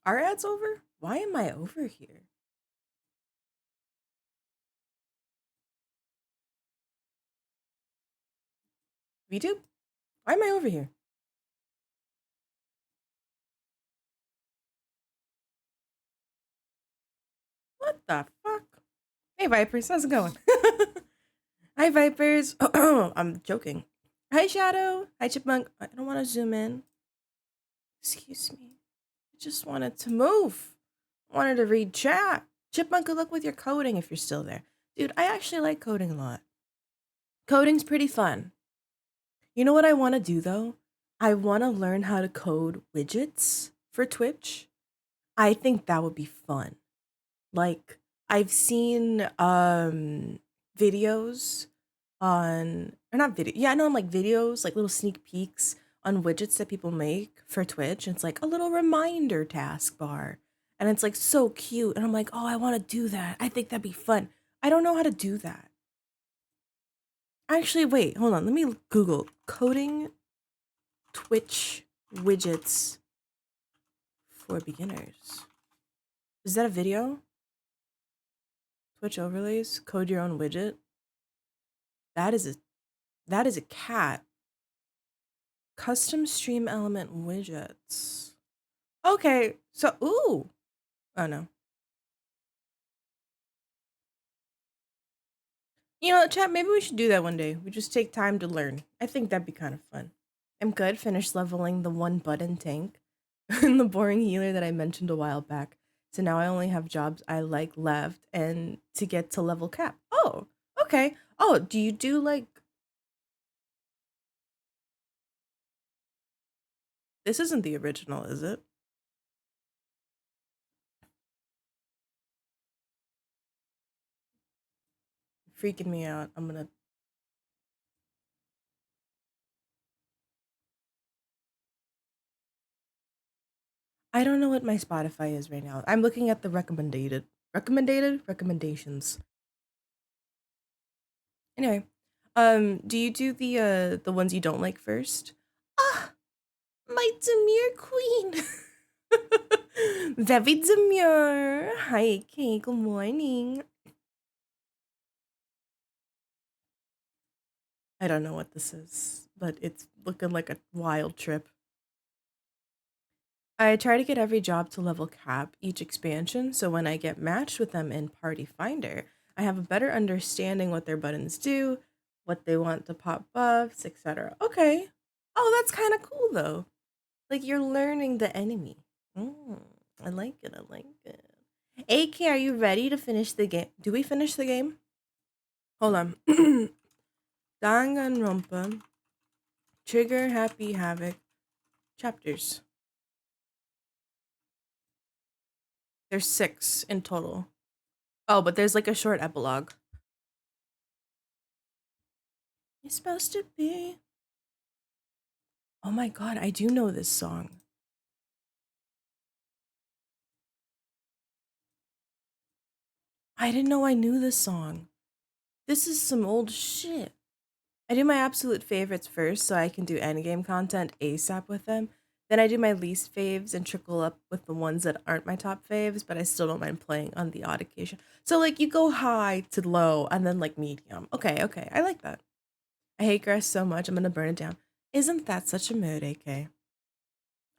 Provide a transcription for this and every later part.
Are ads over? Why am I over here? VTube? Why am I over here? What the fuck? Hey Vipers, how's it going? Hi Vipers. I'm joking. Hi Shadow. Hi Chipmunk. I don't want to zoom in. Excuse me. I just wanted to move. I wanted to read chat. Chipmunk, good luck with your coding if you're still there. Dude, I actually like coding a lot. Coding's pretty fun. You know what I want to do though? I want to learn how to code widgets for Twitch. I think that would be fun. Like I've seen videos on or not video. Yeah, no, like videos, like little sneak peeks on widgets that people make for Twitch. And it's like a little reminder taskbar. And it's like so cute. And I'm like, oh, I want to do that. I think that'd be fun. I don't know how to do that. Actually, wait, hold on. Let me Google coding Twitch widgets for beginners. Is that a video? Twitch overlays, code your own widget. That is a cat. Custom stream element widgets. Okay, so ooh. Oh no. You know, chat, maybe we should do that one day. We just take time to learn. I think that'd be kind of fun. I'm good. Finished leveling the one button tank and the boring healer that I mentioned a while back. So now I only have jobs I like left and to get to level cap. Oh, okay. Oh, do you do like this isn't the original, is it? Freaking me out. I don't know what my Spotify is right now. I'm looking at the recommendations. Anyway, do you do the ones you don't like first? Ah, my demure queen. Very demure. Hi, Kay. Good morning. I don't know what this is, but it's looking like a wild trip. I try to get every job to level cap each expansion, so when I get matched with them in Party Finder, I have a better understanding what their buttons do, what they want to pop buffs, etc. Okay. Oh, that's kind of cool though. Like you're learning the enemy. Mm, I like it. I like it. AK, are you ready to finish the game? Do we finish the game? Hold on. Danganronpa, Trigger, Happy, Havoc, chapters. There's 6 in total. Oh, but there's like a short epilogue. You're supposed to be. Oh my god, I do know this song. I didn't know I knew this song. This is some old shit. I do my absolute favorites first so I can do endgame content ASAP with them. Then I do my least faves and trickle up with the ones that aren't my top faves, but I still don't mind playing on the odd occasion. So like you go high to low and then like medium. Okay, okay. I like that. I hate grass so much I'm gonna burn it down. Isn't that such a mood, AK?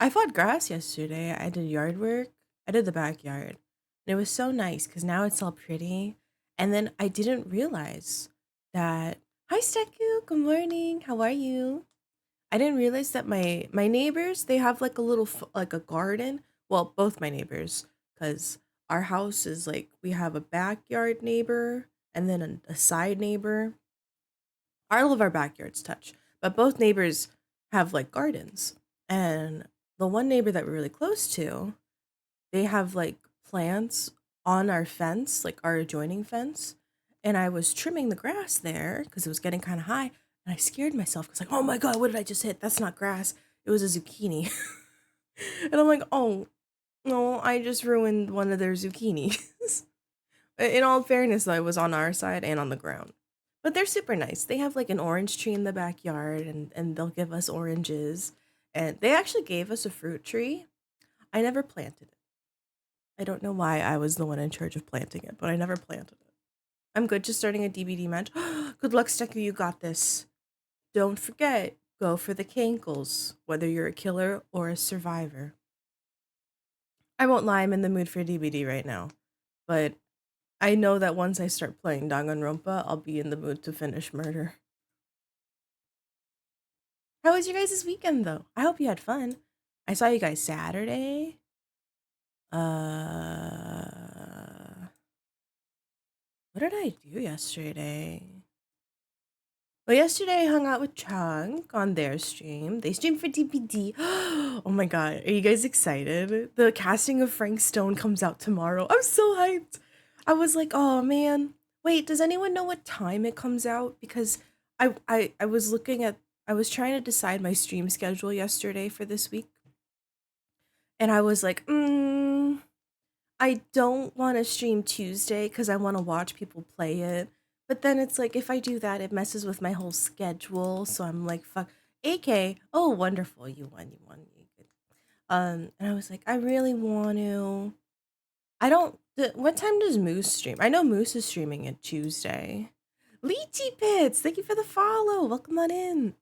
I fought grass yesterday. I did yard work. I did the backyard. And it was so nice because now it's all pretty. And then I didn't realize that. Hi, Steku. Good morning. How are you? I didn't realize that my neighbors they have like a little like a garden. Well, both my neighbors, because our house is like we have a backyard neighbor and then a side neighbor. All of our backyards touch, but both neighbors have like gardens. And the one neighbor that we're really close to, they have like plants on our fence, like our adjoining fence. And I was trimming the grass there because it was getting kind of high. And I scared myself because, like, oh my God, what did I just hit? That's not grass. It was a zucchini. And I'm like, oh, no, I just ruined one of their zucchinis. In all fairness, though, it was on our side and on the ground. But they're super nice. They have like an orange tree in the backyard and they'll give us oranges. And they actually gave us a fruit tree. I never planted it. I don't know why I was the one in charge of planting it, but I never planted it. I'm good just starting a DBD match. Good luck, Steku, you got this. Don't forget, go for the cankles, whether you're a killer or a survivor. I won't lie, I'm in the mood for DBD right now, but I know that once I start playing Danganronpa, I'll be in the mood to finish murder. How was your guys' weekend, though? I hope you had fun. I saw you guys Saturday. What did I do yesterday? Well, yesterday I hung out with Chunk on their stream. They streamed for DPD. Oh my god, are you guys excited? The casting of Frank Stone comes out tomorrow. I'm so hyped. I was like, oh man. Wait, does anyone know what time it comes out? Because I was looking at I was trying to decide my stream schedule yesterday for this week. And I was like, I don't want to stream Tuesday because I want to watch people play it. But then it's like, if I do that, it messes with my whole schedule. So I'm like, fuck. AK, oh, wonderful. You won. You good. And I was like, I really want to. I don't. What time does Moose stream? I know Moose is streaming it Tuesday. Lychee Pits, thank you for the follow. Welcome on in.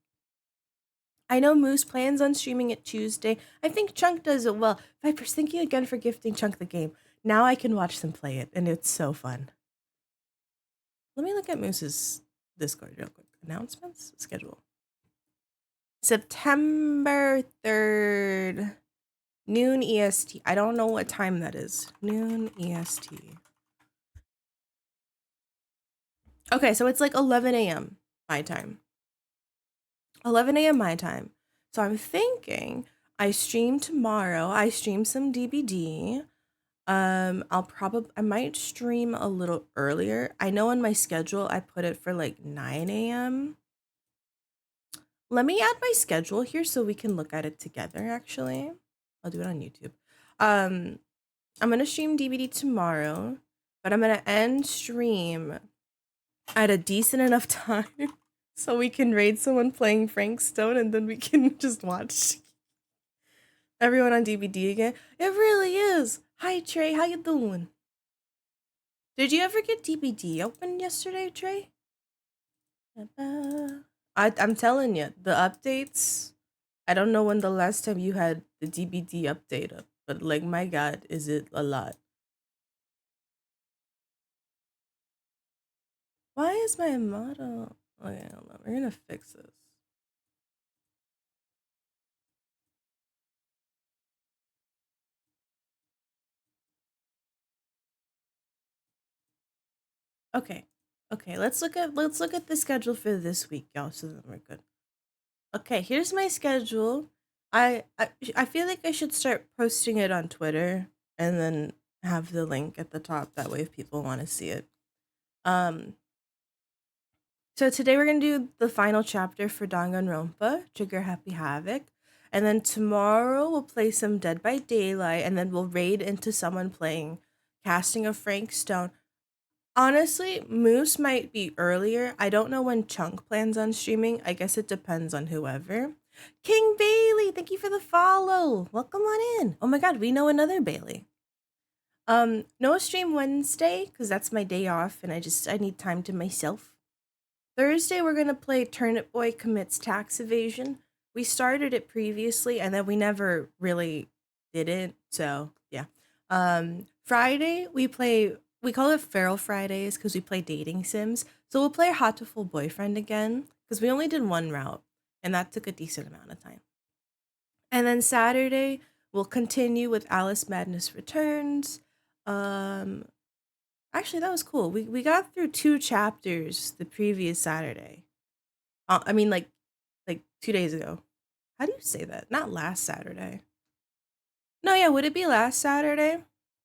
I know Moose plans on streaming it Tuesday. I think Chunk does it well. Vipers, thank you again for gifting Chunk the game. Now I can watch them play it, and it's so fun. Let me look at Moose's Discord real quick. Announcements? Schedule. September 3rd, noon EST. I don't know what time that is. Noon EST. Okay, so it's like 11 a.m. my time. 11 a.m. my time. So I'm thinking I stream tomorrow. I stream some DBD. I might stream a little earlier. I know in my schedule I put it for like 9 a.m. Let me add my schedule here so we can look at it together, actually. I'll do it on YouTube. I'm gonna stream DBD tomorrow, but I'm gonna end stream at a decent enough time so we can raid someone playing Frank Stone and then we can just watch everyone on DBD again. It really is. Hi Trey, how you doing? Did you ever get DBD open yesterday, Trey? I'm telling you, the updates. I don't know when the last time you had the DBD update up, but like, my god, is it a lot? Why is my model? Okay, hold on. We're gonna fix this. Okay. Okay, let's look at the schedule for this week, y'all, so that we're good. Okay, here's my schedule. I feel like I should start posting it on Twitter and then have the link at the top. That way, if people want to see it. So today we're gonna do the final chapter for Danganronpa, Trigger Happy Havoc, and then tomorrow we'll play some Dead by Daylight, and then we'll raid into someone playing Casting of Frank Stone. Honestly, Moose might be earlier. I don't know when Chunk plans on streaming. I guess it depends on whoever. King Bailey, thank you for the follow. Welcome on in. Oh my god, we know another Bailey. No stream Wednesday, because that's my day off and I need time to myself. Thursday we're gonna play Turnip Boy Commits Tax Evasion. We started it previously and then we never really did it. So yeah. Friday we call it Feral Fridays because we play dating sims. So we'll play Hatoful Boyfriend again because we only did one route and that took a decent amount of time. And then Saturday we'll continue with Alice Madness Returns. Actually, that was cool. We got through 2 chapters the previous Saturday. I mean, like 2 days ago. How do you say that? Not last Saturday. No, yeah, would it be last Saturday?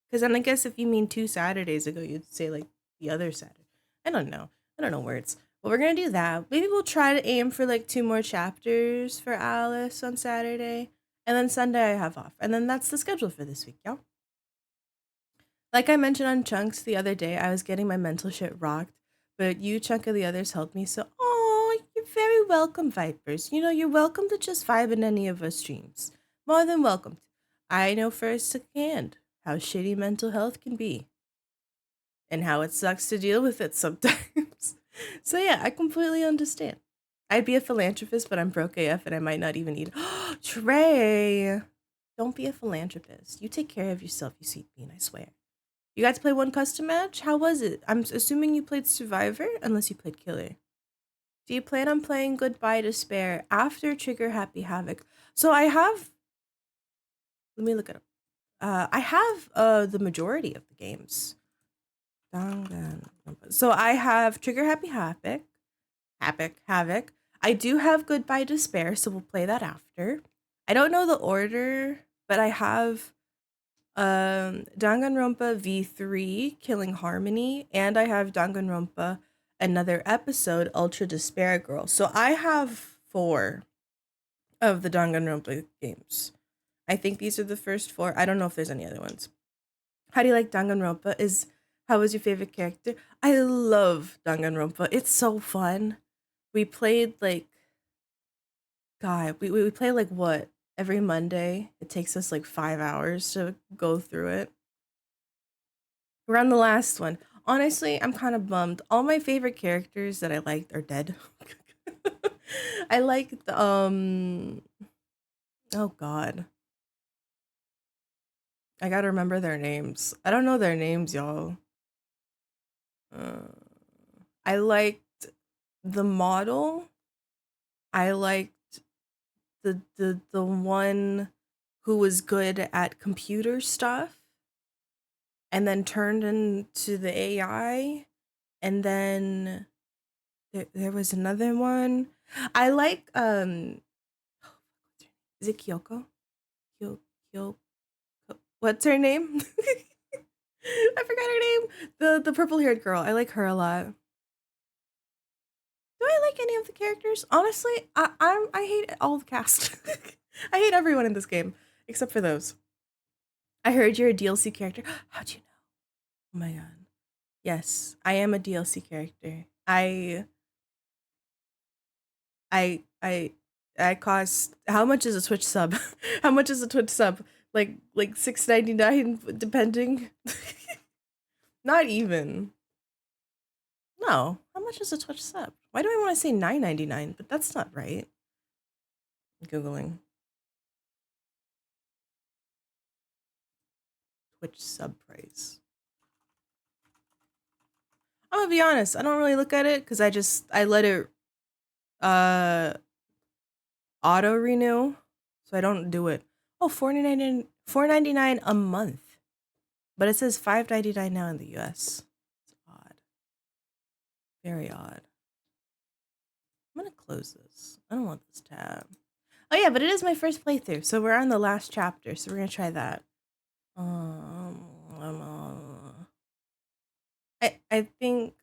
Because then I guess if you mean 2 Saturdays ago, you'd say like the other Saturday. I don't know. I don't know words. But we're gonna do that. Maybe we'll try to aim for like 2 more chapters for Alice on Saturday. And then Sunday I have off. And then that's the schedule for this week, y'all. Like I mentioned on Chunks the other day, I was getting my mental shit rocked, but you, Chunk, and the others helped me. So, oh, you're very welcome, Vipers. You know, you're welcome to just vibe in any of our streams. More than welcome. I know firsthand how shitty mental health can be and how it sucks to deal with it sometimes. So yeah, I completely understand. I'd be a philanthropist, but I'm broke AF and I might not even eat. Trey, don't be a philanthropist. You take care of yourself, you sweet bean, I swear. You got to play one custom match? How was it? I'm assuming you played Survivor, unless you played Killer. Do you plan on playing Goodbye Despair after Trigger Happy Havoc? So I have. Let me look it up. I have the majority of the games. So I have Trigger Happy Havoc. I do have Goodbye Despair, so we'll play that after. I don't know the order, but I have Danganronpa V3 Killing Harmony, and I have Danganronpa Another Episode Ultra Despair Girl. So I have 4 of the Danganronpa games. I think these are the first 4. I don't know if there's any other ones. How do you like Danganronpa? How was your favorite character? I love Danganronpa. It's so fun. We played like God, we play like what? Every Monday. It takes us like 5 hours to go through it. We're on the last one. Honestly, I'm kind of bummed. All my favorite characters that I liked are dead. I liked oh god. I gotta remember their names. I don't know their names, y'all. I liked the model. I liked the one who was good at computer stuff and then turned into the AI. And then there was another one. I like is it Kyoko? Kyoko. What's her name? I forgot her name. The purple haired girl. I like her a lot. Do I like any of the characters? Honestly, I hate all the cast. I hate everyone in this game except for those. I heard you're a DLC character. How'd you know? Oh my god. Yes, I am a DLC character. I I I cost how much is a Twitch sub? How much is a Twitch sub? Like $6.99 depending. Not even. No. How much is a Twitch sub? Why do I want to say $9.99? But that's not right. Googling. Twitch sub price. I'm gonna be honest, I don't really look at it because I let it auto renew. So I don't do it. Oh, $4.99 a month. But it says $5.99 now in the US. It's odd. Very odd. I'm gonna close this. I don't want this tab. Oh yeah, but it is my first playthrough, so we're on the last chapter, so we're gonna try that. I think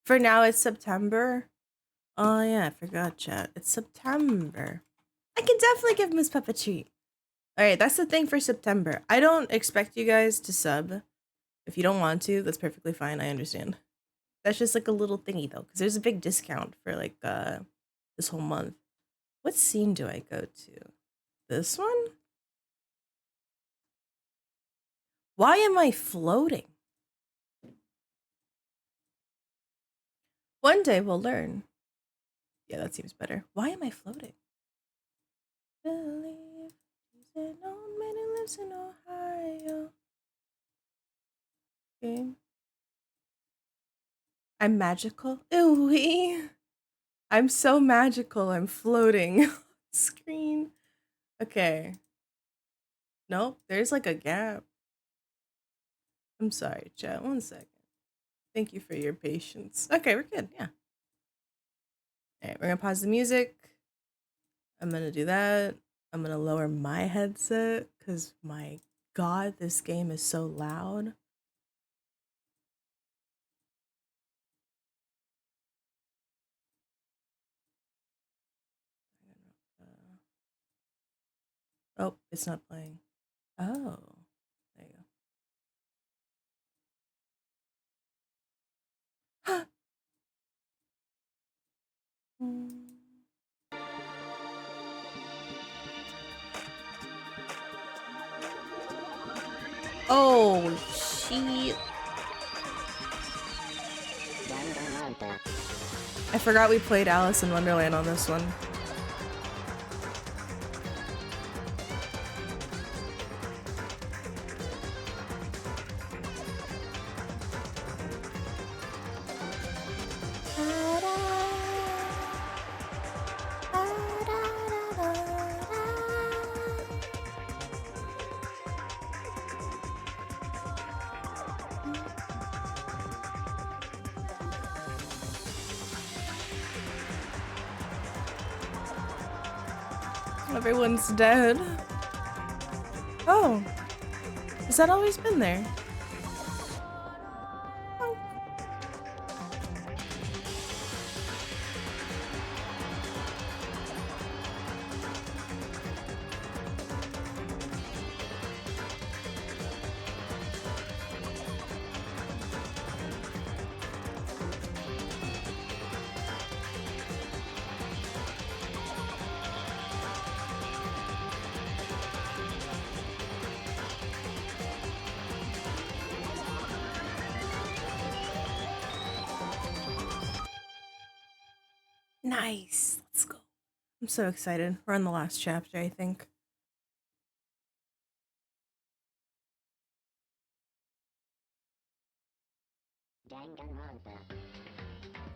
for now it's September. Oh yeah, I forgot chat. It's September. I can definitely give Miss Peppa a treat. Alright, that's the thing for September. I don't expect you guys to sub. If you don't want to, that's perfectly fine. I understand. That's just like a little thingy though, because there's a big discount for like this whole month. What scene do I go to? This one? Why am I floating? One day we'll learn. Yeah, that seems better. Why am I floating? Believe he's an old man who lives in Ohio. Okay. I'm magical. Ooh, I'm so magical. I'm floating. Screen. Okay. Nope. There's like a gap. I'm sorry, chat. 1 second. Thank you for your patience. Okay, we're good. Yeah. All right, we're gonna pause the music. I'm gonna do that. I'm gonna lower my headset because my god, this game is so loud. Oh, it's not playing. Oh, there you go. Oh, shit. I forgot we played Alice in Wonderland on this one. Everyone's dead. Oh, has that always been there? Oh. Nice. Let's go. I'm so excited. We're on the last chapter, I think. Danganronpa.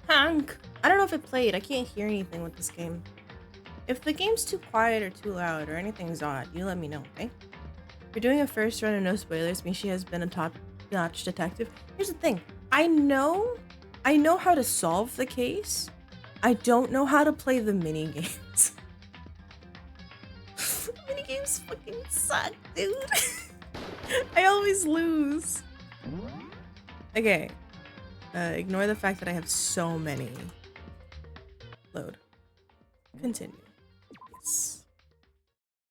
Hank! I don't know if it played. I can't hear anything with this game. If the game's too quiet or too loud or anything's odd, you let me know, okay? You're doing a first run and no spoilers means she has been a top-notch detective. Here's the thing. I know how to solve the case. I don't know how to play the mini games. Mini games fucking suck, dude. I always lose. Okay. Ignore the fact that I have so many. Load. Continue. Yes.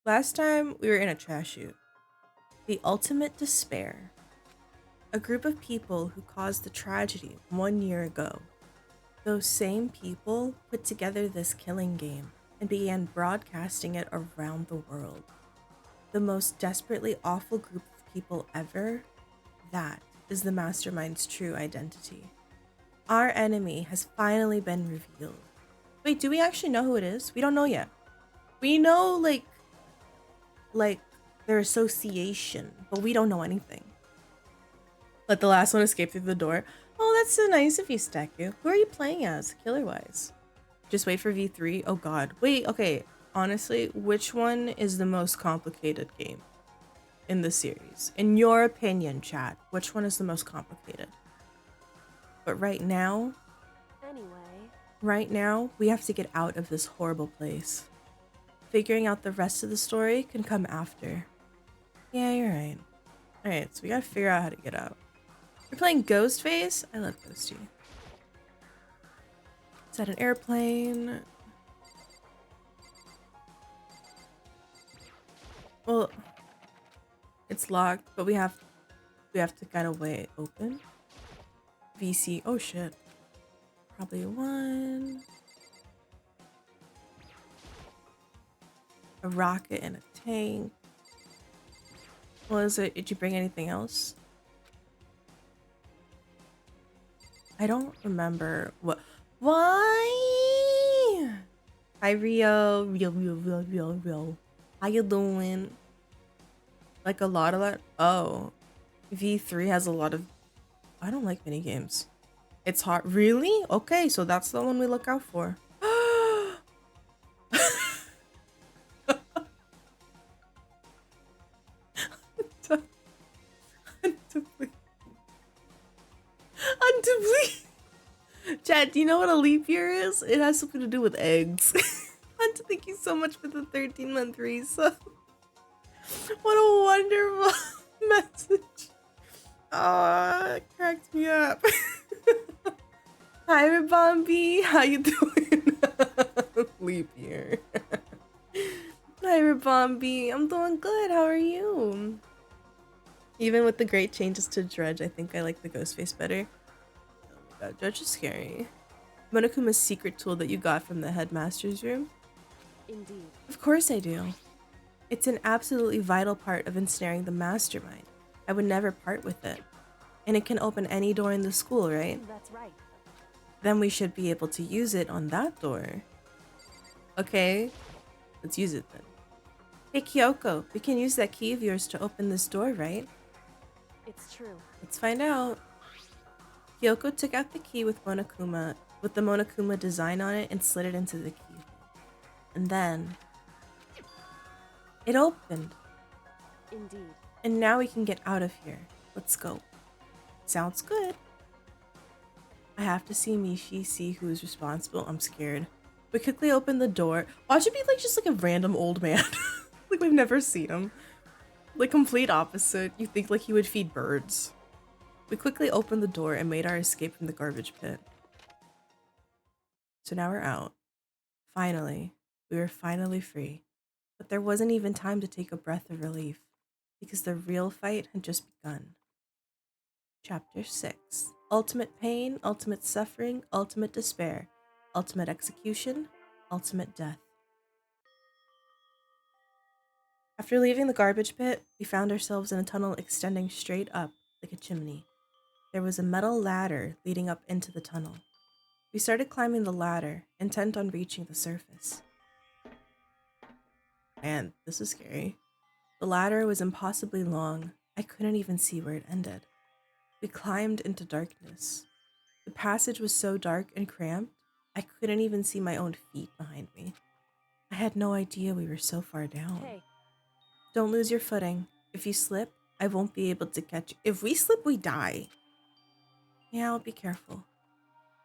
Last time we were in a trash chute. The ultimate despair. A group of people who caused the tragedy 1 year ago. Those same people put together this killing game and began broadcasting it around the world. The most desperately awful group of people ever. That is the mastermind's true identity. Our enemy has finally been revealed. Wait, do we actually know who it is? We don't know yet. We know like their association, but we don't know anything. Let the last one escape through the door. Oh, that's so nice of you, Staku. Who are you playing as, killer-wise? Just wait for V3? Oh god. Wait, okay. Honestly, which one is the most complicated game in the series? In your opinion, chat, which one is the most complicated? But right now, we have to get out of this horrible place. Figuring out the rest of the story can come after. Yeah, you're right. Alright, so we gotta figure out how to get out. You're playing Ghostface? I love Ghosty. Is that an airplane? Well, it's locked, but we have to kind of wait open. VC. Oh shit. Probably one. A rocket and a tank. What is it? Did you bring anything else? I don't remember what. Why? Hi Rio. Rio. How you doing? Like a lot of that. Oh, V3 has a lot of. I don't like mini games. It's hard. Really? Okay, so that's the one we look out for. Chad, do you know what a leap year is? It has something to do with eggs. Hunter, thank you so much for the 13-month resub. What a wonderful message. Oh, it cracked me up. Hi, Rabombi. How you doing? Leap year. Hi, Rabombi. I'm doing good. How are you? Even with the great changes to Dredge, I think I like the Ghostface better. Oh my god, Dredge is scary. Monokuma's secret tool that you got from the headmaster's room? Indeed. Of course I do. It's an absolutely vital part of ensnaring the mastermind. I would never part with it. And it can open any door in the school, right? That's right. Then we should be able to use it on that door. Okay, let's use it then. Hey Kyoko, we can use that key of yours to open this door, right? It's true. Let's find out. Kyoko took out the key with the Monokuma design on it and slid it into the key. And then it opened. Indeed. And now we can get out of here. Let's go. Sounds good. I have to see Mishi, see who's responsible. I'm scared. We quickly open the door. Watch it be like just like a random old man. Like we've never seen him. Like complete opposite. You think like he would feed birds. We quickly opened the door and made our escape from the garbage pit. So now we're out. Finally. We were finally free. But there wasn't even time to take a breath of relief, because the real fight had just begun. Chapter 6. Ultimate pain, ultimate suffering, ultimate despair, ultimate execution, ultimate death. After leaving the garbage pit, we found ourselves in a tunnel extending straight up like a chimney. There was a metal ladder leading up into the tunnel. We started climbing the ladder, intent on reaching the surface. Man, this is scary. The ladder was impossibly long. I couldn't even see where it ended. We climbed into darkness. The passage was so dark and cramped, I couldn't even see my own feet behind me. I had no idea we were so far down. Hey. Don't lose your footing. If you slip, I won't be able to catch you. If we slip, we die. Yeah, I'll be careful.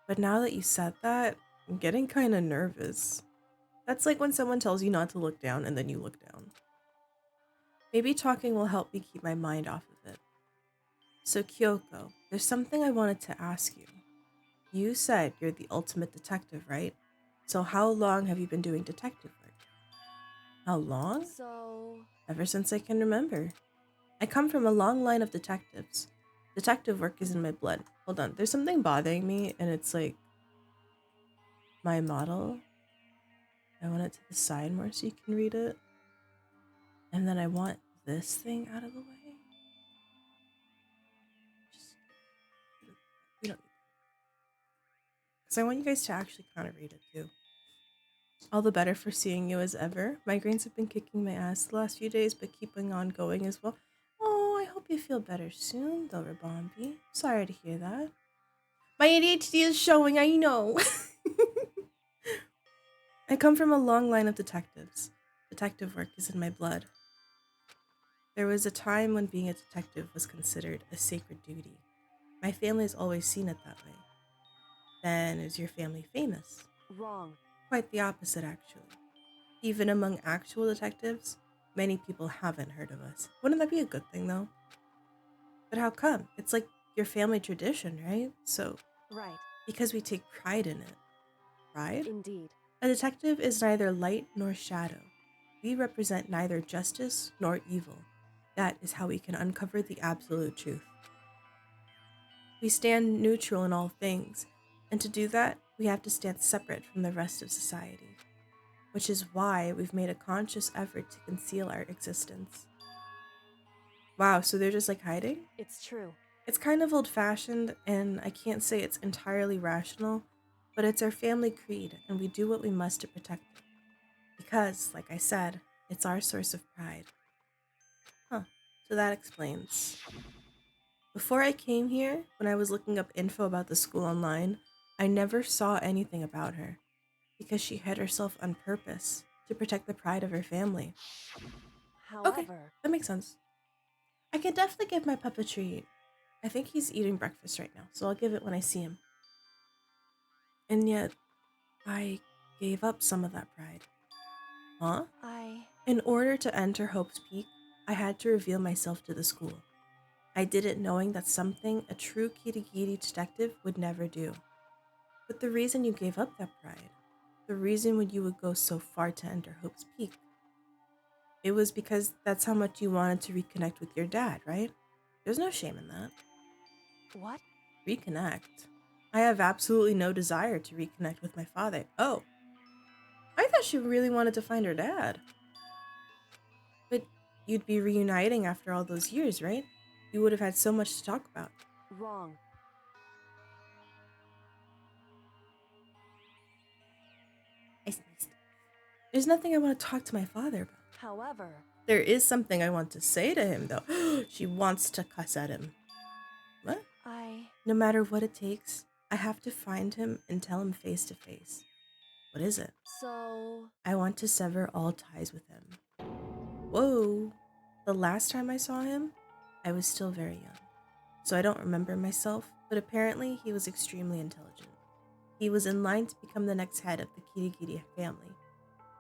But now that you said that, I'm getting kind of nervous. That's like when someone tells you not to look down and then you look down. Maybe talking will help me keep my mind off of it. So Kyoko, there's something I wanted to ask you. You said you're the ultimate detective, right? So how long have you been doing detective work? How long? So... Ever since I can remember. I come from a long line of detectives. Detective work is in my blood. Hold on, there's something bothering me and it's like my model. I want it to the side more so you can read it. And then I want this thing out of the way. We don't need it. Because I want you guys to actually kind of read it too. All the better for seeing you as ever. Migraines have been kicking my ass the last few days, but keeping on going as well. Oh, I hope you feel better soon, though, Rabambi. Sorry to hear that. My ADHD is showing, I know. I come from a long line of detectives. Detective work is in my blood. There was a time when being a detective was considered a sacred duty. My family has always seen it that way. Then, is your family famous? Wrong. Quite the opposite, actually. Even among actual detectives, many people haven't heard of us. Wouldn't that be a good thing, though? But how come? It's like your family tradition, right? So, Right. because we take pride in it. Pride? Indeed. A detective is neither light nor shadow. We represent neither justice nor evil. That is how we can uncover the absolute truth. We stand neutral in all things, and to do that, we have to stand separate from the rest of society, which is why we've made a conscious effort to conceal our existence. Wow, so they're just like hiding? It's true. It's kind of old-fashioned, and I can't say it's entirely rational, but it's our family creed, and we do what we must to protect it. Because, like I said, it's our source of pride. Huh, so that explains. Before I came here, when I was looking up info about the school online, I never saw anything about her, because she hid herself on purpose to protect the pride of her family. Okay, However... that makes sense. I can definitely give my pup a treat. I think he's eating breakfast right now, so I'll give it when I see him. And yet, I gave up some of that pride. Huh? In order to enter Hope's Peak, I had to reveal myself to the school. I did it knowing that something a true Kirigiri detective would never do. But the reason you gave up that pride, the reason when you would go so far to enter Hope's Peak, it was because that's how much you wanted to reconnect with your dad, right? There's no shame in that. What? Reconnect? I have absolutely no desire to reconnect with my father. Oh, I thought she really wanted to find her dad. But you'd be reuniting after all those years, right? You would have had so much to talk about. Wrong. I sneezed. There's nothing I want to talk to my father about. However, There is something I want to say to him, though. She wants to cuss at him. What? No matter what it takes, I have to find him and tell him face to face. What is it? So... I want to sever all ties with him. Whoa. The last time I saw him, I was still very young. So I don't remember myself, but apparently he was extremely intelligent. He was in line to become the next head of the Kirigiri family.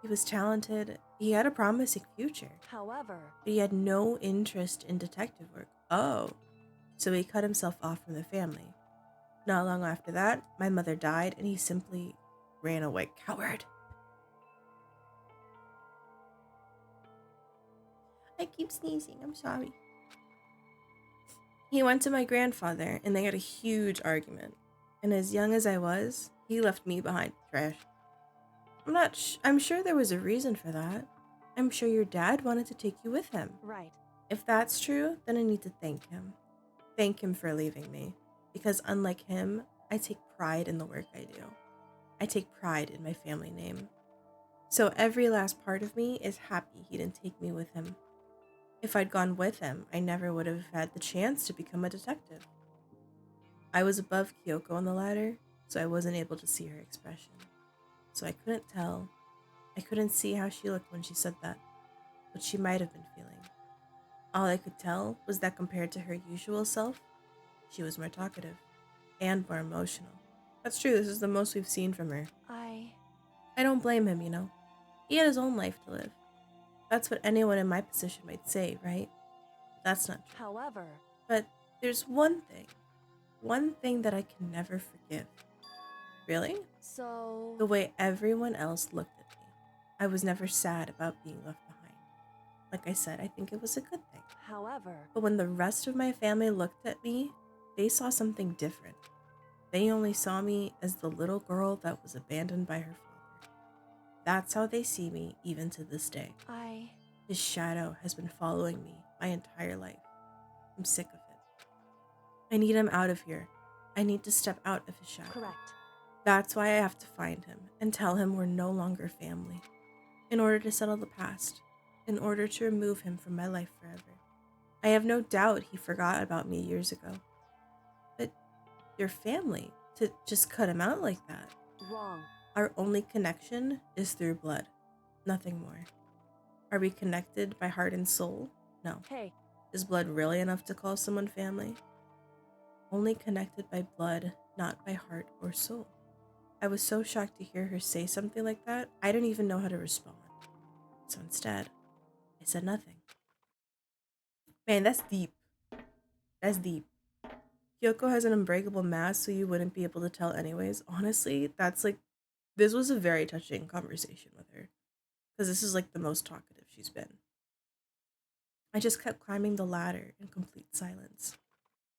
He was talented, he had a promising future, However, but he had no interest in detective work. Oh, so he cut himself off from the family. Not long after that, my mother died and he simply ran away. Coward. I keep sneezing, I'm sorry. He went to my grandfather and they had a huge argument. And as young as I was, he left me behind trash. I'm sure there was a reason for that. I'm sure your dad wanted to take you with him. right. If that's true, then I need to thank him. Thank him for leaving me. Because unlike him, I take pride in the work I do. I take pride in my family name. So every last part of me is happy he didn't take me with him. If I'd gone with him, I never would have had the chance to become a detective. I was above Kyoko on the ladder, so I wasn't able to see her expression. So I couldn't tell. I couldn't see how she looked when she said that, what she might have been feeling. All I could tell was that compared to her usual self, she was more talkative and more emotional. That's true, this is the most we've seen from her. I don't blame him, you know. He had his own life to live. That's what anyone in my position might say, right? That's not true. However, But there's one thing that I can never forgive. Really? so... The way everyone else looked at me. I was never sad about being left behind. Like I said, I think it was a good thing. However, But when the rest of my family looked at me, they saw something different. They only saw me as the little girl that was abandoned by her father. That's how they see me even to this day. His shadow has been following me my entire life. I'm sick of it. I need him out of here. I need to step out of his shadow. correct. That's why I have to find him and tell him we're no longer family. In order to settle the past. In order to remove him from my life forever. I have no doubt he forgot about me years ago. But your family, to just cut him out like that. Wrong. Our only connection is through blood. Nothing more. Are we connected by heart and soul? No. Hey, Is blood really enough to call someone family? Only connected by blood, not by heart or soul. I was so shocked to hear her say something like that, I didn't even know how to respond. So instead, I said nothing. Man, that's deep. That's deep. Kyoko has an unbreakable mask, so you wouldn't be able to tell anyways. Honestly, this was a very touching conversation with her. Because this is like the most talkative she's been. I just kept climbing the ladder in complete silence.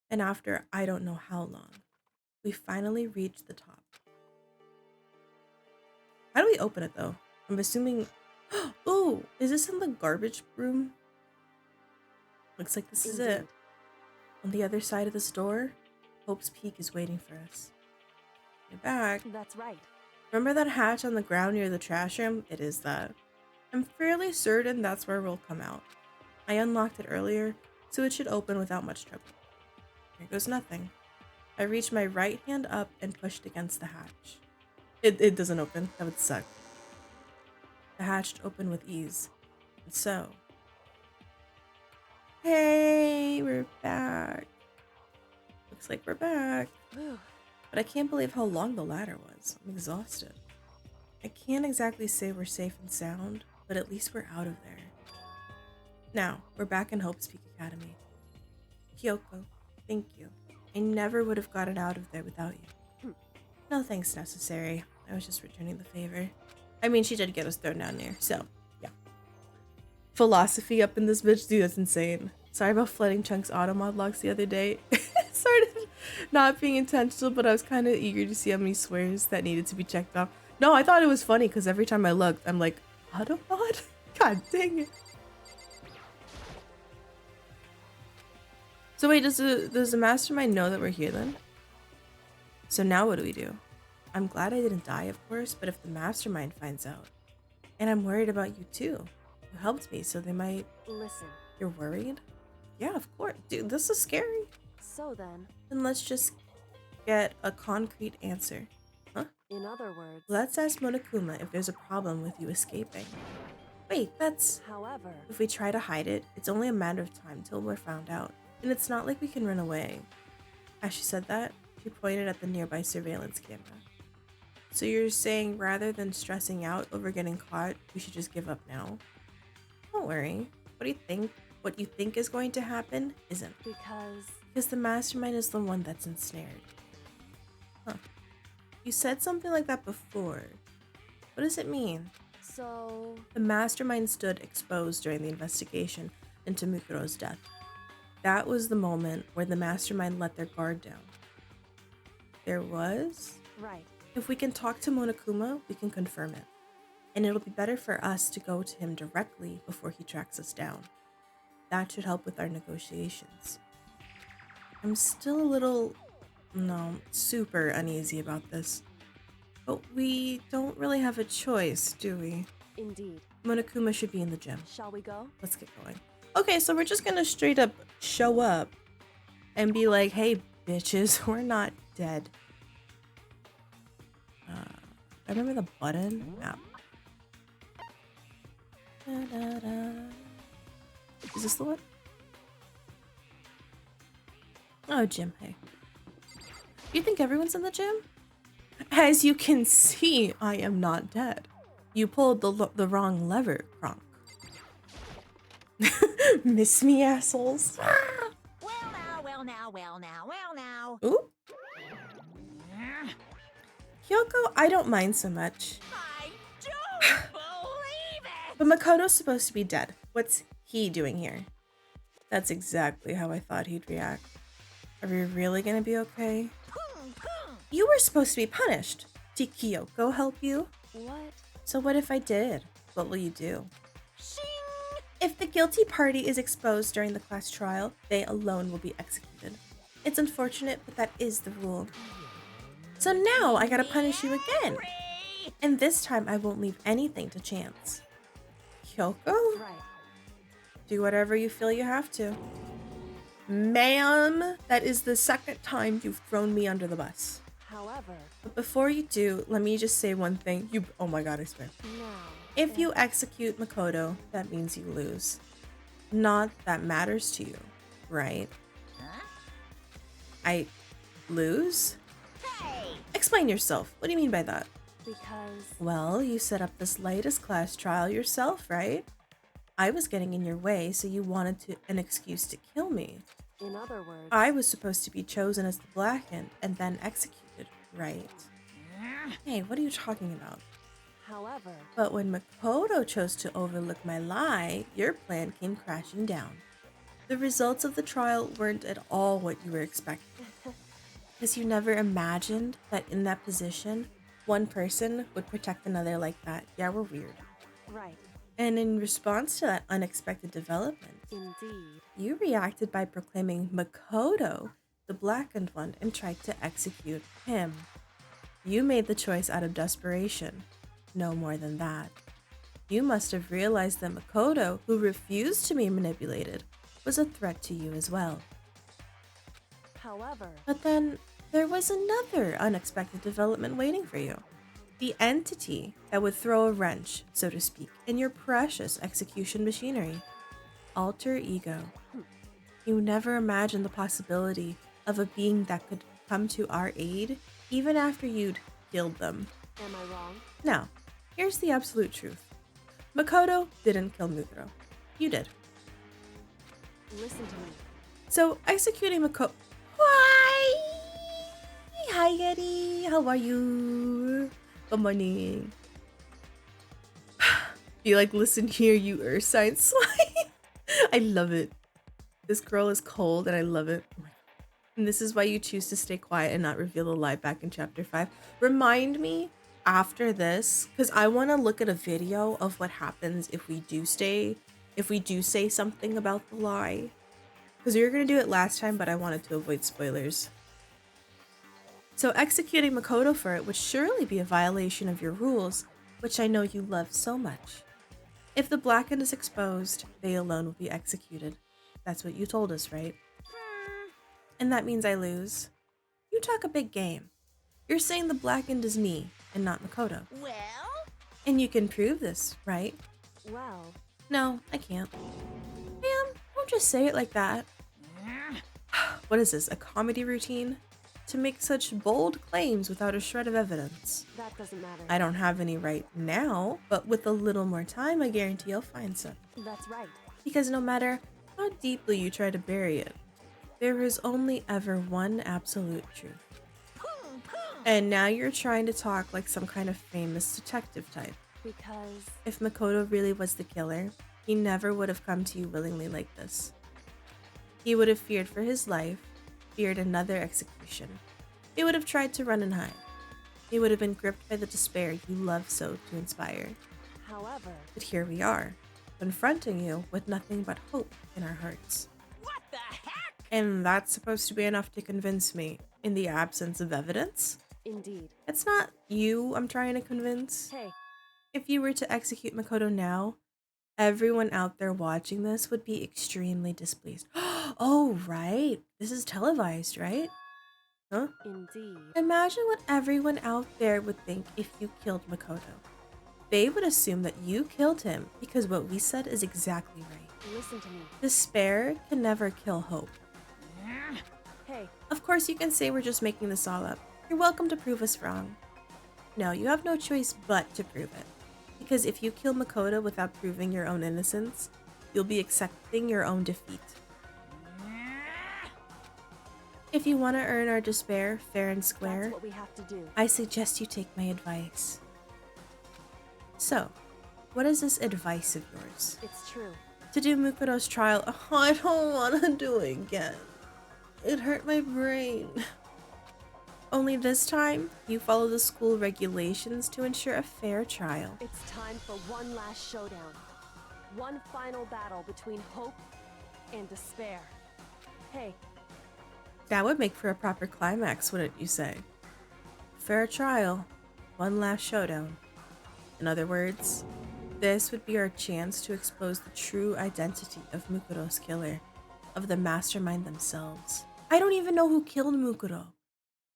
And after I don't know how long, we finally reached the top. How do we open it though? I'm assuming... Ooh, is this in the garbage room? Looks like this is it. indeed. On the other side of this door, Hope's Peak is waiting for us. You're back. That's right. Remember that hatch on the ground near the trash room? It is that. I'm fairly certain that's where we'll come out. I unlocked it earlier, so it should open without much trouble. Here goes nothing. I reached my right hand up and pushed against the hatch. It doesn't open. That would suck. The hatch opened with ease. And so... Hey, we're back. Looks like we're back. Whew. But I can't believe how long the ladder was. I'm exhausted. I can't exactly say we're safe and sound, but at least we're out of there. Now, we're back in Hope's Peak Academy. Kyoko, thank you. I never would have gotten out of there without you. No thanks necessary. I was just returning the favor. I mean, she did get us thrown down there, so, yeah. Philosophy up in this bitch, dude, that's insane. Sorry about flooding Chunk's auto mod logs the other day. Started not being intentional, but I was kind of eager to see how many swears that needed to be checked off. No, I thought it was funny because every time I looked, I'm like, auto mod? God dang it. So wait, does the mastermind know that we're here then? So now what do we do? I'm glad I didn't die, of course, but if the mastermind finds out, and I'm worried about you too. You helped me, so they might. Listen. You're worried? Yeah, of course. Dude, this is scary. So then, Then let's just get a concrete answer. Huh? in other words, Let's ask Monokuma if there's a problem with you escaping. Wait, that's. however, If we try to hide it, it's only a matter of time till we're found out. And it's not like we can run away. As she said that, she pointed at the nearby surveillance camera. So you're saying rather than stressing out over getting caught, we should just give up now? Don't worry. What do you think? What you think is going to happen isn't. Because the mastermind is the one that's ensnared. Huh. You said something like that before. What does it mean? so The mastermind stood exposed during the investigation into Mukuro's death. That was the moment where the mastermind let their guard down. There was? right. If we can talk to Monokuma, we can confirm it. And it'll be better for us to go to him directly before he tracks us down. That should help with our negotiations. I'm still a little, super uneasy about this. But we don't really have a choice, do we? Indeed. Monokuma should be in the gym. Shall we go? Let's get going. Okay, so we're just gonna straight up show up and be like, hey, bitches, we're not dead. I remember the button app. Is this the one? Oh, gym, hey. You think everyone's in the gym? As you can see, I am not dead. You pulled the wrong lever, Kronk. Miss me, assholes. Well now. Ooh. Kyoko, I don't mind so much. I don't believe it! But Makoto's supposed to be dead. What's he doing here? That's exactly how I thought he'd react. Are we really gonna be okay? You were supposed to be punished. Did Kyoko help you? What? So what if I did? What will you do? Shing! If the guilty party is exposed during the class trial, they alone will be executed. It's unfortunate, but that is the rule. So now I gotta punish you again. And this time I won't leave anything to chance. Kyoko? Right. Do whatever you feel you have to. Ma'am, that is the second time you've thrown me under the bus. However, But before you do, let me just say one thing. Oh my god, I swear. now. If you execute Makoto, that means you lose. Not that matters to you, right? Huh? I lose? Hey! Explain yourself. What do you mean by that? Because Well, you set up this latest class trial yourself, right? I was getting in your way, so you wanted an excuse to kill me. in other words, I was supposed to be chosen as the Blackened and then executed, right? Hey, what are you talking about? however, But when Makoto chose to overlook my lie, your plan came crashing down. The results of the trial weren't at all what you were expecting. Because you never imagined that in that position, one person would protect another like that. Yeah, we're weird. right. And in response to that unexpected development, Indeed. you reacted by proclaiming Makoto the Blackened One and tried to execute him. You made the choice out of desperation. No more than that. You must have realized that Makoto, who refused to be manipulated, was a threat to you as well. However, But then there was another unexpected development waiting for you. The entity that would throw a wrench, so to speak, in your precious execution machinery. Alter ego. You never imagined the possibility of a being that could come to our aid even after you'd killed them. am I wrong? Now, here's the absolute truth. Makoto didn't kill Mukuro. You did. Listen to me. So executing Makoto. Why? Hi, Eddie. How are you? Good morning. You like, listen here, you earth sign swine. I love it. This girl is cold and I love it. Oh my God. And this is why you choose to stay quiet and not reveal the lie back in chapter 5. Remind me after this, because I want to look at a video of what happens if we do say something about the lie. Because we were going to do it last time, but I wanted to avoid spoilers. So executing Makoto for it would surely be a violation of your rules, which I know you love so much. If the blackened is exposed, they alone will be executed. That's what you told us, right? And that means I lose. You talk a big game. You're saying the blackened is me and not Makoto. Well? And you can prove this, right? Well, No, I can't. Ma'am, don't just say it like that. What is this, a comedy routine? To make such bold claims without a shred of evidence. that doesn't matter. I don't have any right now, but with a little more time, I guarantee I'll find some. That's right. Because no matter how deeply you try to bury it, there is only ever one absolute truth. And now you're trying to talk like some kind of famous detective type. Because If Makoto really was the killer, he never would have come to you willingly like this. He would have feared for his life, feared another execution. He would have tried to run and hide. He would have been gripped by the despair you love so to inspire. however, But here we are, confronting you with nothing but hope in our hearts. What the heck? And that's supposed to be enough to convince me, in the absence of evidence? indeed. It's not you I'm trying to convince. Hey, If you were to execute Makoto now, everyone out there watching this would be extremely displeased. Oh, right. This is televised, right? Huh? indeed. Imagine what everyone out there would think if you killed Makoto. They would assume that you killed him because what we said is exactly right. Listen to me. Despair can never kill hope. Hey, Of course, you can say we're just making this all up. You're welcome to prove us wrong. No, you have no choice but to prove it. Because if you kill Makoto without proving your own innocence, you'll be accepting your own defeat. If you want to earn our despair fair and square, that's what we have to do. I suggest you take my advice. So, what is this advice of yours? It's true. To do Mukoto's trial? Oh, I don't want to do it again. It hurt my brain. Only this time, you follow the school regulations to ensure a fair trial. It's time for one last showdown. One final battle between hope and despair. Hey, That would make for a proper climax, wouldn't you say? Fair trial, one last showdown. In other words, this would be our chance to expose the true identity of Mukuro's killer, of the mastermind themselves. I don't even know who killed Mukuro.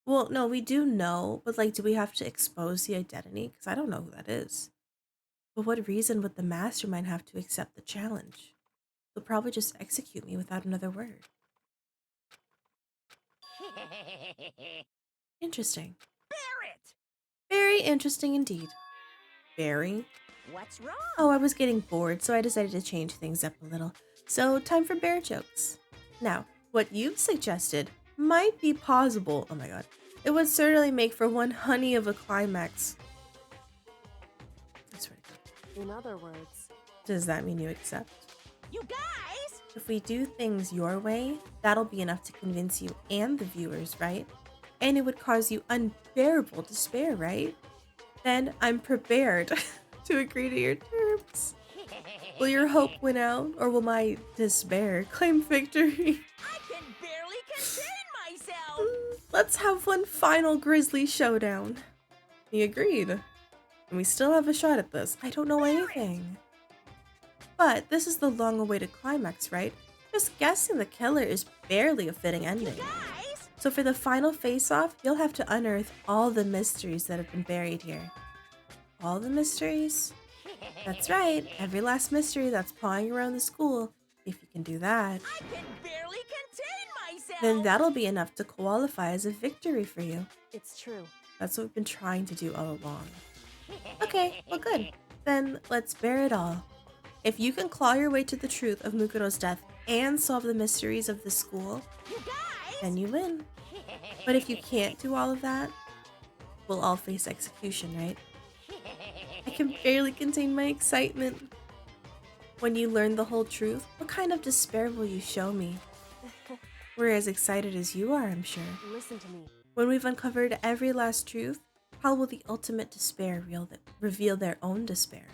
Well, no, we do know, but like, do we have to expose the identity? Because I don't know who that is. But what reason would the mastermind have to accept the challenge? They'll probably just execute me without another word. Interesting. Barrett! Very interesting indeed. Very. What's wrong? Oh, I was getting bored, so I decided to change things up a little. So, time for bear jokes. Now, what you've suggested might be possible. Oh my god. It would certainly make for one honey of a climax. That's right. in other words, Does that mean you accept? You guys! If we do things your way, that'll be enough to convince you and the viewers, right? And it would cause you unbearable despair, right? Then I'm prepared to agree to your terms. Will your hope win out, or will my despair claim victory? I can barely contain myself! Let's have one final grisly showdown. He agreed. And we still have a shot at this. I don't know anything. But this is the long-awaited climax, right? Just guessing the killer is barely a fitting ending. Guys! So for the final face-off, you'll have to unearth all the mysteries that have been buried here. All the mysteries? That's right, every last mystery that's pawing around the school. If you can do that, I can barely contain myself! then that'll be enough to qualify as a victory for you. it's true. That's what we've been trying to do all along. Okay, well good. Then let's bear it all. If you can claw your way to the truth of Mukuro's death and solve the mysteries of the school, You guys! then you win. But if you can't do all of that, we'll all face execution, right? I can barely contain my excitement. When you learn the whole truth, what kind of despair will you show me? We're as excited as you are, I'm sure. Listen to me. When we've uncovered every last truth, how will the ultimate despair reveal their own despair?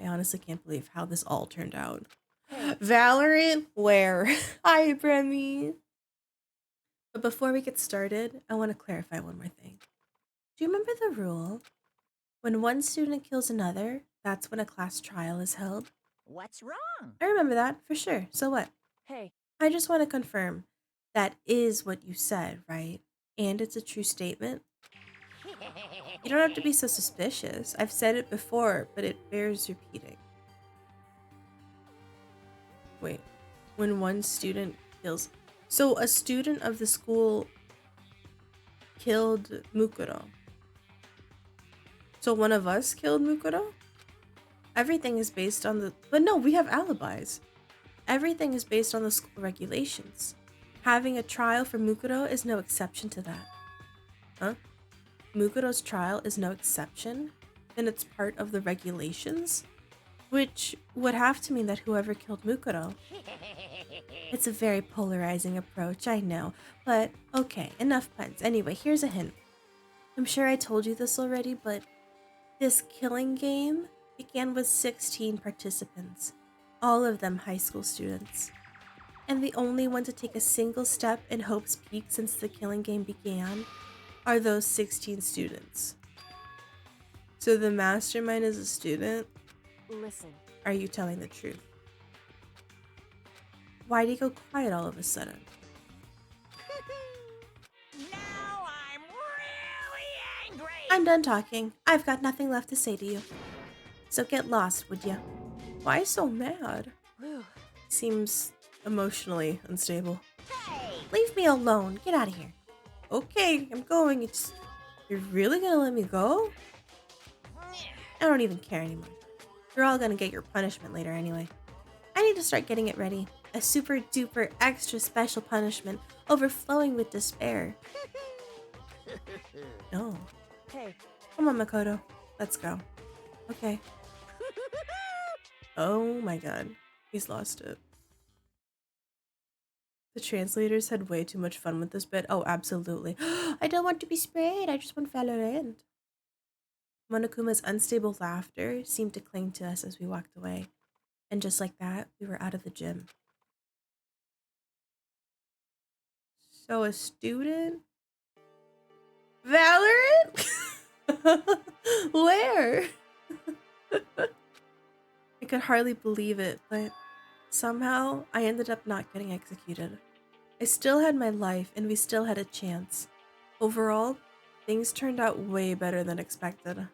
I honestly can't believe how this all turned out. Valorant? Where? Hi, Bremy. But before we get started, I want to clarify one more thing. Do you remember the rule? When one student kills another, that's when a class trial is held. What's wrong? I remember that, for sure. So what? Hey, I just want to confirm that is what you said, right? And it's a true statement. You don't have to be so suspicious. I've said it before, but it bears repeating. Wait, when one student kills. So a student of the school killed Mukuro. So one of us killed Mukuro? Everything is based on the. But no, we have alibis. Everything is based on the school regulations. Having a trial for Mukuro is no exception to that. Huh? Mukuro's trial is no exception? Then it's part of the regulations? Which would have to mean that whoever killed Mukuro. It's a very polarizing approach, I know. But okay, enough puns. Anyway, here's a hint. I'm sure I told you this already, but this killing game began with 16 participants, all of them high school students. And the only one to take a single step in Hope's Peak since the killing game began are those 16 students. So the mastermind is a student? listen. Are you telling the truth? Why'd he go quiet all of a sudden? Now I'm really angry. I'm done talking. I've got nothing left to say to you. So get lost, would ya? Why so mad? Whew. Seems emotionally unstable. Hey, Leave me alone. Get out of here. Okay, I'm going. You're really gonna let me go? I don't even care anymore. You're all gonna get your punishment later anyway. I need to start getting it ready. A super duper extra special punishment overflowing with despair. No. Hey, Come on, Makoto. Let's go. Okay. Oh my god. He's lost it. The translators had way too much fun with this bit. Oh, absolutely. I don't want to be sprayed. I just want Valorant. Monokuma's unstable laughter seemed to cling to us as we walked away. And just like that, we were out of the gym. So a student? Valorant? Where? I could hardly believe it, but somehow I ended up not getting executed. I still had my life and we still had a chance. Overall, things turned out way better than expected.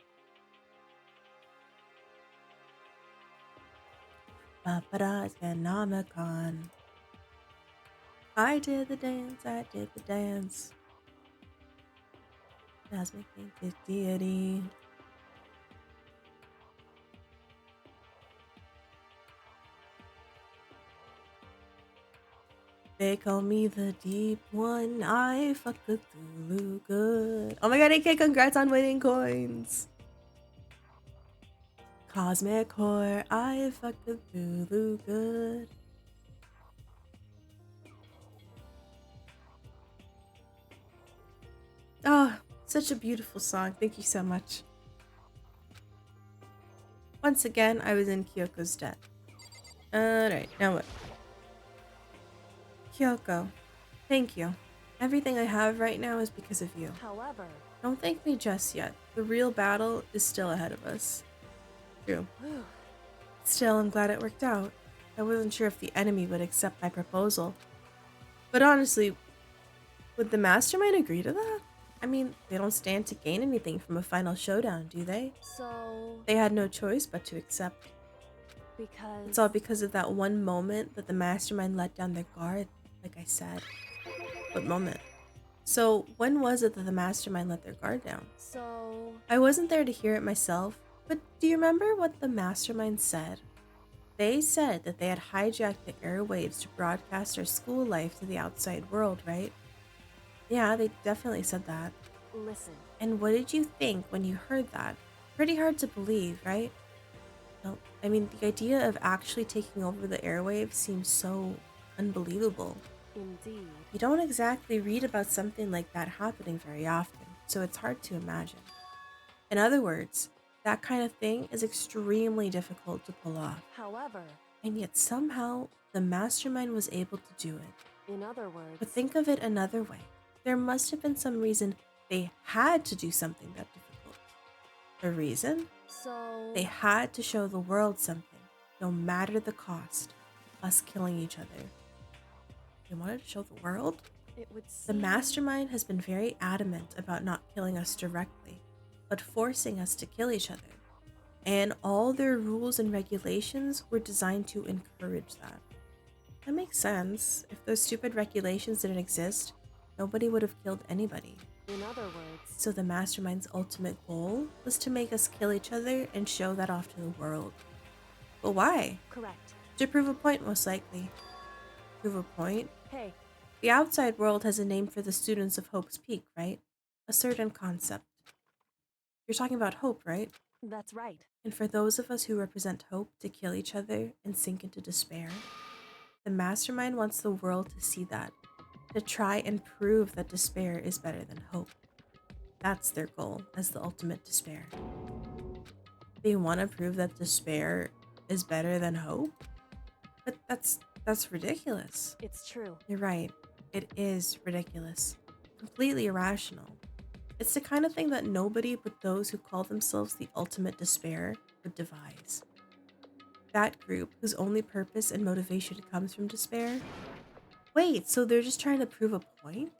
Paparazzi Nomicon. I did the dance, I did the dance. Cosmic deity. They call me the deep one. I fuck the Cthulhu good. Oh my god, AK, congrats on winning coins. Cosmic whore. I fuck the Cthulhu good. Oh, such a beautiful song. Thank you so much. Once again, I was in Kyoko's debt. Alright, now what? Kyoko, thank you. Everything I have right now is because of you. however, Don't thank me just yet. The real battle is still ahead of us. True. whew, Still, I'm glad it worked out. I wasn't sure if the enemy would accept my proposal. But honestly, would the mastermind agree to that? I mean, they don't stand to gain anything from a final showdown, do they? so They had no choice but to accept. because It's all because of that one moment that the mastermind let down their guard, like I said. What moment? So, when was it that the mastermind let their guard down? so I wasn't there to hear it myself, but do you remember what the mastermind said? They said that they had hijacked the airwaves to broadcast our school life to the outside world, right? Yeah, they definitely said that. listen. And what did you think when you heard that? Pretty hard to believe, right? Well, I mean, the idea of actually taking over the airwaves seems so unbelievable. Indeed. You don't exactly read about something like that happening very often, so it's hard to imagine. In other words, that kind of thing is extremely difficult to pull off. However, And yet somehow the mastermind was able to do it. In other words, But think of it another way. There must have been some reason they had to do something that difficult. A reason? so They had to show the world something, no matter the cost, us killing each other. They wanted to show the world? it would The seem mastermind has been very adamant about not killing us directly, but forcing us to kill each other. And all their rules and regulations were designed to encourage that. That makes sense. If those stupid regulations didn't exist, nobody would have killed anybody. in other words, So the mastermind's ultimate goal was to make us kill each other and show that off to the world. But why? correct. To prove a point, most likely. Prove a point? Hey, The outside world has a name for the students of Hope's Peak, right? A certain concept. You're talking about hope, right? that's right. And for those of us who represent hope to kill each other and sink into despair, the mastermind wants the world to see that, to try and prove that despair is better than hope. That's their goal as the ultimate despair. They want to prove that despair is better than hope? But that's ridiculous. It's true. You're right. It is ridiculous. Completely irrational. It's the kind of thing that nobody but those who call themselves the ultimate despair would devise. That group whose only purpose and motivation comes from despair? Wait, so they're just trying to prove a point?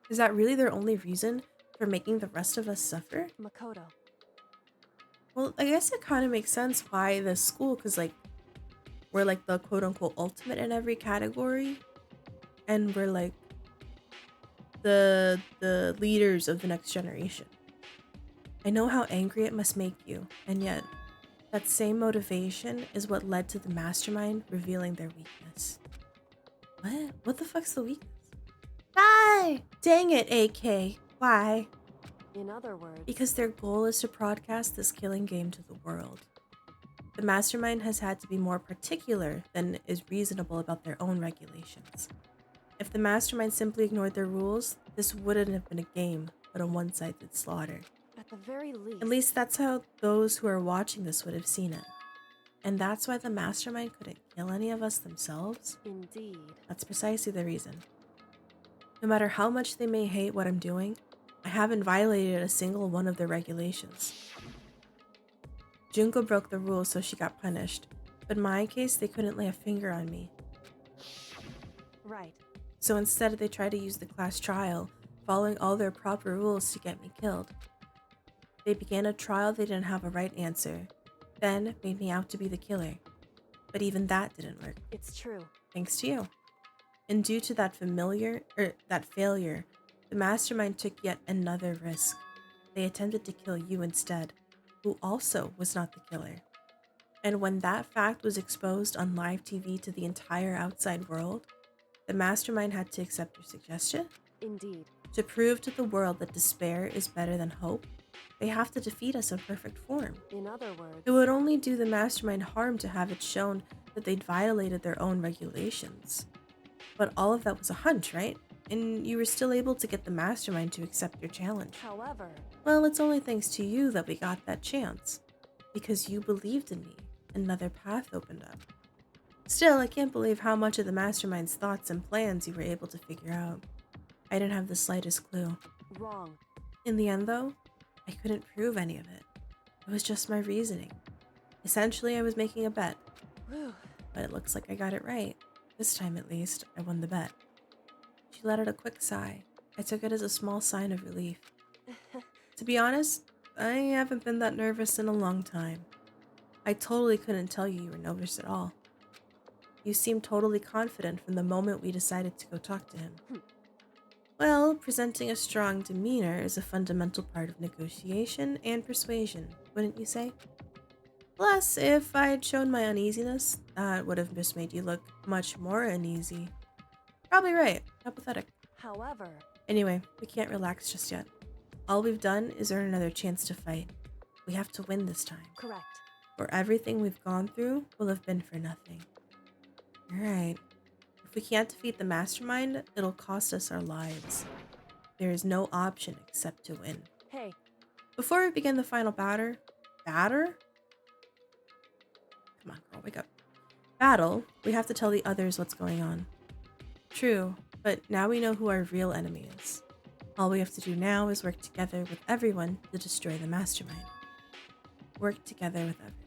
Is that really their only reason for making the rest of us suffer? Makoto. Well, I guess it kind of makes sense why the school, because like we're like the quote unquote ultimate in every category, and we're like the leaders of the next generation. I know how angry it must make you, and yet that same motivation is what led to the mastermind revealing their weakness. What? What the fuck's the weakness? Die! Dang it, AK. Why? In other words, Because their goal is to broadcast this killing game to the world. The mastermind has had to be more particular than is reasonable about their own regulations. If the mastermind simply ignored their rules, this wouldn't have been a game, but a one-sided slaughter. at the very least, At least that's how those who are watching this would have seen it. And that's why the mastermind couldn't kill any of us themselves? indeed. That's precisely the reason. No matter how much they may hate what I'm doing, I haven't violated a single one of their regulations. Junko broke the rules, so she got punished. But in my case, they couldn't lay a finger on me. Right. So instead, they tried to use the class trial, following all their proper rules to get me killed. They began a trial they didn't have a right answer, then made me out to be the killer. But even that didn't work, It's true. thanks to you. And due to that failure, the mastermind took yet another risk. They attempted to kill you instead, who also was not the killer. And when that fact was exposed on live TV to the entire outside world, the mastermind had to accept your suggestion. Indeed. To prove to the world that despair is better than hope, they have to defeat us in perfect form. In other words, It would only do the mastermind harm to have it shown that they'd violated their own regulations. But all of that was a hunch, right? And you were still able to get the mastermind to accept your challenge. however, Well, it's only thanks to you that we got that chance. Because you believed in me, another path opened up. Still, I can't believe how much of the mastermind's thoughts and plans you were able to figure out. I didn't have the slightest clue. wrong. In the end, though, I couldn't prove any of it. It was just my reasoning. Essentially, I was making a bet, Whew. but it looks like I got it right. This time, at least, I won the bet. She let out a quick sigh. I took it as a small sign of relief. To be honest, I haven't been that nervous in a long time. I totally couldn't tell you were nervous at all. You seemed totally confident from the moment we decided to go talk to him. Well, presenting a strong demeanor is a fundamental part of negotiation and persuasion, wouldn't you say? Plus, if I had shown my uneasiness, that would have just made you look much more uneasy. Probably right. How pathetic. However, Anyway, we can't relax just yet. All we've done is earn another chance to fight. We have to win this time, correct. or everything we've gone through will have been for nothing. Alright. If we can't defeat the mastermind, it'll cost us our lives. There is no option except to win. Hey, Before we begin the final batter? Come on, girl, wake up. battle, we have to tell the others what's going on. True, but now we know who our real enemy is. All we have to do now is work together with everyone to destroy the mastermind. Work together with everyone.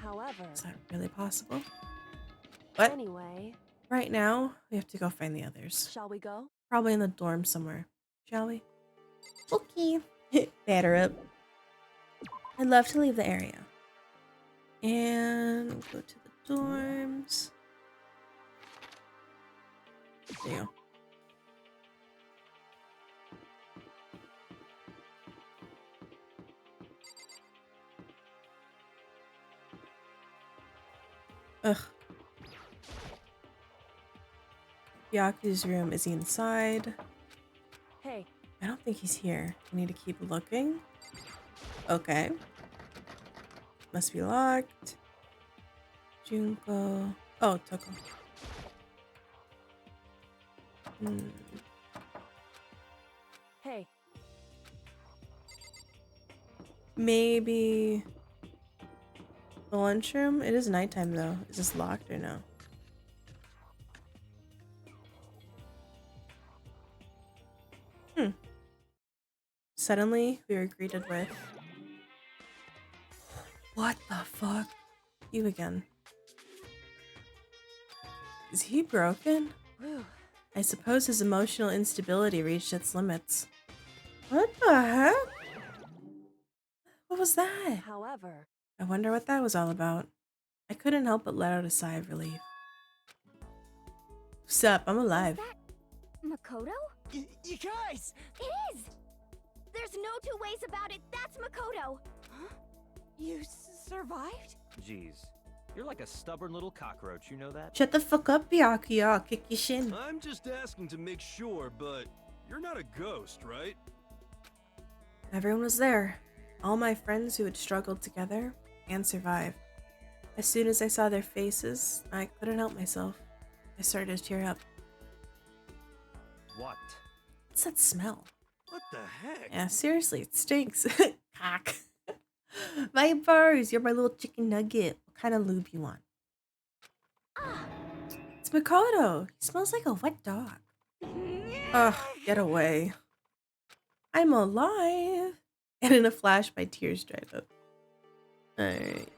However, Is that really possible? What? anyway, Right now, we have to go find the others. shall we go? Probably in the dorm somewhere. Shall we? Okay. Batter up. I'd love to leave the area. And go to the dorms. There you go. Ugh. Yaku's room. Is he inside? Hey, I don't think he's here. I need to keep looking. Okay. Must be locked. Junko. Oh, Toko. hey, Maybe the lunchroom? It is nighttime though. Is this locked or no? Suddenly, we were greeted with... What the fuck? You again. Is he broken? whew. I suppose his emotional instability reached its limits. What the heck? What was that? However, I wonder what that was all about. I couldn't help but let out a sigh of relief. Sup, I'm alive. Makoto? You guys! It is! There's no two ways about it. That's Makoto. You survived? Jeez. You're like a stubborn little cockroach, you know that? Shut the fuck up, Byakuya. I'll kick your shin. I'm just asking to make sure, but you're not a ghost, right? Everyone was there. All my friends who had struggled together and survived. As soon as I saw their faces, I couldn't help myself. I started to tear up. What? What's that smell? What the heck? Yeah, seriously, it stinks. Cock. Vipers, you're my little chicken nugget. What kind of lube you want? It's Makoto. He smells like a wet dog. Ugh, get away. I'm alive. And in a flash, my tears dried up. Alright.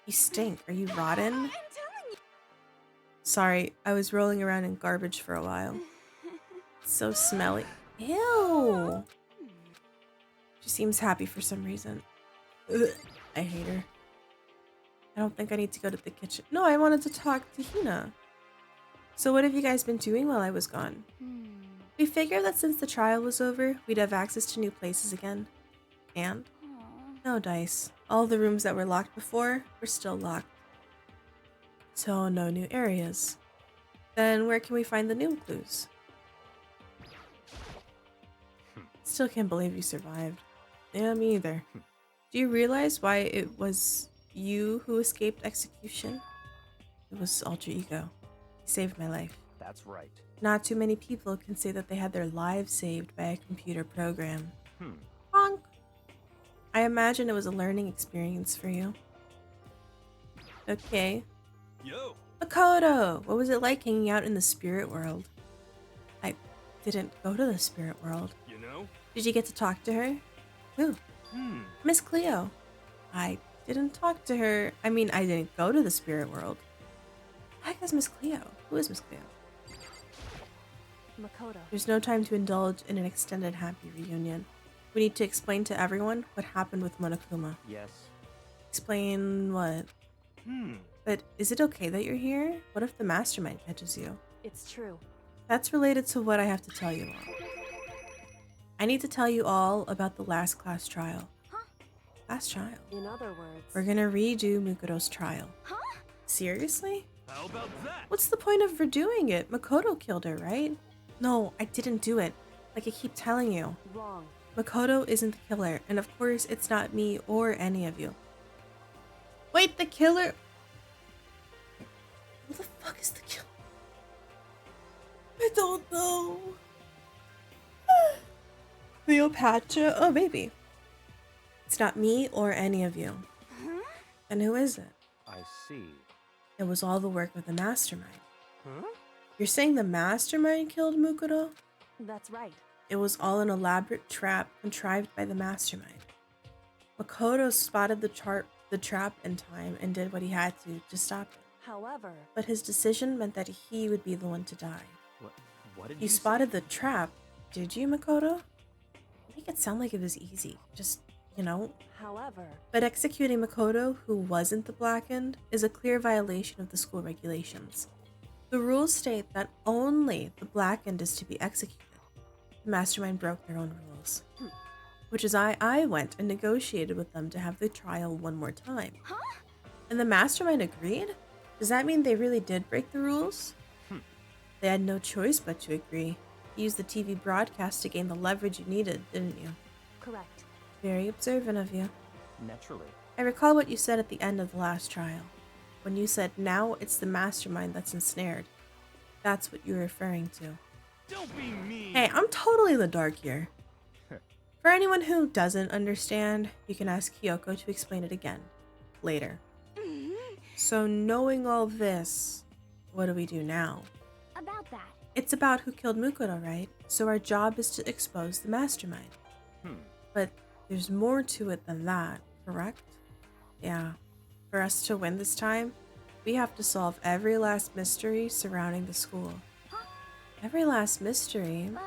You stink. Are you rotten? I'm telling you. Sorry, I was rolling around in garbage for a while. It's so smelly. Ew. She seems happy for some reason. Ugh, I hate her. I don't think I need to go to the kitchen. No, I wanted to talk to Hina. So what have you guys been doing while I was gone? We figured that since the trial was over, we'd have access to new places again. And? No dice. All the rooms that were locked before were still locked. So no new areas. Then where can we find the new clues? Still can't believe you survived. Yeah, me either. Do you realize why it was you who escaped execution? It was alter ego. He saved my life. That's right. Not too many people can say that they had their lives saved by a computer program. Hmm. Honk. I imagine it was a learning experience for you. Okay. Yo, Makoto! What was it like hanging out in the spirit world? I didn't go to the spirit world. you know? Did you get to talk to her? Who? Miss Cleo. I didn't talk to her. I mean, I didn't go to the spirit world. Heck is Miss Cleo? Who is Miss Cleo? Makoto. There's no time to indulge in an extended happy reunion. We need to explain to everyone what happened with Monokuma. Yes. Explain what? But is it okay that you're here? What if the mastermind catches you? It's true. That's related to what I have to tell you all. I need to tell you all about the last class trial. Last trial? In other words, We're gonna redo Mukuro's trial. Huh? Seriously? How about that? What's the point of redoing it? Makoto killed her, right? No, I didn't do it. Like I keep telling you. wrong. Makoto isn't the killer, and of course it's not me or any of you. Wait, the killer? Who the fuck is the killer? I don't know. Cleopatra? Oh, maybe. It's not me or any of you. Then who is it? I see. It was all the work of the mastermind. Huh? You're saying the mastermind killed Mukuro? That's right. It was all an elaborate trap contrived by the mastermind. Makoto spotted the trap in time and did what he had to stop it. However, But his decision meant that he would be the one to die. What did You spotted the trap, did you, Makoto? You make it sound like it was easy. Just, you know. however, But executing Makoto, who wasn't the Blackened, is a clear violation of the school regulations. The rules state that only the Blackened is to be executed. The mastermind broke their own rules. Which is I went and negotiated with them to have the trial one more time. Huh? And the mastermind agreed? Does that mean they really did break the rules? They had no choice but to agree. You used the TV broadcast to gain the leverage you needed, didn't you? correct. Very observant of you. Naturally. I recall what you said at the end of the last trial. When you said, now it's the mastermind that's ensnared. That's what you're referring to. Don't be mean. Hey, I'm totally in the dark here. For anyone who doesn't understand, you can ask Kyoko to explain it again. Later. So knowing all this, what do we do now? About that. It's about who killed Mukuro, right? So our job is to expose the mastermind. But there's more to it than that, correct? Yeah. For us to win this time, we have to solve every last mystery surrounding the school. Every last mystery? But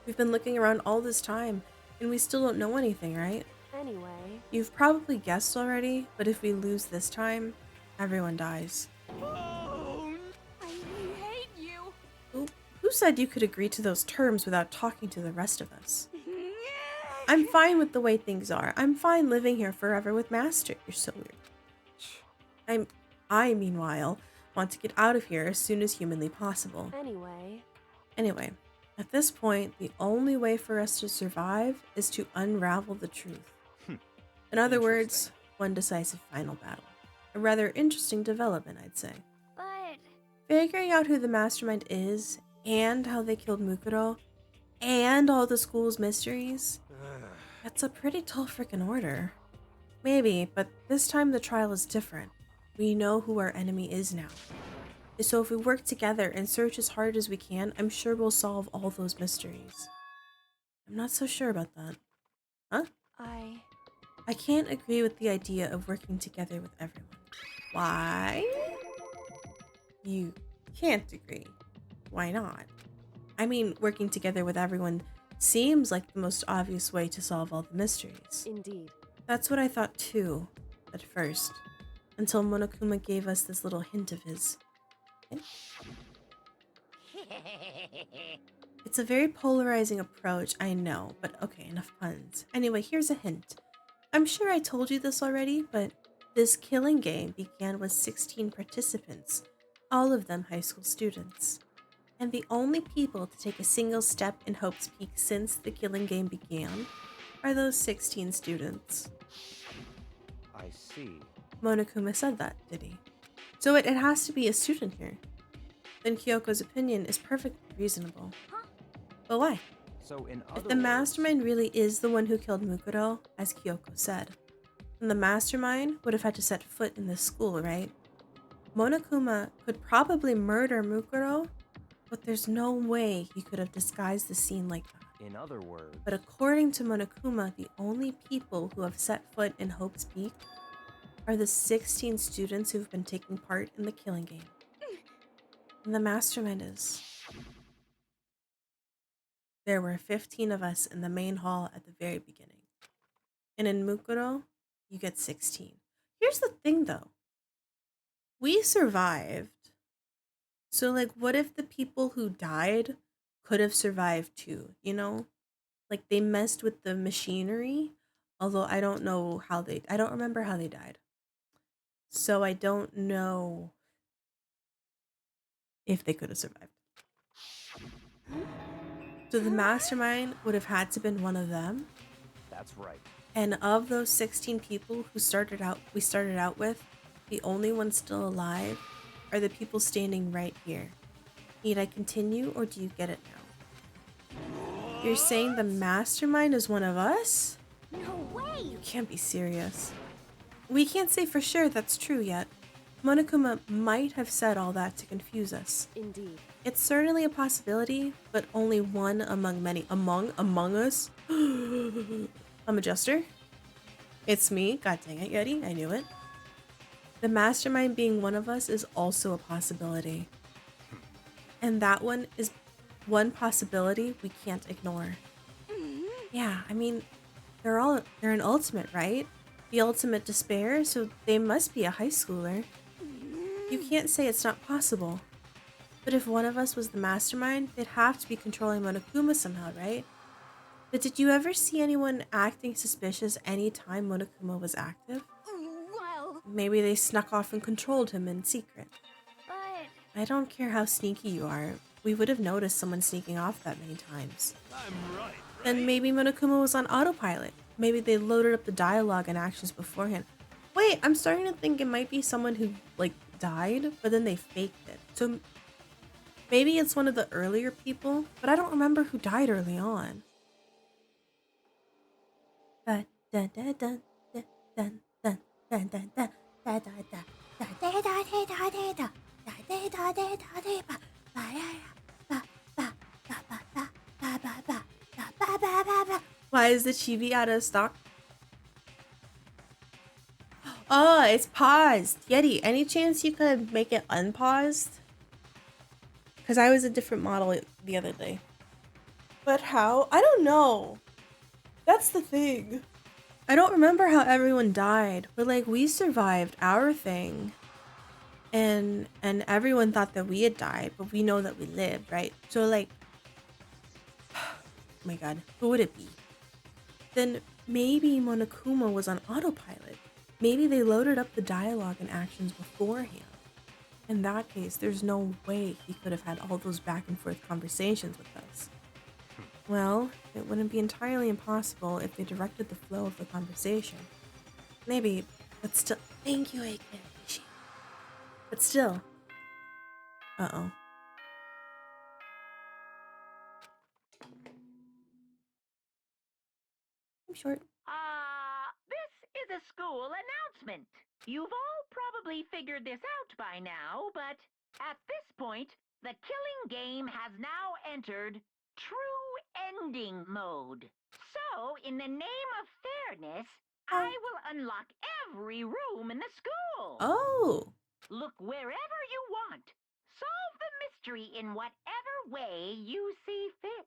We've been looking around all this time, and we still don't know anything, right? Anyway, You've probably guessed already, but if we lose this time, everyone dies. Oh, I hate you. Who said you could agree to those terms without talking to the rest of us? I'm fine with the way things are. I'm fine living here forever with Master. You're so weird. I, meanwhile, want to get out of here as soon as humanly possible. Anyway, at this point, the only way for us to survive is to unravel the truth. In other words, one decisive final battle. A rather interesting development, I'd say. but Figuring out who the mastermind is, and how they killed Mukuro, and all the school's mysteries, that's a pretty tall freaking order. Maybe, but this time the trial is different. We know who our enemy is now. So if we work together and search as hard as we can, I'm sure we'll solve all those mysteries. I'm not so sure about that. Huh? I can't agree with the idea of working together with everyone. Why? You can't agree. Why not? I mean, working together with everyone seems like the most obvious way to solve all the mysteries. Indeed. That's what I thought too, at first, until Monokuma gave us this little hint of his. It's a very polarizing approach, I know, but okay, enough puns. Anyway, here's a hint. I'm sure I told you this already, but this killing game began with 16 participants, all of them high school students. And the only people to take a single step in Hope's Peak since the killing game began are those 16 students. I see. Monokuma said that, did he? So it has to be a student here. Then Kyoko's opinion is perfectly reasonable. But why? So in If other the words, mastermind really is the one who killed Mukuro, as Kyoko said, then the mastermind would have had to set foot in this school, right? Monokuma could probably murder Mukuro, but there's no way he could have disguised the scene like that. in other words, But according to Monokuma, the only people who have set foot in Hope's Peak are the 16 students who've been taking part in the killing game. And the mastermind is... There were 15 of us in the main hall at the very beginning. And in Mukuro, you get 16. Here's the thing though. We survived. So like, what if the people who died could have survived too, you know? Like they messed with the machinery, although I don't know how I don't remember how they died. So I don't know if they could have survived. So the mastermind would have had to been one of them. that's right. And of those 16 people who we started out with, the only ones still alive are the people standing right here. Need I continue or do you get it now? You're saying the mastermind is one of us? no way. You can't be serious. We can't say for sure that's true yet. Monokuma might have said all that to confuse us. Indeed. It's certainly a possibility, but only one among many. Among us? I'm a jester. It's me. God dang it, Yeti. I knew it. The mastermind being one of us is also a possibility. And that one is one possibility we can't ignore. Yeah, I mean, they're an ultimate, right? The ultimate despair, so they must be a high schooler. You can't say it's not possible. But if one of us was the mastermind, they'd have to be controlling Monokuma somehow, right? But did you ever see anyone acting suspicious anytime Monokuma was active? Well, Maybe they snuck off and controlled him in secret. but I don't care how sneaky you are. We would have noticed someone sneaking off that many times. I'm right. Then maybe Monokuma was on autopilot. Maybe they loaded up the dialogue and actions beforehand. Wait, I'm starting to think it might be someone who, like, died, but then they faked it. So maybe it's one of the earlier people, but I don't remember who died early on. Why is the chibi out of stock? Oh, it's paused. Yeti, any chance you could make it unpaused? Because I was a different model the other day. But how? I don't know. That's the thing. I don't remember how everyone died, but like we survived our thing. And everyone thought that we had died, but we know that we lived, right? So like, oh my god, who would it be? Then maybe Monokuma was on autopilot. Maybe they loaded up the dialogue and actions beforehand. In that case, there's no way he could have had all those back and forth conversations with us. Well, it wouldn't be entirely impossible if they directed the flow of the conversation. Maybe, but still. Thank you, Aiken. But still. Uh-oh. I'm short. This is a school announcement. You've all probably figured this out by now, but at this point, the killing game has now entered true ending mode. So, in the name of fairness, I will unlock every room in the school. Oh. Look wherever you want. Solve the mystery in whatever way you see fit.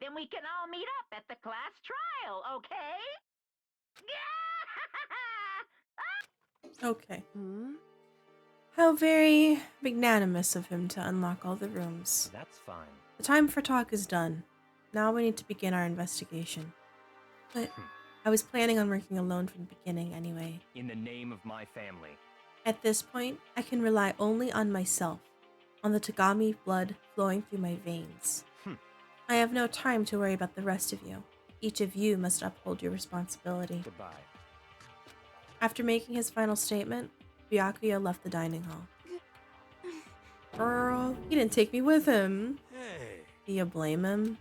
Then we can all meet up at the class trial, okay? Okay. Hmm? How very magnanimous of him to unlock all the rooms. That's fine. The time for talk is done. Now we need to begin our investigation. But I was planning on working alone from the beginning anyway. In the name of my family. At this point, I can rely only on myself, on the Tagami blood flowing through my veins. I have no time to worry about the rest of you. Each of you must uphold your responsibility. Goodbye. After making his final statement, Byakuya left the dining hall. Girl, he didn't take me with him. Hey. Do you blame him?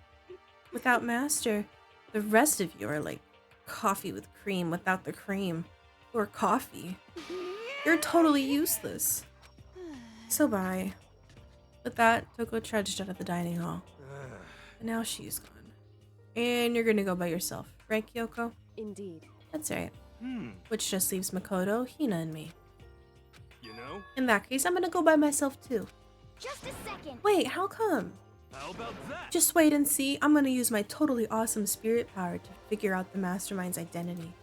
Without Master, the rest of you are like coffee with cream without the cream. Or coffee. You're totally useless. So bye. With that, Toko trudged out of the dining hall. And now she's gone. And you're gonna go by yourself, right, Kyoko? Indeed. That's right. Which just leaves Makoto, Hina, and me. You know? In that case, I'm gonna go by myself too. just a second. Wait, how come? How about that? Just wait and see. I'm gonna use my totally awesome spirit power to figure out the mastermind's identity.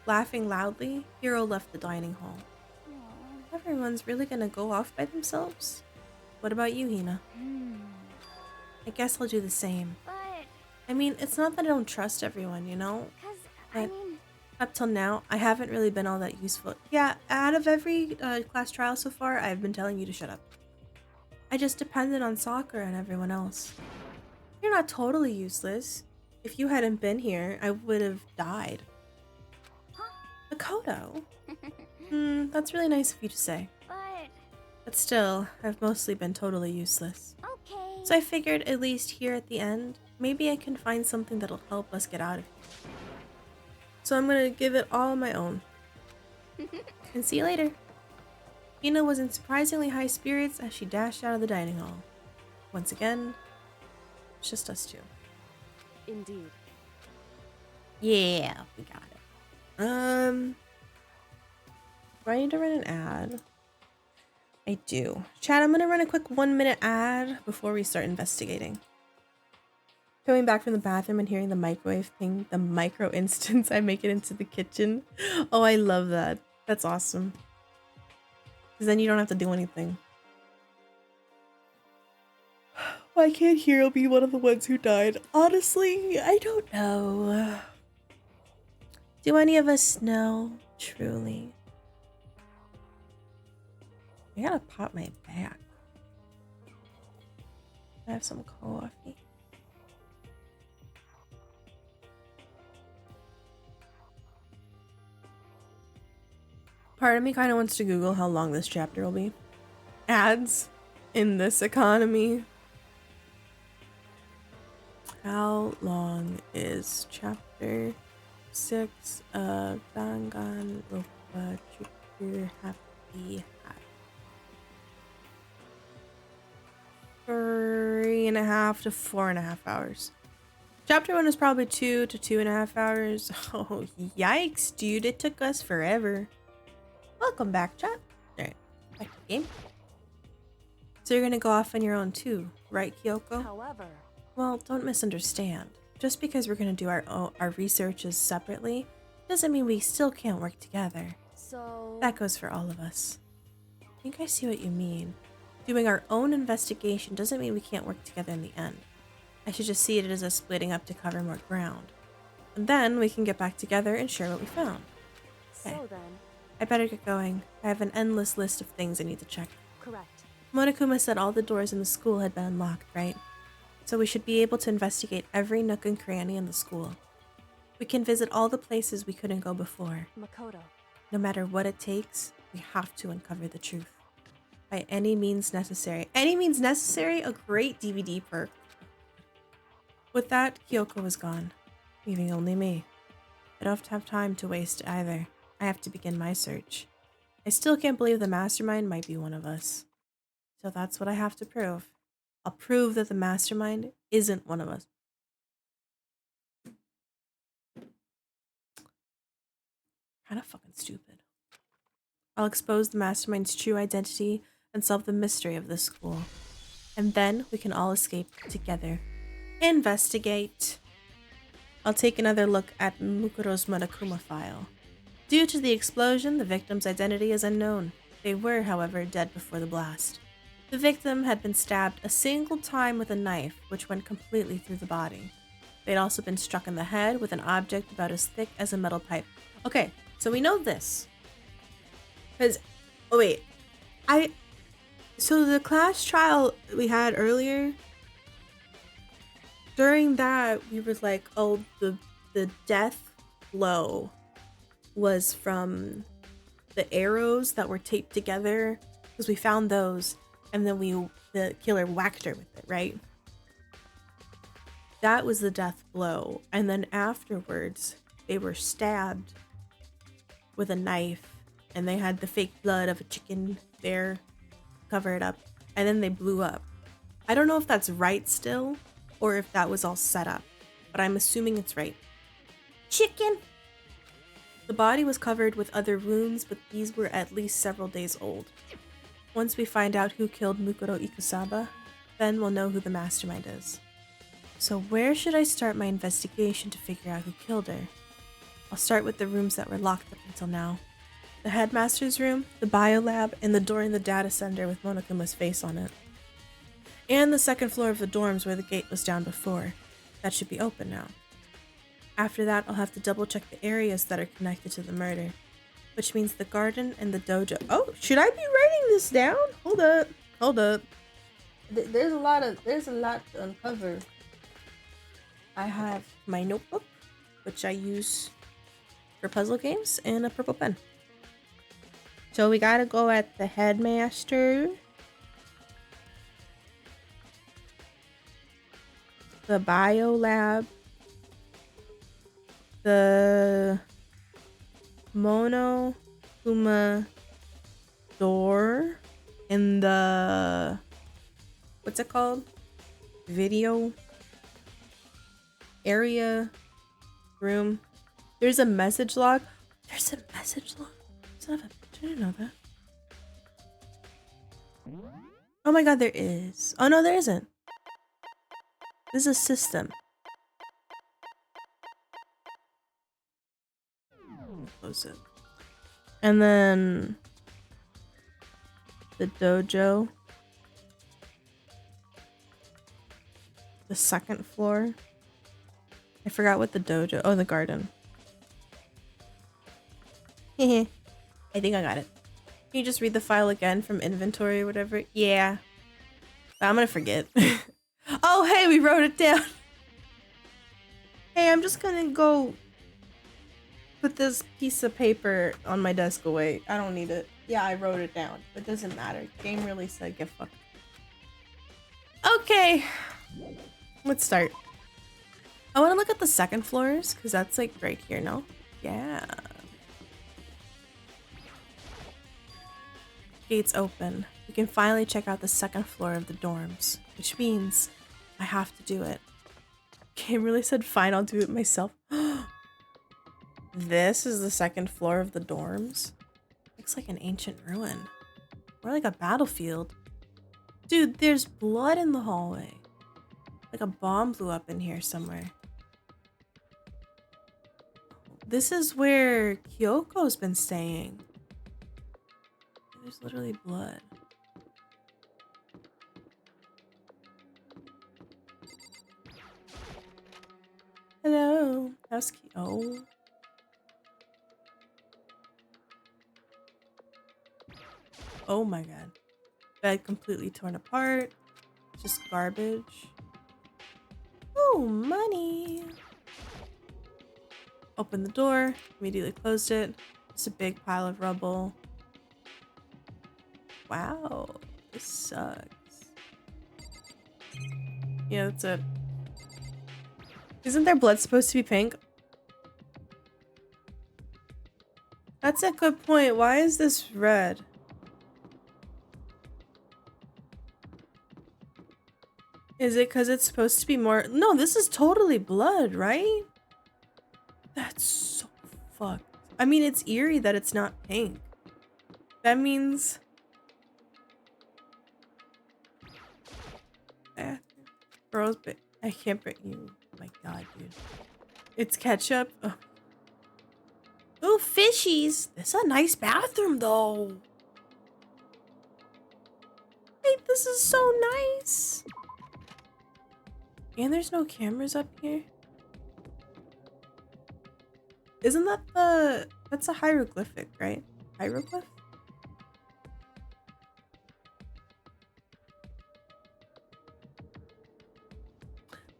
Laughing loudly, Hiro left the dining hall. Everyone's really gonna go off by themselves? What about you, Hina? I guess I'll do the same. But, I mean, it's not that I don't trust everyone, you know? cause, But up till now, I haven't really been all that useful. Yeah, out of every class trial so far, I've been telling you to shut up. I just depended on Sakura and everyone else. You're not totally useless. If you hadn't been here, I would have died. Makoto? That's really nice of you to say. But still, I've mostly been totally useless. okay. So I figured, at least here at the end, maybe I can find something that'll help us get out of here. So I'm gonna give it all my own. And see you later. Hina was in surprisingly high spirits as she dashed out of the dining hall. Once again, it's just us two. Indeed. Yeah, we got it. Do I need to run an ad? I do. Chat, I'm gonna run a quick 1-minute ad before we start investigating. Coming back from the bathroom and hearing the microwave ping, the micro instance, I make it into the kitchen. Oh, I love that. That's awesome. Because then you don't have to do anything. Why can't Hero be one of the ones who died? Honestly, I don't know. Do any of us know? Truly. I gotta pop my back. I have some coffee. Part of me kind of wants to Google how long this chapter will be. Ads in this economy. How long is chapter 6 of Danganronpa Trigger Happy Hat? 3.5 to 4.5 hours. Chapter 1 is probably 2 to 2.5 hours. Oh, yikes, dude. It took us forever. Welcome back, chat. Alright, back to the game. So you're gonna go off on your own too, right, Kyoko? However, Well, don't misunderstand. Just because we're gonna do our researches separately doesn't mean we still can't work together. so That goes for all of us. I think I see what you mean. Doing our own investigation doesn't mean we can't work together in the end. I should just see it as us splitting up to cover more ground. And then we can get back together and share what we found. Okay. So then, I better get going. I have an endless list of things I need to check. correct. Monokuma said all the doors in the school had been unlocked, right? So we should be able to investigate every nook and cranny in the school. We can visit all the places we couldn't go before. Makoto. No matter what it takes, we have to uncover the truth. By any means necessary. Any means necessary? A great DVD perk. With that, Kyoko was gone, leaving only me. I don't have time to waste either. I have to begin my search. I still can't believe the mastermind might be one of us. So that's what I have to prove. I'll prove that the mastermind isn't one of us. Kinda fucking stupid. I'll expose the mastermind's true identity and solve the mystery of this school. And then we can all escape together. Investigate. I'll take another look at Mukuro's Monokuma file. Due to the explosion, the victim's identity is unknown. They were, however, dead before the blast. The victim had been stabbed a single time with a knife, which went completely through the body. They'd also been struck in the head with an object about as thick as a metal pipe. Okay, so we know this. Because, oh wait, so the class trial we had earlier, during that, we were like, oh, the death blow was from the arrows that were taped together, because we found those, and then the killer whacked her with it, right? That was the death blow. And then afterwards, they were stabbed with a knife, and they had the fake blood of a chicken there, cover it up, and then they blew up. I don't know if that's right still, or if that was all set up, but I'm assuming it's right. Chicken! The body was covered with other wounds, but these were at least several days old. Once we find out who killed Mukuro Ikusaba, then we'll know who the mastermind is. So where should I start my investigation to figure out who killed her? I'll start with the rooms that were locked up until now. The headmaster's room, the biolab, and the door in the data center with Monokuma's face on it. And the second floor of the dorms where the gate was down before. That should be open now. After that, I'll have to double check the areas that are connected to the murder, which means the garden and the dojo. Oh, should I be writing this down? Hold up. There's a lot to uncover. I have my notebook, which I use for puzzle games, and a purple pen. So we gotta go at the headmaster, the bio lab, the Monokuma Kuma door in the, what's it called? Video area room. There's a message log. There's a message log. Son of a bitch, I didn't know that. Oh my god, there is. Oh no, there isn't. This is a system. Close it. And then the dojo. The second floor. I forgot what the dojo. Oh, the garden. I think I got it. Can you just read the file again from inventory or whatever? Yeah. I'm gonna forget. Oh, hey, we wrote it down. Hey, I'm just gonna go put this piece of paper on my desk away. I don't need it. Yeah, I wrote it down. It doesn't matter. Game really said get fucked. Okay. Let's start. I want to look at the second floors because that's like right here, no? Yeah. Gates open. We can finally check out the second floor of the dorms, which means I have to do it. Game really said fine, I'll do it myself. This is the second floor of the dorms. Looks like an ancient ruin. Or like a battlefield. Dude, there's blood in the hallway. Like a bomb blew up in here somewhere. This is where Kyoko's been staying. There's literally blood. Hello. How's Oh. Oh my god. Bed completely torn apart. Just garbage. Oh, money. Opened the door. Immediately closed it. Just a big pile of rubble. Wow. This sucks. Yeah, that's it. Isn't their blood supposed to be pink? That's a good point. Why is this red? Is it because it's supposed to be more? No, this is totally blood, right? That's so fucked. I mean, it's eerie that it's not pink. That means... Girls, but I can't bring you. My god, dude. It's ketchup. Oh. Ooh, fishies. This is a nice bathroom, though. Wait, this is so nice. And there's no cameras up here. Isn't that the... That's a hieroglyphic, right? Hieroglyph?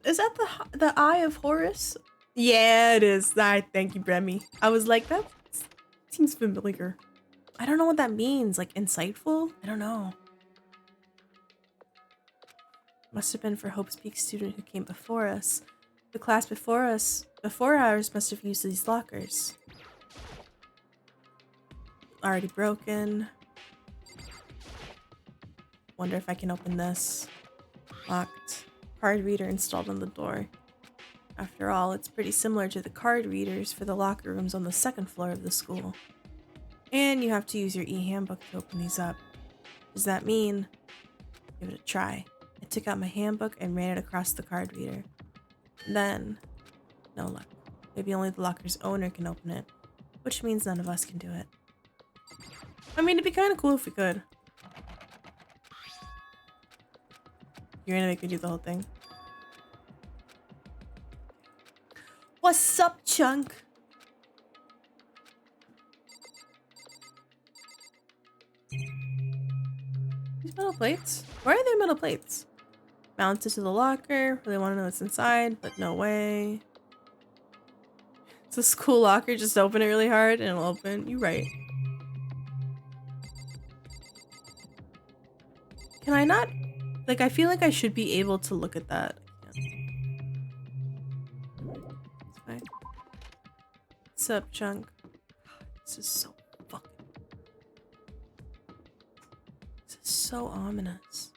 Is that the Eye of Horus? Yeah, it is. Thank you, Bremy. I was like, that seems familiar. I don't know what that means. Like, insightful? I don't know. Must have been for Hope's Peak student who came before us. The class before us, before ours, must have used these lockers. Already broken. Wonder if I can open this. Locked. Card reader installed on the door. After all, it's pretty similar to the card readers for the locker rooms on the second floor of the school. And you have to use your e-handbook to open these up. Does that mean? Give it a try. I took out my handbook and ran it across the card reader. Then, no luck. Maybe only the locker's owner can open it, which means none of us can do it. I mean, it'd be kind of cool if we could. You're gonna make me do the whole thing? What's up, Chunk? These metal plates? Why are there metal plates? Mounted to the locker. Really want to know what's inside, but no way. It's a school locker. Just open it really hard and it'll open. You're right. Can I not? Like, I feel like I should be able to look at that. It's fine. What's up, Chunk? This is so fucking so ominous.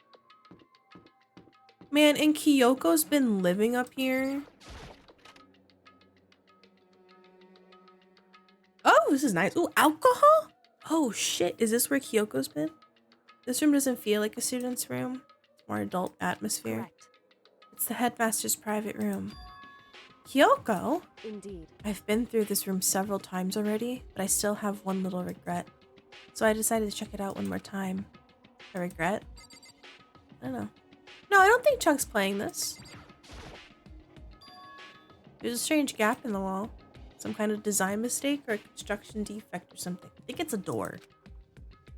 Man, and Kyoko's been living up here. Oh, this is nice. Ooh, alcohol? Oh shit, is this where Kyoko's been? This room doesn't feel like a student's room. It's more adult atmosphere. Correct. It's the headmaster's private room. Kyoko? Indeed. I've been through this room several times already, but I still have one little regret. So I decided to check it out one more time. A regret? I don't know. No, I don't think Chunk's playing this. There's a strange gap in the wall. Some kind of design mistake or a construction defect or something. I think it's a door.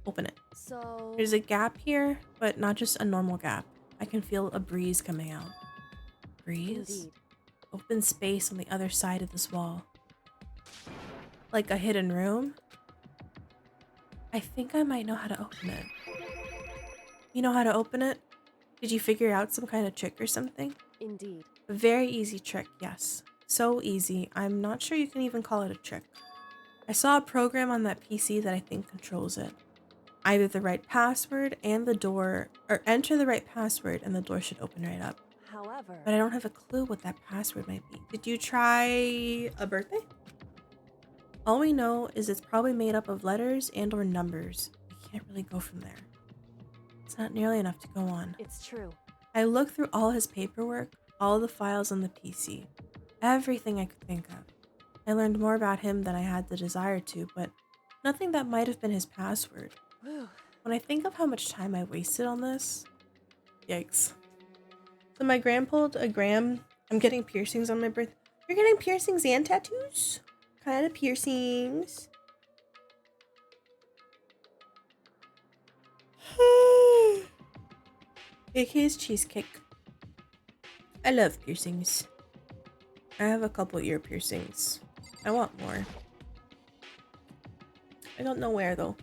Open it. So... There's a gap here, but not just a normal gap. I can feel a breeze coming out. Breeze? Indeed. Open space on the other side of this wall. Like a hidden room? I think I might know how to open it. You know how to open it? Did you figure out some kind of trick or something? Indeed. A very easy trick, yes. So easy, I'm not sure you can even call it a trick. I saw a program on that PC that I think controls it. Either the right password and the door, or enter the right password and the door should open right up. However... But I don't have a clue what that password might be. Did you try a birthday? All we know is it's probably made up of letters and or numbers. We can't really go from there. It's not nearly enough to go on. It's true. I looked through all his paperwork, all the files on the PC, everything I could think of. I learned more about him than I had the desire to, but nothing that might have been his password. Whew. When I think of how much time I wasted on this, yikes. So my gram pulled a gram. I'm getting piercings on my birthday. You're getting piercings and tattoos? What kind of piercings? AK's cheesecake. I love piercings. I have a couple ear piercings. I want more. I don't know where though.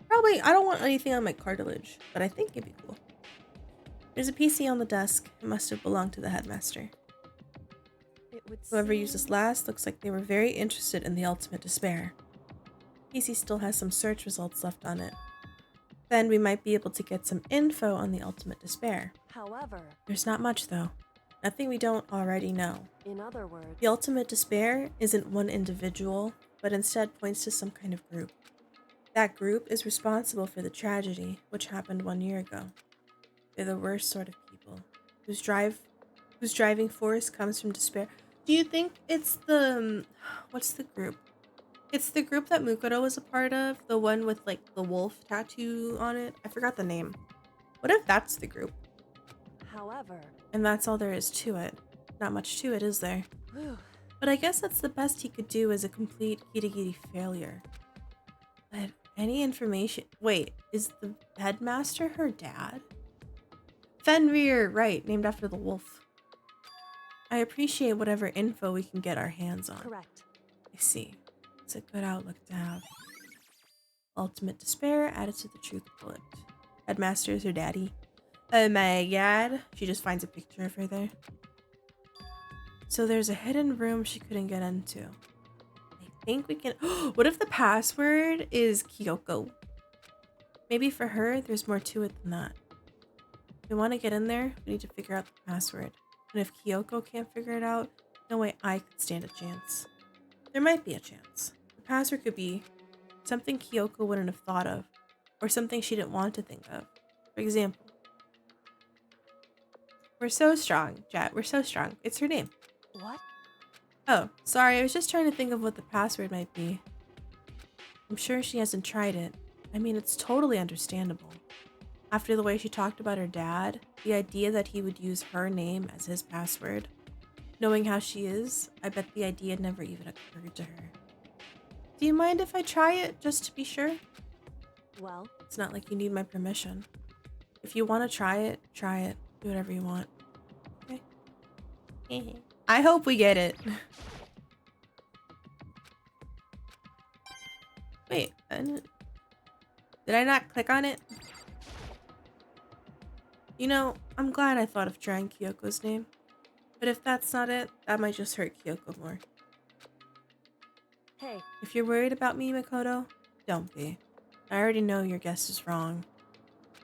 Probably, I don't want anything on my cartilage, but I think it'd be cool. There's a PC on the desk. It must have belonged to the headmaster. It would Whoever seem... used this last looks like they were very interested in the ultimate despair. PC still has some search results left on it. Then we might be able to get some info on the ultimate despair. However... There's not much though. Nothing we don't already know. In other words... The ultimate despair isn't one individual, but instead points to some kind of group. That group is responsible for the tragedy which happened 1 year ago. They're the worst sort of people, whose driving force comes from despair. Do you think it's the... what's the group? It's the group that Mukuro was a part of, the one with like the wolf tattoo on it. I forgot the name. What if that's the group? However... And that's all there is to it. Not much to it, is there? Whew. But I guess that's the best he could do as a complete Kirigiri failure. But any information... Wait, is the headmaster her dad? Fenrir, right, named after the wolf. I appreciate whatever info we can get our hands on. Correct. I see. It's a good outlook to have. Ultimate despair added to the truth bullet. Headmaster is her daddy. Oh my god. She just finds a picture of her there. So there's a hidden room she couldn't get into. I think we can... What if the password is Kyoko? Maybe for her, there's more to it than that. If we want to get in there, we need to figure out the password. And if Kyoko can't figure it out, no way I could stand a chance. There might be a chance. The password could be something Kyoko wouldn't have thought of, or something she didn't want to think of. For example, we're so strong, Jet. We're so strong. It's her name. What? Oh, sorry. I was just trying to think of what the password might be. I'm sure she hasn't tried it. I mean, it's totally understandable. After the way she talked about her dad, the idea that he would use her name as his password, knowing how she is, I bet the idea never even occurred to her. Do you mind if I try it, just to be sure? Well... It's not like you need my permission. If you want to try it, try it. Do whatever you want. Okay? I hope we get it. Wait, did I not click on it? You know, I'm glad I thought of trying Kyoko's name. But if that's not it, that might just hurt Kyoko more. Hey. If you're worried about me, Makoto, don't be. I already know your guess is wrong.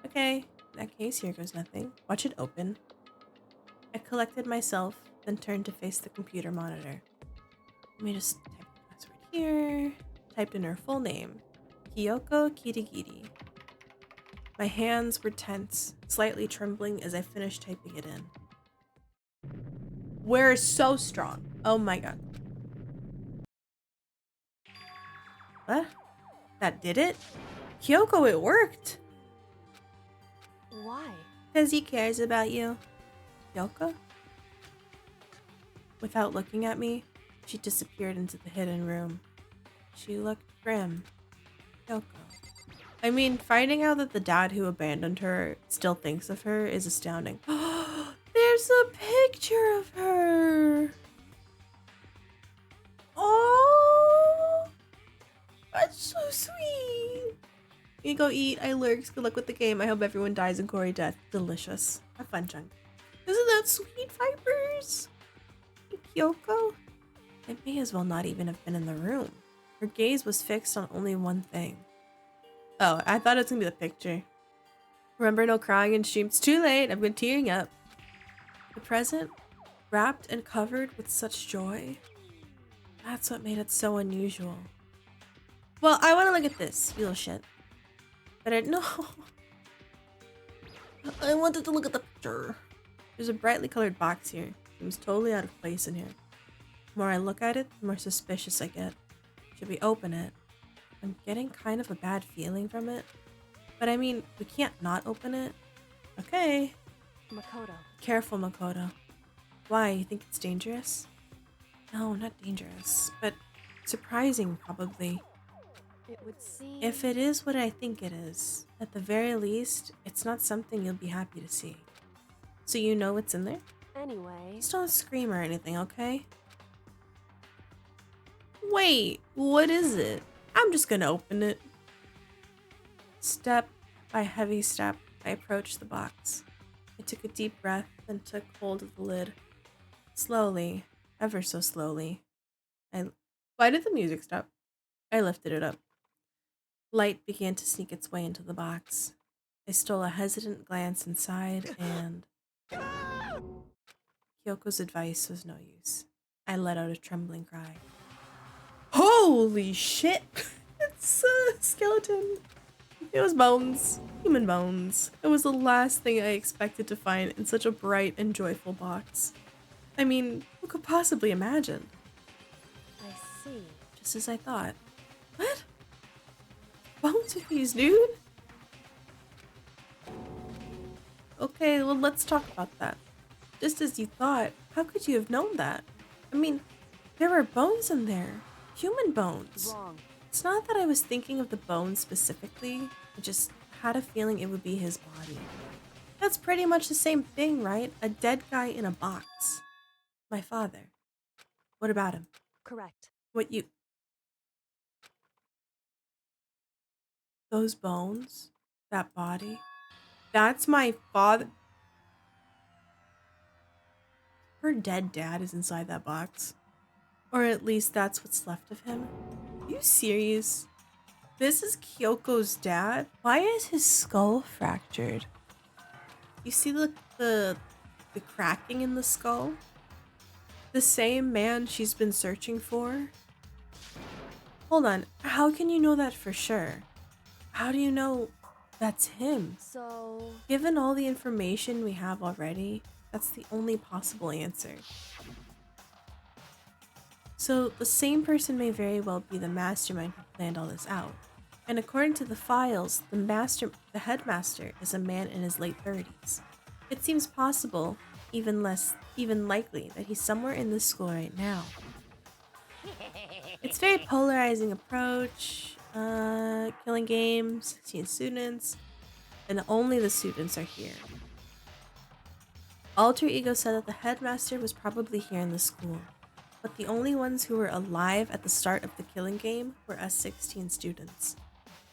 Okay, in that case, here goes nothing. Watch it open. I collected myself, then turned to face the computer monitor. Let me just type the password here. Typed in her full name, Kyoko Kitagiri. My hands were tense, slightly trembling as I finished typing it in. We're so strong. Oh my god. What? That did it? Kyoko, it worked! Why? Because he cares about you. Kyoko? Without looking at me, she disappeared into the hidden room. She looked grim. Kyoko. I mean, finding out that the dad who abandoned her still thinks of her is astounding. There's a picture of her! Oh! That's so sweet! You go eat. I lurks. Good luck with the game. I hope everyone dies in gory death. Delicious. Have fun, Chunk. Isn't that sweet, Vipers? Kyoko? I may as well not even have been in the room. Her gaze was fixed on only one thing. Oh, I thought it was gonna be the picture. Remember, no crying in streams. Too late. I've been tearing up. The present, wrapped and covered with such joy. That's what made it so unusual. Well, I want to look at this, you little shit. But I no. I wanted to look at the picture. There's a brightly colored box here. Seems totally out of place in here. The more I look at it, the more suspicious I get. Should we open it? I'm getting kind of a bad feeling from it. But I mean, we can't not open it. Okay. Makoto. Careful, Makoto. Why? You think it's dangerous? No, not dangerous. But surprising, probably. It would seem... If it is what I think it is, at the very least, it's not something you'll be happy to see. So you know what's in there? Anyway... Just don't scream or anything, okay? Wait, what is it? I'm just gonna open it. Step by heavy step, I approached the box. I took a deep breath, then took hold of the lid. Slowly, ever so slowly, Why did the music stop? I lifted it up. Light began to sneak its way into the box. I stole a hesitant glance inside and... Kyoko's advice was no use. I let out a trembling cry. Holy shit! It's a skeleton. It was bones. Human bones. It was the last thing I expected to find in such a bright and joyful box. I mean, who could possibly imagine? I see. Just as I thought. What? Bones of these, dude? Okay, well, let's talk about that. Just as you thought, how could you have known that? I mean, there were bones in there. Human bones. Wrong. It's not that I was thinking of the bones specifically. I just had a feeling it would be his body. That's pretty much the same thing, right? A dead guy in a box. My father. What about him? Correct. What you... Those bones? That body? That's my father... Her dead dad is inside that box. Or at least that's what's left of him. Are you serious? This is Kyoko's dad? Why is his skull fractured? You see the cracking in the skull? The same man she's been searching for? Hold on, how can you know that for sure? How do you know that's him? So... Given all the information we have already, that's the only possible answer. So the same person may very well be the mastermind who planned all this out. And according to the files, the headmaster is a man in his late 30s. It seems possible, even likely, that he's somewhere in this school right now. It's a very polarizing approach. Killing games, seeing students, and only the students are here. Alter Ego said that the headmaster was probably here in the school, but the only ones who were alive at the start of the killing game were us 16 students.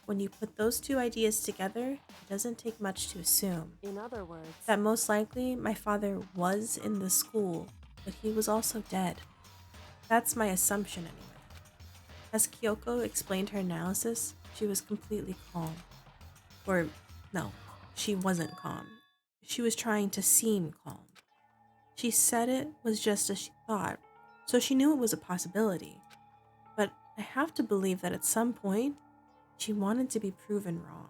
When you put those two ideas together, it doesn't take much to assume In other words... that most likely my father was in the school, but he was also dead. That's my assumption anyway. As Kyoko explained her analysis, she was completely calm. Or, no, she wasn't calm. She was trying to seem calm. She said it was just as she thought, so she knew it was a possibility. But I have to believe that at some point, she wanted to be proven wrong.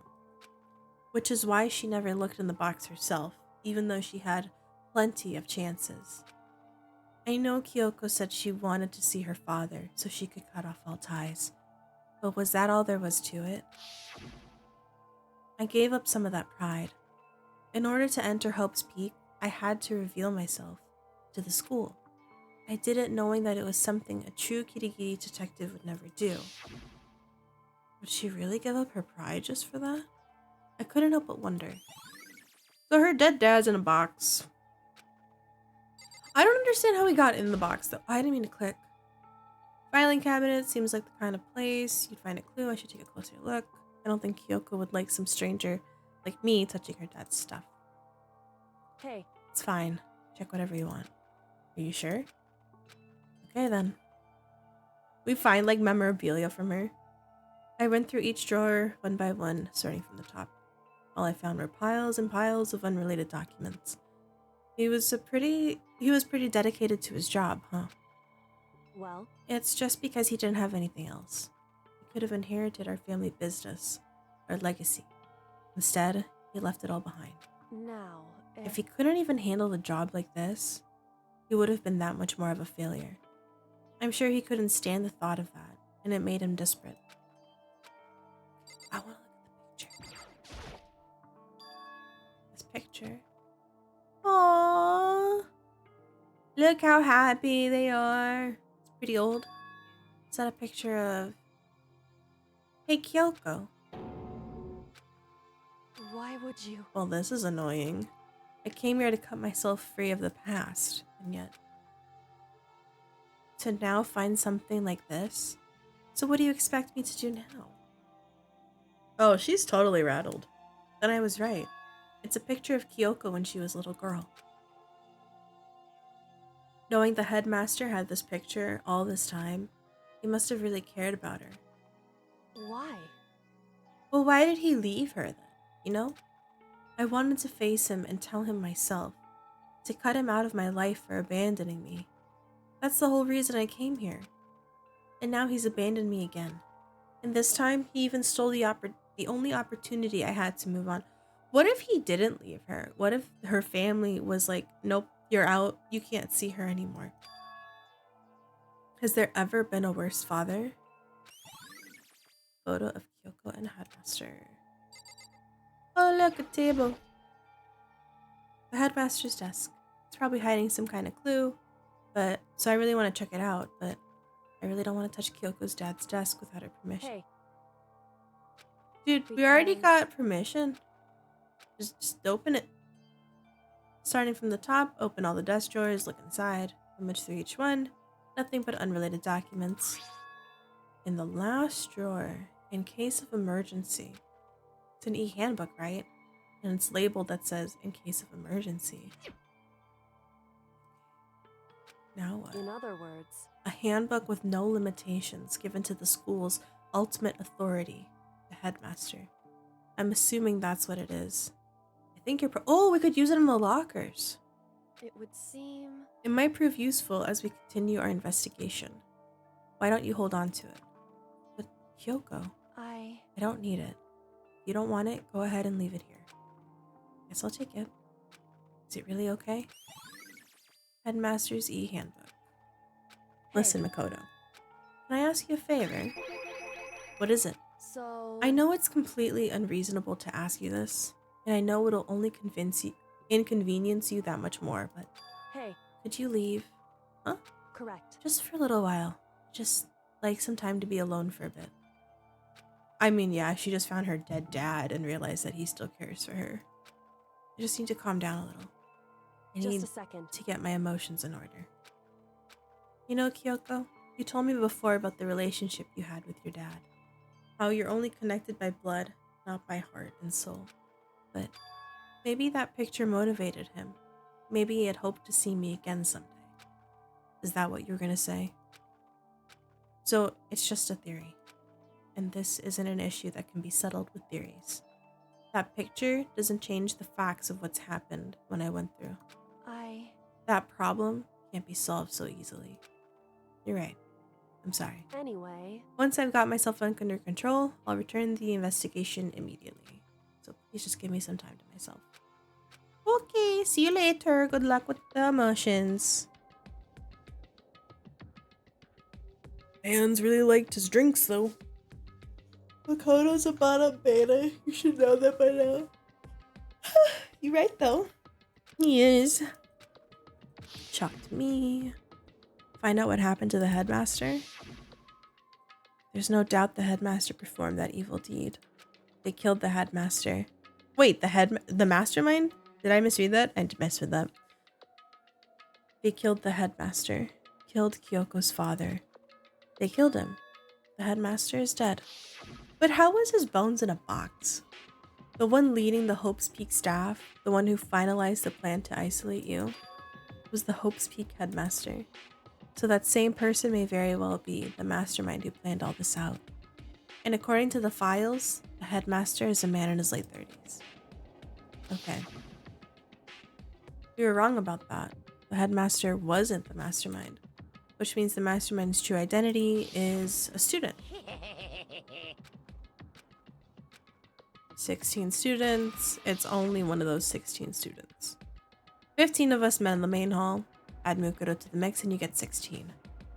Which is why she never looked in the box herself, even though she had plenty of chances. I know Kyoko said she wanted to see her father so she could cut off all ties. But was that all there was to it? I gave up some of that pride. In order to enter Hope's Peak, I had to reveal myself to the school. I did it knowing that it was something a true kitty detective would never do. Would she really give up her pride just for that? I couldn't help but wonder. So her dead dad's in a box. I don't understand how he got in the box though. I didn't mean to click. Filing cabinet seems like the kind of place you'd find a clue. I should take a closer look. I don't think Kyoko would like some stranger like me touching her dad's stuff. Hey, It's fine. Check whatever you want. Are you sure? Okay then. We find like memorabilia from her. I went through each drawer one by one, starting from the top. All I found were piles and piles of unrelated documents. He was pretty dedicated to his job, huh? well, It's just because he didn't have anything else. He could have inherited our family business, our legacy. Instead, he left it all behind. now, If he couldn't even handle the job like this, he would have been that much more of a failure. I'm sure he couldn't stand the thought of that, and it made him desperate. I want to look at the picture. This picture. Aww. Look how happy they are. It's pretty old. Is that a picture of... Hey, Kyoko. why would you? Well, this is annoying. I came here to cut myself free of the past, and yet... to now find something like this? So what do you expect me to do now? Oh, she's totally rattled. Then I was right. It's a picture of Kyoko when she was a little girl. Knowing the headmaster had this picture all this time, he must have really cared about her. Why? Well, why did he leave her then? You know? I wanted to face him and tell him myself, to cut him out of my life for abandoning me. That's the whole reason I came here. And now he's abandoned me again. And this time, he even stole the only opportunity I had to move on. What if he didn't leave her? What if her family was like, nope, you're out, you can't see her anymore? Has there ever been a worse father? Photo of Kyoko and Headmaster. Oh, look, a table. The headmaster's desk. It's probably hiding some kind of clue, so I really want to check it out, but I really don't want to touch Kyoko's dad's desk without her permission. Hey, Dude, we already because- got permission. Just open it. Starting from the top, open all the desk drawers, look inside, rummage through each one. Nothing but unrelated documents. In the last drawer, in case of emergency. It's an e-handbook, right? And it's labeled that says, in case of emergency. Now what? in other words, A handbook with no limitations given to the school's ultimate authority, the headmaster. I'm assuming that's what it is. I think you're oh, we could use it in the lockers. it would seem. It might prove useful as we continue our investigation. Why don't you hold on to it? But Kyoko, I don't need it. If you don't want it, go ahead and leave it here. Guess I'll take it. Is it really okay? Headmaster's e-handbook. Listen, Makoto. Can I ask you a favor? What is it? So. I know it's completely unreasonable to ask you this, and I know it'll only inconvenience you that much more, but Hey, could you leave? Huh? correct. Just for a little while. Just like some time to be alone for a bit. I mean, yeah, she just found her dead dad and realized that he still cares for her. I just need to calm down a little. I need Just a second. to get my emotions in order. You know, Kyoko, you told me before about the relationship you had with your dad. How you're only connected by blood, not by heart and soul. But maybe that picture motivated him. Maybe he had hoped to see me again someday. Is that what you were going to say? So it's just a theory. And this isn't an issue that can be settled with theories. That picture doesn't change the facts of what's happened when I went through. That problem can't be solved so easily. You're right. I'm sorry. Anyway, Once I've got myself under control, I'll return the investigation immediately. So please just give me some time to myself. Okay, see you later. Good luck with the emotions. Hans really liked his drinks though. Makoto's a bottom beta. You should know that by now. You're right though. He is. Shocked me. Find out what happened to the headmaster. There's no doubt the headmaster performed that evil deed. They killed the headmaster. Wait, the mastermind? Did I misread that? I messed with that. They killed the headmaster. Killed Kyoko's father. They killed him. The headmaster is dead. But how was his bones in a box? The one leading the Hope's Peak staff, the one who finalized the plan to isolate you, was the Hope's Peak headmaster. So that same person may very well be the mastermind who planned all this out. And according to the files, the headmaster is a man in his late 30s. Okay. You were wrong about that. The headmaster wasn't the mastermind, which means the mastermind's true identity is a student. 16 students. It's only one of those 16 students. 15 of us met in the main hall. Add Mukuro to the mix and you get 16.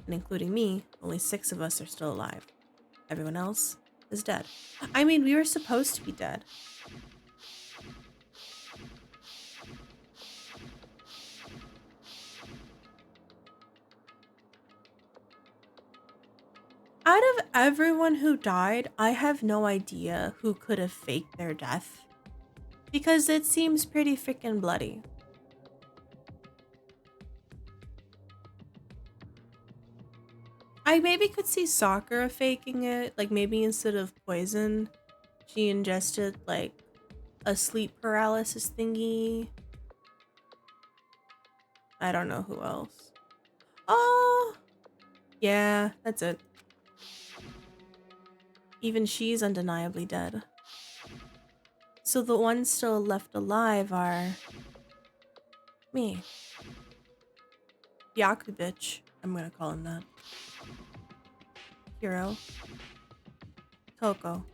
And including me, only 6 of us are still alive. Everyone else is dead. I mean, we were supposed to be dead. Out of everyone who died, I have no idea who could have faked their death. Because it seems pretty freaking bloody. I maybe could see Sakura faking it. Like maybe instead of poison, she ingested like a sleep paralysis thingy. I don't know who else. Oh, yeah, that's it. Even she's undeniably dead. So the ones still left alive are me. Yaku bitch. I'm gonna call him that. Hiro. Toko.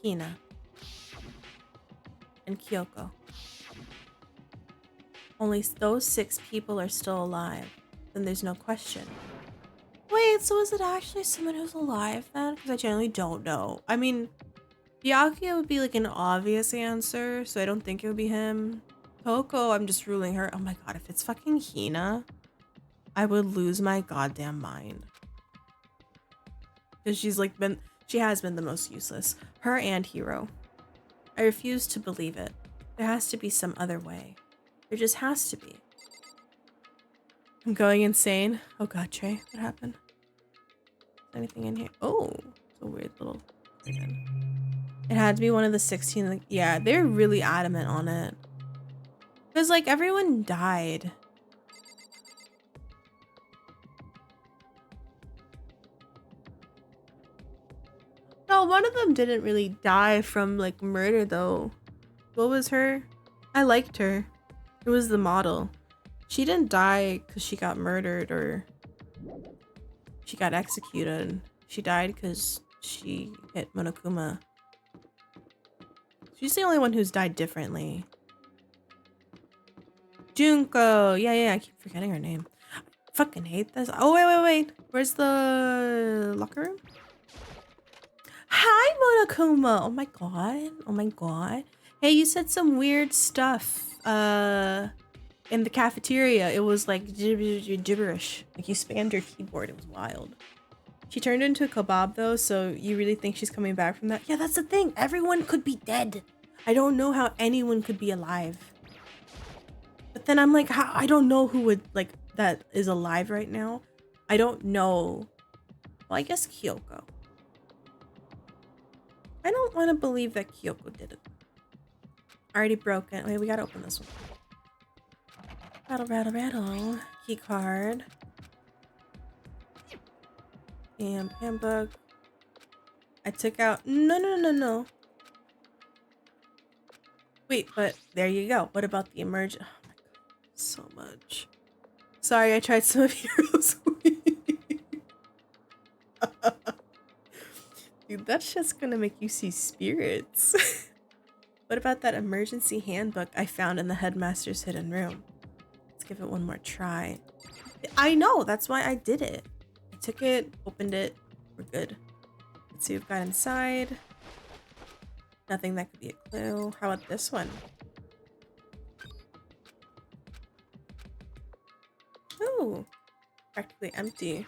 Hina. And Kyoko. Only those 6 people are still alive. Then there's no question. Wait, so is it actually someone who's alive then? Because I generally don't know. I mean, Byakuya would be like an obvious answer, so I don't think it would be him. Toko, I'm just ruling her. Oh my god, if it's fucking Hina, I would lose my goddamn mind. Because she has been the most useless. Her and Hiro. I refuse to believe it. There has to be some other way. There just has to be. I'm going insane. Oh god, Trey, what happened? Is anything in here? Oh, it's a weird little thing. It had to be one of the 16. Like, yeah, they're really adamant on it. Because, like, everyone died. No, one of them didn't really die from, like, murder, though. What was her? I liked her. It was the model. She didn't die because she got murdered or she got executed. She died because she hit Monokuma. She's the only one who's died differently. Junko. Yeah, I keep forgetting her name. I fucking hate this. Oh, wait. Where's the locker room? Hi, Monokuma. Oh my god. Hey, you said some weird stuff in the cafeteria. It was like gibberish. Like you spammed your keyboard. It was wild. She turned into a kebab though, so you really think she's coming back from that? Yeah, that's the thing. Everyone could be dead. I don't know how anyone could be alive. But then I'm like, I don't know who would, like, that is alive right now. I don't know. Well, I guess Kyoko. I don't want to believe that Kyoko did it. Already broken. Wait, we gotta open this one. Rattle. Key card. And handbook. I took out. No. Wait, but there you go. What about the emergent? Oh my god, so much. Sorry, I tried some of Heroes. Dude, that's just gonna make you see spirits. What about that emergency handbook I found in the headmaster's hidden room? Let's give it one more try. I know, that's why I did it. I took it, opened it, we're good. Let's see what we've got inside. Nothing that could be a clue. How about this one? Ooh, practically empty.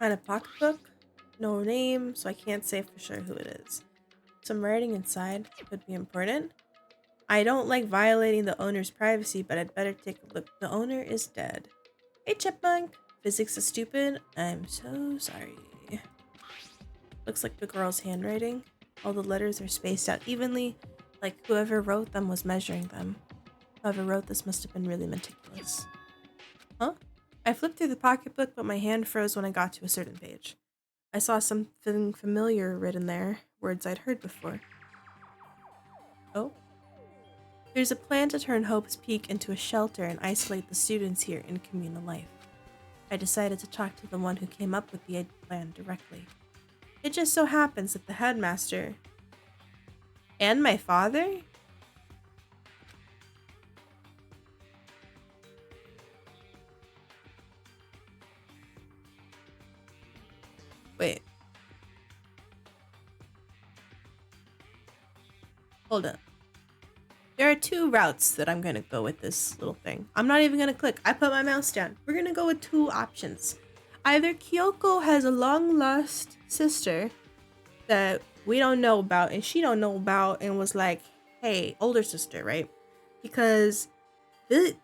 Kind of pocketbook. No name, so I can't say for sure who it is. Some writing inside could be important. I don't like violating the owner's privacy, but I'd better take a look. The owner is dead. Hey, Chipmunk. Physics is stupid. I'm so sorry. Looks like the girl's handwriting. All the letters are spaced out evenly, like whoever wrote them was measuring them. Whoever wrote this must have been really meticulous. Huh? I flipped through the pocketbook, but my hand froze when I got to a certain page. I saw something familiar written there, words I'd heard before. Oh? There's a plan to turn Hope's Peak into a shelter and isolate the students here in communal life. I decided to talk to the one who came up with the plan directly. It just so happens that the headmaster and my father? Wait. Hold up. There are two routes that I'm gonna go with this little thing. I'm not even gonna click. I put my mouse down. We're gonna go with two options. Either Kyoko has a long lost sister that we don't know about and she don't know about and was like, hey, older sister, right? Because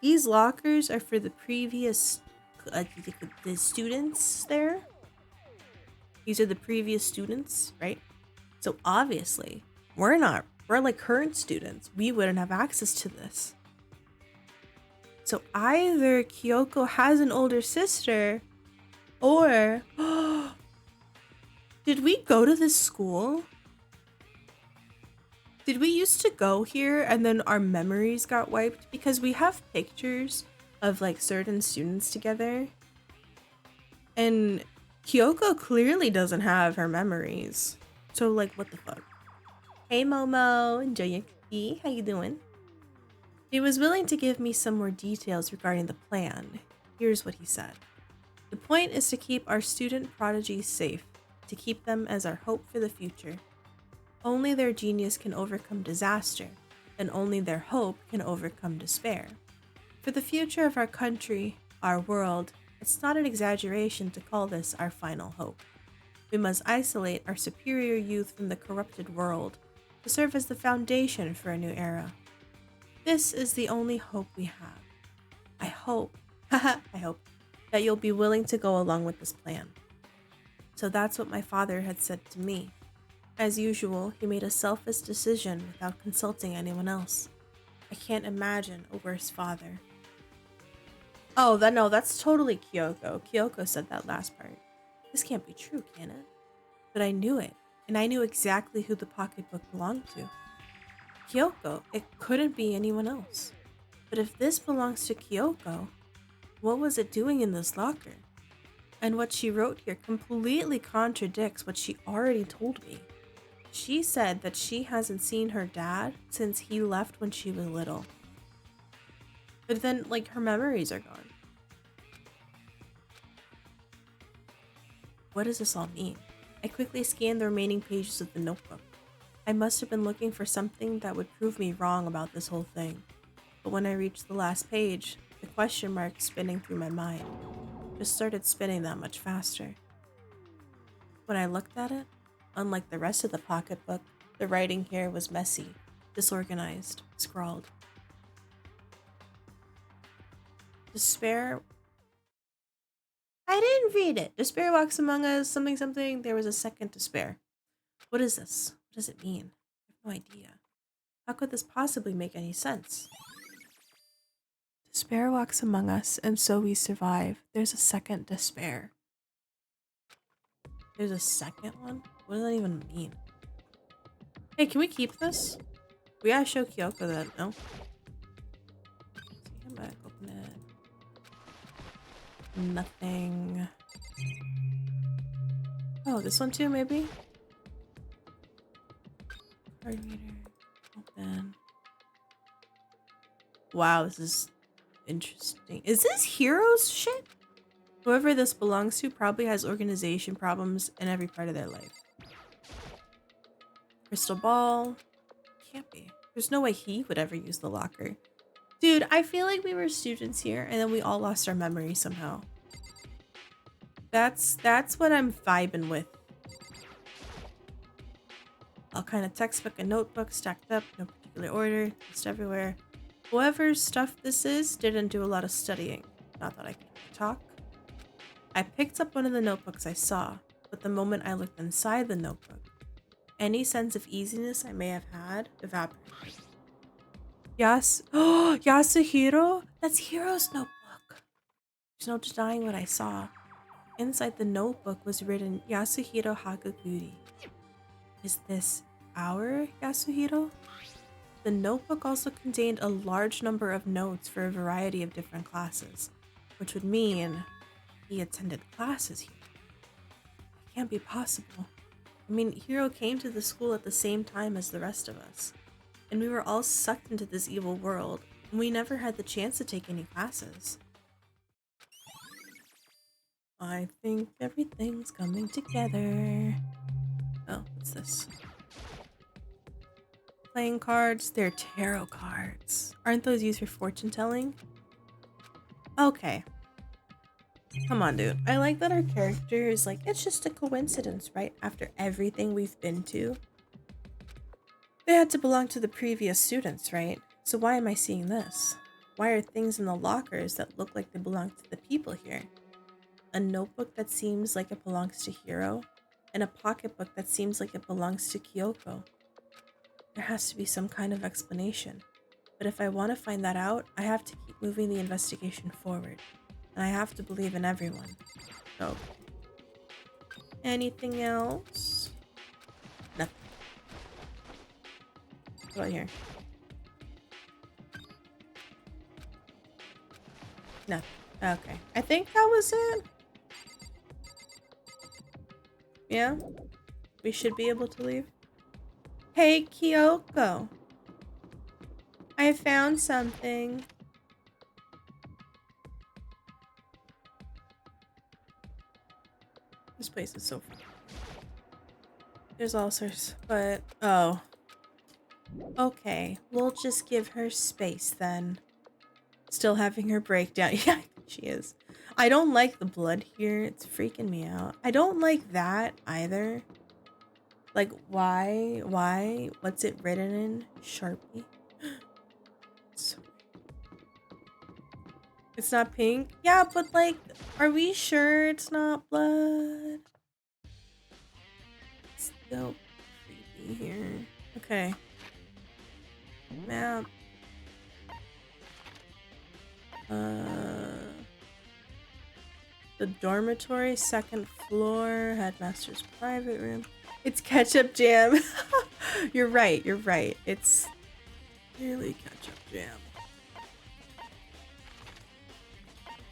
these lockers are for the previous the students there. These are the previous students, right? So obviously, we're like current students. We wouldn't have access to this. So either Kyoko has an older sister or did we go to this school? Did we used to go here and then our memories got wiped? Because we have pictures of like certain students together. And Kyoko clearly doesn't have her memories. So like, what the fuck? Hey Momo, enjoy your cookie. How you doing? He was willing to give me some more details regarding the plan. Here's what he said. The point is to keep our student prodigies safe, to keep them as our hope for the future. Only their genius can overcome disaster, and only their hope can overcome despair. For the future of our country, our world, it's not an exaggeration to call this our final hope. We must isolate our superior youth from the corrupted world to serve as the foundation for a new era. This is the only hope we have. I hope that you'll be willing to go along with this plan. So that's what my father had said to me. As usual, he made a selfish decision without consulting anyone else. I can't imagine a worse father. Oh, that's totally Kyoko. Kyoko said that last part. This can't be true, can it? But I knew it, and I knew exactly who the pocketbook belonged to. Kyoko, it couldn't be anyone else. But if this belongs to Kyoko, what was it doing in this locker? And what she wrote here completely contradicts what she already told me. She said that she hasn't seen her dad since he left when she was little. But then, like, her memories are gone. What does this all mean? I quickly scanned the remaining pages of the notebook. I must have been looking for something that would prove me wrong about this whole thing. But when I reached the last page, the question mark spinning through my mind just started spinning that much faster. When I looked at it, unlike the rest of the pocketbook, the writing here was messy, disorganized, scrawled. Despair. I didn't read it. Despair walks among us, something. There was a second despair. What is this? What does it mean? I have no idea. How could this possibly make any sense? Despair walks among us, and so we survive. There's a second despair. There's a second one? What does that even mean? Hey, can we keep this? We gotta show Kyoko that, no? Come back, open it. Nothing. Oh, this one too, maybe? Card reader. Open. Wow, this is interesting. Is this Hero's shit? Whoever this belongs to probably has organization problems in every part of their life. Crystal ball. Can't be. There's no way he would ever use the locker. Dude, I feel like we were students here and then we all lost our memory somehow. That's what I'm vibing with. All kind of textbook and notebook stacked up, no particular order, just everywhere. Whoever's stuff this is didn't do a lot of studying. Not that I can talk. I picked up one of the notebooks I saw, but the moment I looked inside the notebook, any sense of easiness I may have had evaporated. Oh, Yasuhiro? That's Hiro's notebook. There's no denying what I saw. Inside the notebook was written Yasuhiro Hagaguri. Is this our Yasuhiro? The notebook also contained a large number of notes for a variety of different classes, which would mean he attended classes here. It can't be possible. I mean, Hiro came to the school at the same time as the rest of us, and we were all sucked into this evil world, and we never had the chance to take any classes. I think everything's coming together. Oh, what's this? Playing cards? They're tarot cards. Aren't those used for fortune telling? Okay. Come on, dude. I like that our character is like, it's just a coincidence, right? After everything we've been to. They had to belong to the previous students, right? So why am I seeing this? Why are things in the lockers that look like they belong to the people here? A notebook that seems like it belongs to Hiro, and a pocketbook that seems like it belongs to Kyoko. There has to be some kind of explanation. But if I want to find that out, I have to keep moving the investigation forward. And I have to believe in everyone. So, anything else? Nothing. What about here? Nothing. Okay. I think that was it. Yeah? We should be able to leave. Hey, Kyoko. I found something. This place is so fun. There's all sorts, but oh. Okay, we'll just give her space then. Still having her breakdown. Yeah, she is. I don't like the blood here. It's freaking me out. I don't like that either. Like, why? Why? What's it written in? Sharpie? It's not pink? Yeah, but like, are we sure it's not blood? It's still creepy here. Okay. Map. The dormitory, second floor, headmaster's private room. It's ketchup jam. You're right, you're right. It's really ketchup jam.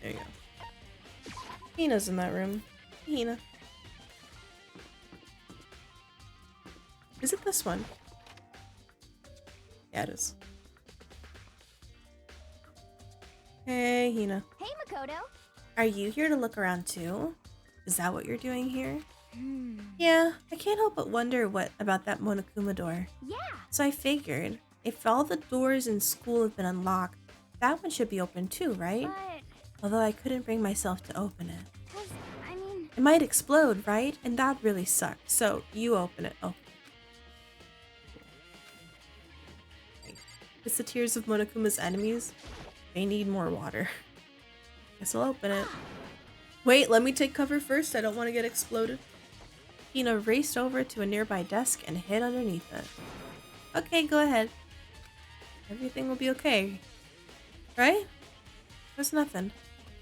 There you go. Hina's in that room. Hina. Is it this one? Yeah, it is. Hey, Hina. Hey, Makoto. Are you here to look around too? Is that what you're doing here? Yeah, I can't help but wonder what about that Monokuma door. Yeah. So I figured, if all the doors in school have been unlocked, that one should be open too, right? But, Although I couldn't bring myself to open it. I mean... It might explode, right? And that really sucks. So you open it. Oh. It's the tears of Monokuma's enemies. They need more water. Guess I'll open it. Wait, let me take cover first. I don't want to get exploded. Hina raced over to a nearby desk and hid underneath it. Okay, go ahead. Everything will be okay. Right? There's nothing.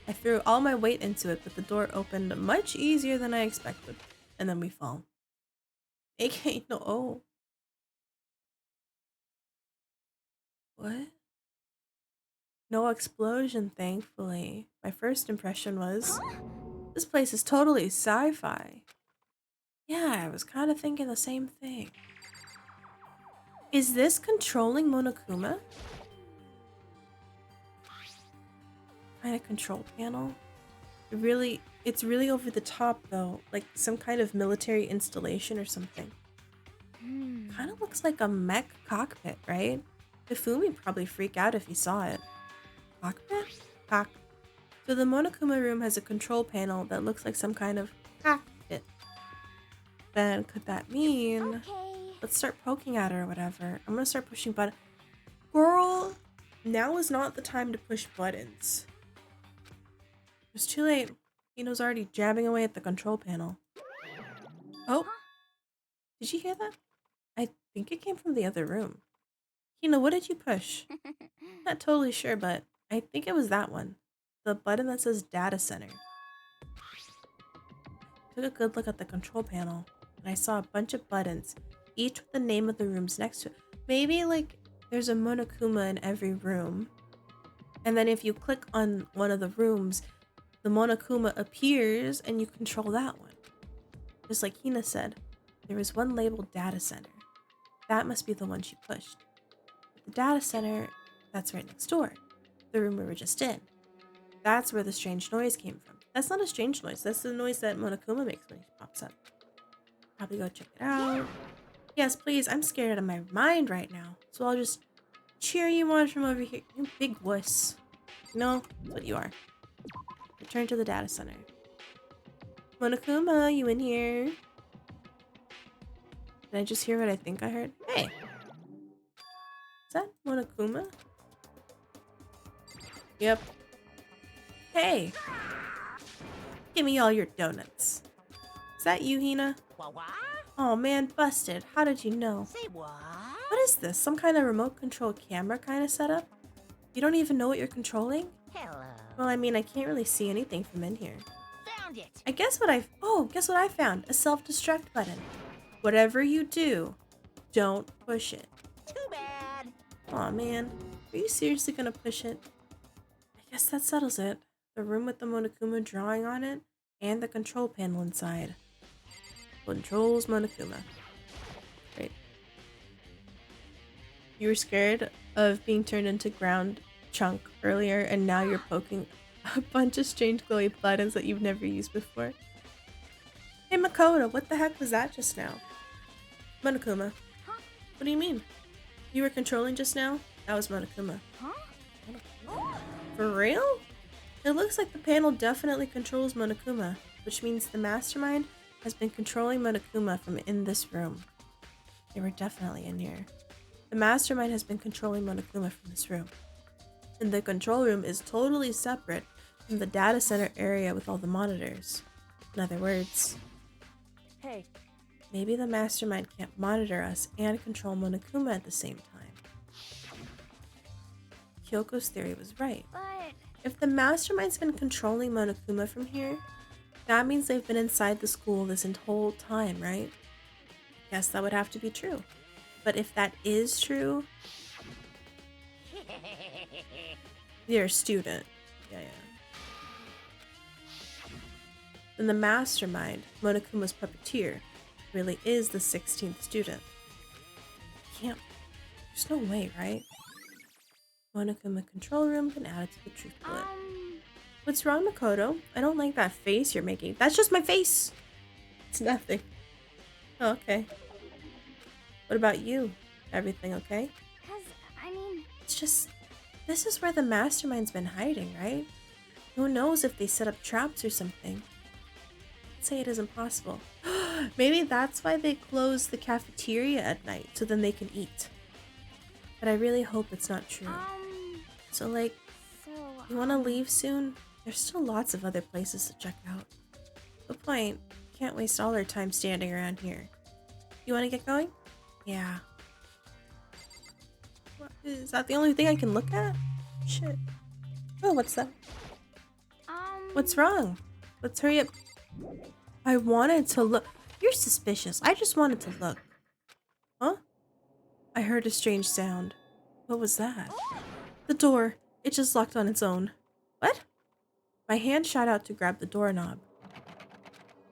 I threw all my weight into it, but the door opened much easier than I expected. And then we fall. AK, no. Oh. What? No explosion, thankfully. My first impression was, this place is totally sci-fi. Yeah, I was kind of thinking the same thing. Is this controlling Monokuma? Kind of control panel? It's really over the top though, like some kind of military installation or something. Kind of looks like a mech cockpit, right? Hifumi would probably freak out if he saw it. Cockpit? So the Monokuma room has a control panel that looks like some kind of cockpit. Then could that mean... Okay. Let's start poking at her or whatever. I'm gonna start pushing buttons. Girl, now is not the time to push buttons. It's too late. Hino's already jabbing away at the control panel. Oh. Did you hear that? I think it came from the other room. Hino, what did you push? Not totally sure, but I think it was that one. The button that says data center. Took a good look at the control panel, and I saw a bunch of buttons, each with the name of the rooms next to it. Maybe like there's a Monokuma in every room, and then if you click on one of the rooms, the Monokuma appears and you control that one. Just like Hina said, there was one labeled data center. That must be the one she pushed. The data center, that's right next door. The room we were just in. That's where the strange noise came from. That's not a strange noise. That's the noise that Monokuma makes when he pops up. Probably go check it out. Yes, please. I'm scared out of my mind right now. So I'll just cheer you on from over here. You big wuss. You know, that's what you are. Return to the data center. Monokuma, you in here? Did I just hear what I think I heard? Hey! Is that Monokuma? Yep. Hey! Give me all your donuts. Is that you, Hina? What? Oh man, busted. How did you know? Say what? What is this? Some kind of remote control camera kind of setup? You don't even know what you're controlling? Hello. Well, I mean, I can't really see anything from in here. Found it. I guess what guess what I found? A self-destruct button. Whatever you do, don't push it. Too bad. Aw, man. Are you seriously gonna push it? I guess that settles it. The room with the Monokuma drawing on it, and the control panel inside. Controls Monokuma. Great. You were scared of being turned into ground chunk earlier, and now you're poking a bunch of strange glowy buttons that you've never used before. Hey Makoto, what the heck was that just now? Monokuma. What do you mean? You were controlling just now? That was Monokuma. For real? It looks like the panel definitely controls Monokuma, which means the mastermind has been controlling Monokuma from in this room. They were definitely in here. The mastermind has been controlling Monokuma from this room. And the control room is totally separate from the data center area with all the monitors. In other words, Hey, maybe the mastermind can't monitor us and control Monokuma at the same time. Kyoko's theory was right. But If the mastermind's been controlling Monokuma from here, that means they've been inside the school this whole time, right? Guess that would have to be true. But if that is true, you're a student. Yeah. Then the mastermind, Monokuma's puppeteer, really is the 16th student. There's no way, right? Monokuma control room can add it to the truth bullet. What's wrong, Makoto? I don't like that face you're making. That's just my face! It's nothing. Oh, okay. What about you? Everything okay? It's just... This is where the mastermind's been hiding, right? Who knows if they set up traps or something. Let's say it isn't possible. Maybe that's why they close the cafeteria at night, so then they can eat. But I really hope it's not true. So like, you wanna leave soon? There's still lots of other places to check out. The point, can't waste all our time standing around here. You wanna get going? Yeah. What, is that the only thing I can look at? Shit. Oh, what's that? What's wrong? Let's hurry up. I wanted to look. You're suspicious. I just wanted to look. Huh? I heard a strange sound. What was that? The door. It just locked on its own. What? My hand shot out to grab the doorknob.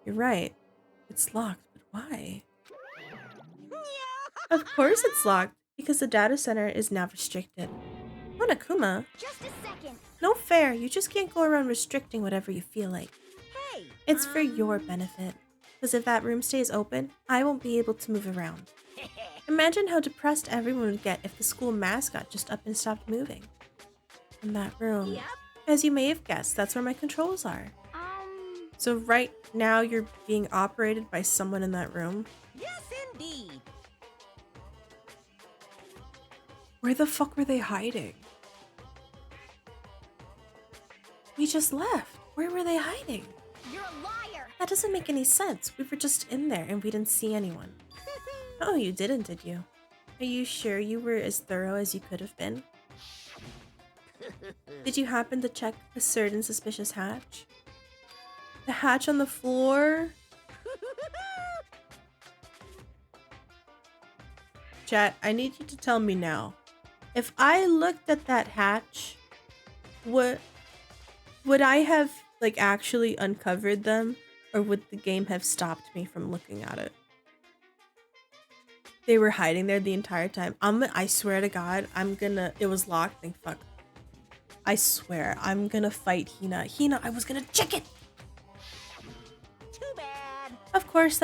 You're right. It's locked, but why? Of course it's locked, because the data center is now restricted. Monokuma? Just a second. No fair. You just can't go around restricting whatever you feel like. Hey. It's for your benefit. Because if that room stays open, I won't be able to move around. Imagine how depressed everyone would get if the school mascot just up and stopped moving. In that room. Yep. As you may have guessed, that's where my controls are. Um, So right now you're being operated by someone in that room? Yes, indeed. Where the fuck were they hiding? We just left. Where were they hiding? you're a liar. That doesn't make any sense. We were just in there and we didn't see anyone. Oh, you didn't, did you? Are you sure you were as thorough as you could have been? Did you happen to check a certain suspicious hatch? The hatch on the floor? Chat, I need you to tell me now. If I looked at that hatch, would I have like actually uncovered them, or would the game have stopped me from looking at it? They were hiding there the entire time. I swear to God, it was locked. Thank fuck. I swear, I'm gonna fight Hina. Hina, I was gonna check it! Too bad. Of course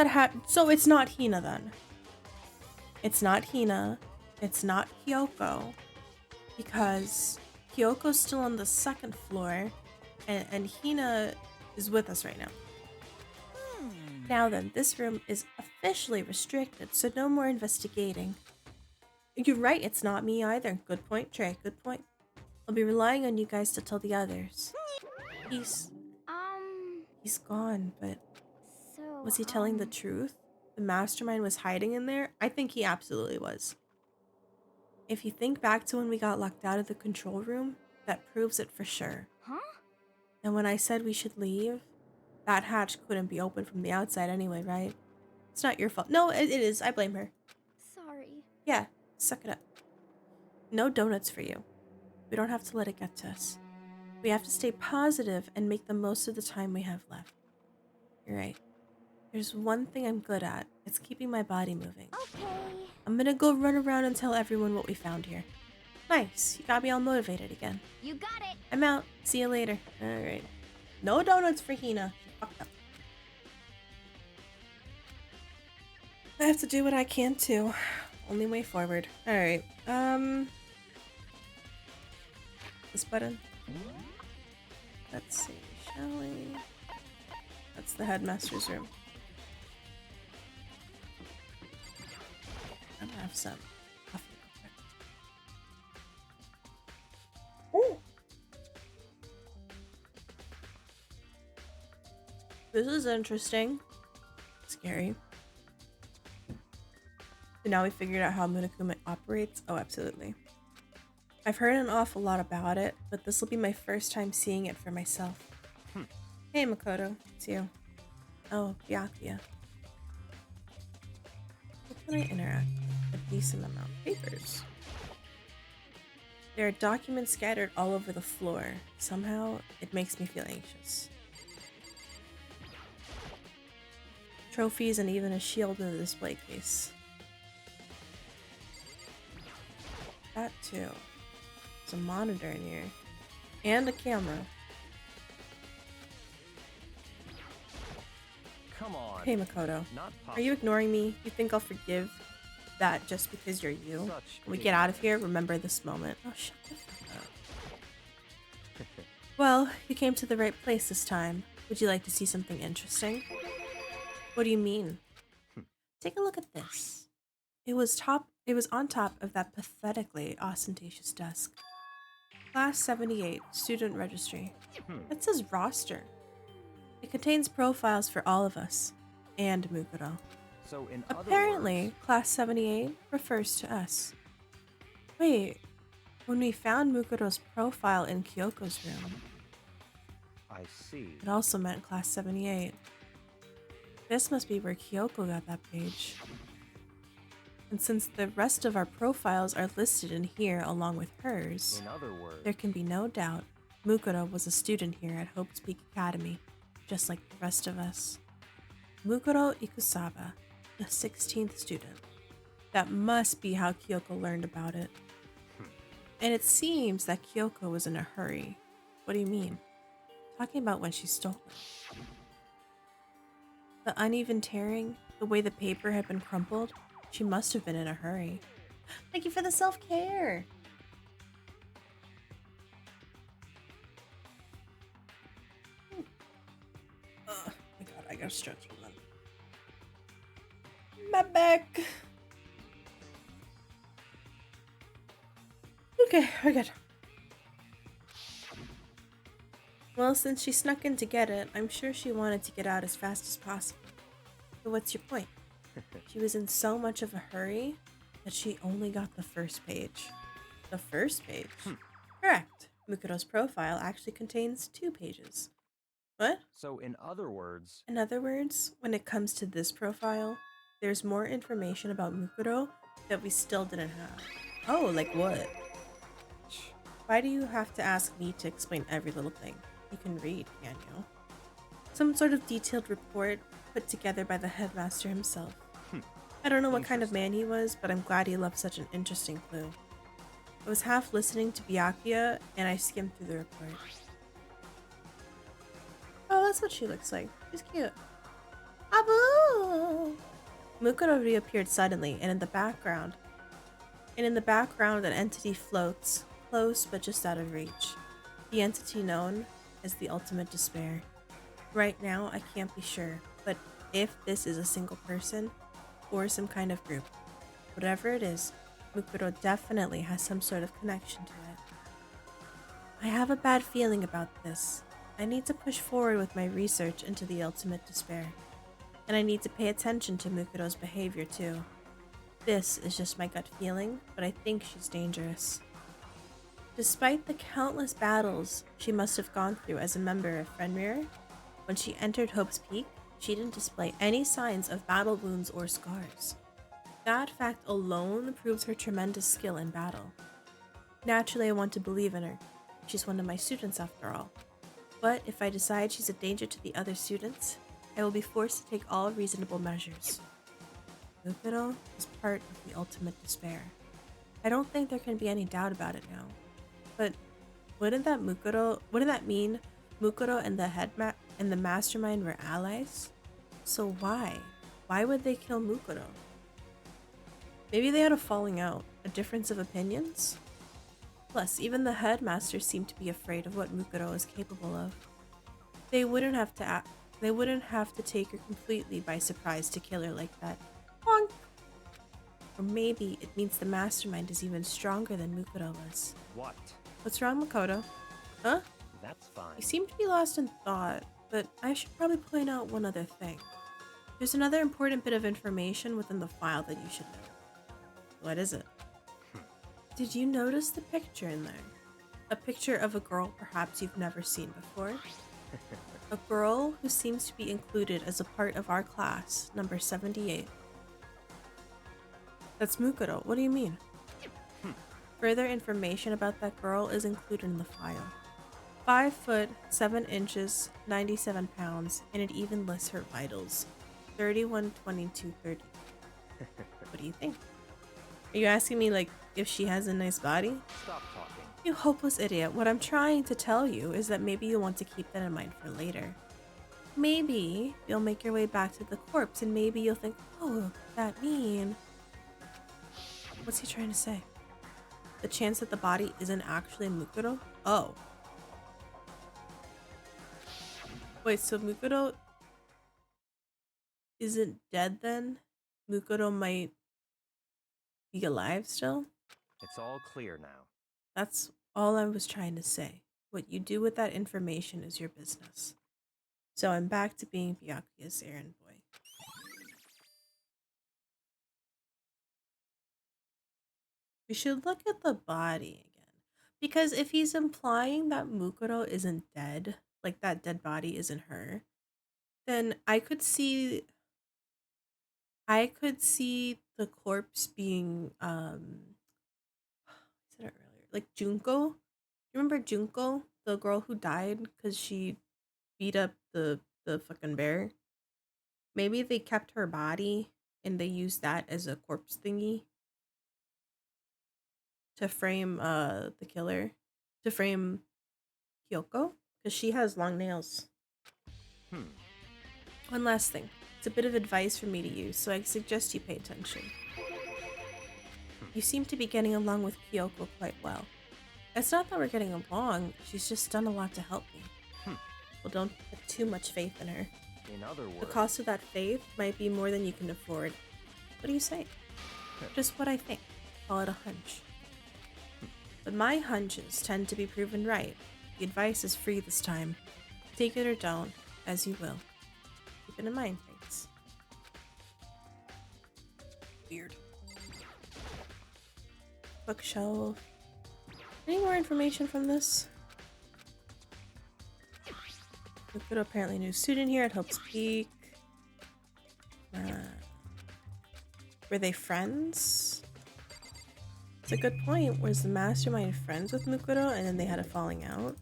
so it's not Hina then. It's not Hina. It's not Kyoko. Because Kyoko's still on the second floor, and Hina is with us right now. Now then, this room is officially restricted, so no more investigating. You're right, it's not me either. Good point, Trey, good point. I'll be relying on you guys to tell the others. He's gone, but So, was he telling the truth? The mastermind was hiding in there? I think he absolutely was. If you think back to when we got locked out of the control room, that proves it for sure. Huh? And when I said we should leave, that hatch couldn't be open from the outside anyway, right? It's not your fault. No, it is. I blame her. Sorry. Yeah, suck it up. No donuts for you. We don't have to let it get to us. We have to stay positive and make the most of the time we have left. You're right. There's one thing I'm good at. It's keeping my body moving. Okay. I'm gonna go run around and tell everyone what we found here. Nice. You got me all motivated again. You got it. I'm out. See you later. Alright. No donuts for Hina. She fucked up. I have to do what I can too. Only way forward. Alright. This button. Let's see, shall we? That's the headmaster's room. I'm gonna have some coffee real quick. Ooh. This is interesting. Scary. So now we figured out how Monokuma operates? Oh, absolutely. I've heard an awful lot about it, but this will be my first time seeing it for myself. Hey, Makoto. It's you. Oh, Byakuya. What can I interact? A decent amount. Papers. There are documents scattered all over the floor. Somehow, it makes me feel anxious. Trophies and even a shield in the display case. That too. There's a monitor in here. And a camera. Come on. Hey, Makoto. Not Are you ignoring me? You think I'll forgive that just because you're you? Such When we get out of here, remember this moment. Oh, shut the fuck up. Well, you came to the right place this time. Would you like to see something interesting? What do you mean? Take a look at this. It was on top of that pathetically ostentatious desk. Class 78, student registry. It says roster. It contains profiles for all of us. And Mukuro. So in Apparently, Class 78 refers to us. Wait, when we found Mukuro's profile in Kyoko's room, I see. it also meant Class 78. This must be where Kyoko got that page. And since the rest of our profiles are listed in here along with hers, In other words, there can be no doubt Mukuro was a student here at Hope's Peak Academy, just like the rest of us. Mukuro Ikusaba, the 16th student. That must be how Kyoko learned about it. And it seems that Kyoko was in a hurry. What do you mean? Talking about when she stole it. The uneven tearing, the way the paper had been crumpled, she must have been in a hurry. Thank you for the self-care! Oh my god, I gotta stretch one. My back! Okay, we're good. Well, since she snuck in to get it, I'm sure she wanted to get out as fast as possible. But what's your point? She was in so much of a hurry that she only got the first page. The first page? Correct. Mukuro's profile actually contains 2 pages. What? so in other words, In other words, when it comes to this profile, there's more information about Mukuro that we still didn't have. Oh, like what? Why do you have to ask me to explain every little thing? You can read, can't you? Some sort of detailed report put together by the headmaster himself. I don't know what kind of man he was, but I'm glad he left such an interesting clue. I was half listening to Byakuya, and I skimmed through the report. Oh, that's what she looks like. She's cute. Abu! Mukuro reappeared suddenly, and in the background, an entity floats, close but just out of reach. The entity known as the ultimate despair. Right now, I can't be sure, but if this is a single person or some kind of group, whatever it is, Mukuro definitely has some sort of connection to it. I have a bad feeling about this. I need to push forward with my research into the ultimate despair. And I need to pay attention to Mukuro's behavior too. This is just my gut feeling, but I think she's dangerous. Despite the countless battles she must have gone through as a member of Fenrir, when she entered Hope's Peak, she didn't display any signs of battle wounds or scars. That fact alone proves her tremendous skill in battle. Naturally, I want to believe in her. She's one of my students after all. But if I decide she's a danger to the other students, I will be forced to take all reasonable measures. Mukuro is part of the ultimate despair. I don't think there can be any doubt about it now. But wouldn't that mean Mukuro and the mastermind were allies? So why? Why would they kill Mukuro? Maybe they had a falling out, a difference of opinions? Plus, even the headmaster seemed to be afraid of what Mukuro is capable of. They wouldn't have to take her completely by surprise to kill her like that. Honk! Or maybe it means the mastermind is even stronger than Mukuro was. what? What's wrong, Makoto? Huh? That's fine. You seem to be lost in thought, but I should probably point out one other thing. There's another important bit of information within the file that you should know. What is it? Did you notice the picture in there? A picture of a girl perhaps you've never seen before? A girl who seems to be included as a part of our class, number 78. That's Mukuro. What do you mean? Further information about that girl is included in the file. 5 foot, 7 inches, 97 pounds, and it even lists her vitals. 31, 22, 30. What do you think? Are you asking me, like, if she has a nice body? Stop talking. You hopeless idiot. What I'm trying to tell you is that maybe you'll want to keep that in mind for later. Maybe you'll make your way back to the corpse and maybe you'll think, oh, that mean... What's he trying to say? The chance that the body isn't actually Mukuro? Oh. Wait, so Mukuro isn't dead then? Mukuro might be alive still? It's all clear now. That's all I was trying to say. What you do with that information is your business. So I'm back to being Byakuya's errand boy. We should look at the body again. Because if he's implying that Mukuro isn't dead, like that dead body isn't her, then I could see the corpse being I said it earlier, like Junko. You remember Junko, the girl who died because she beat up the fucking bear? Maybe they kept her body and they used that as a corpse thingy to frame the killer, to frame Kyoko, because she has long nails. One last thing. It's a bit of advice for me to use, so I suggest you pay attention. You seem to be getting along with Kyoko quite well. It's not that we're getting along, she's just done a lot to help me. Well, don't put too much faith in her. In other words, The cost of that faith might be more than you can afford. What do you say? Just what I think. Call it a hunch. But my hunches tend to be proven right. The advice is free this time. Take it or don't, as you will. Keep it in mind, thanks. Weird. Bookshelf. Any more information from this? Look at apparently a new student here at Hope's Peak. Were they friends? It's a good point. Was the mastermind friends with Mukuro and then they had a falling out?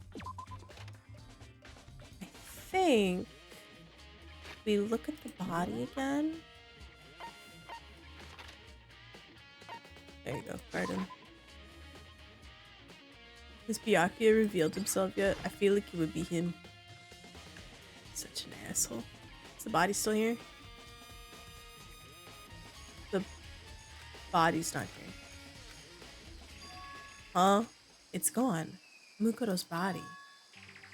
I think we look at the body again. There you go, pardon. Has Byakuya revealed himself yet? I feel like it would be him. Such an asshole. Is the body still here? The body's not here. Huh? It's gone. Mukuro's body.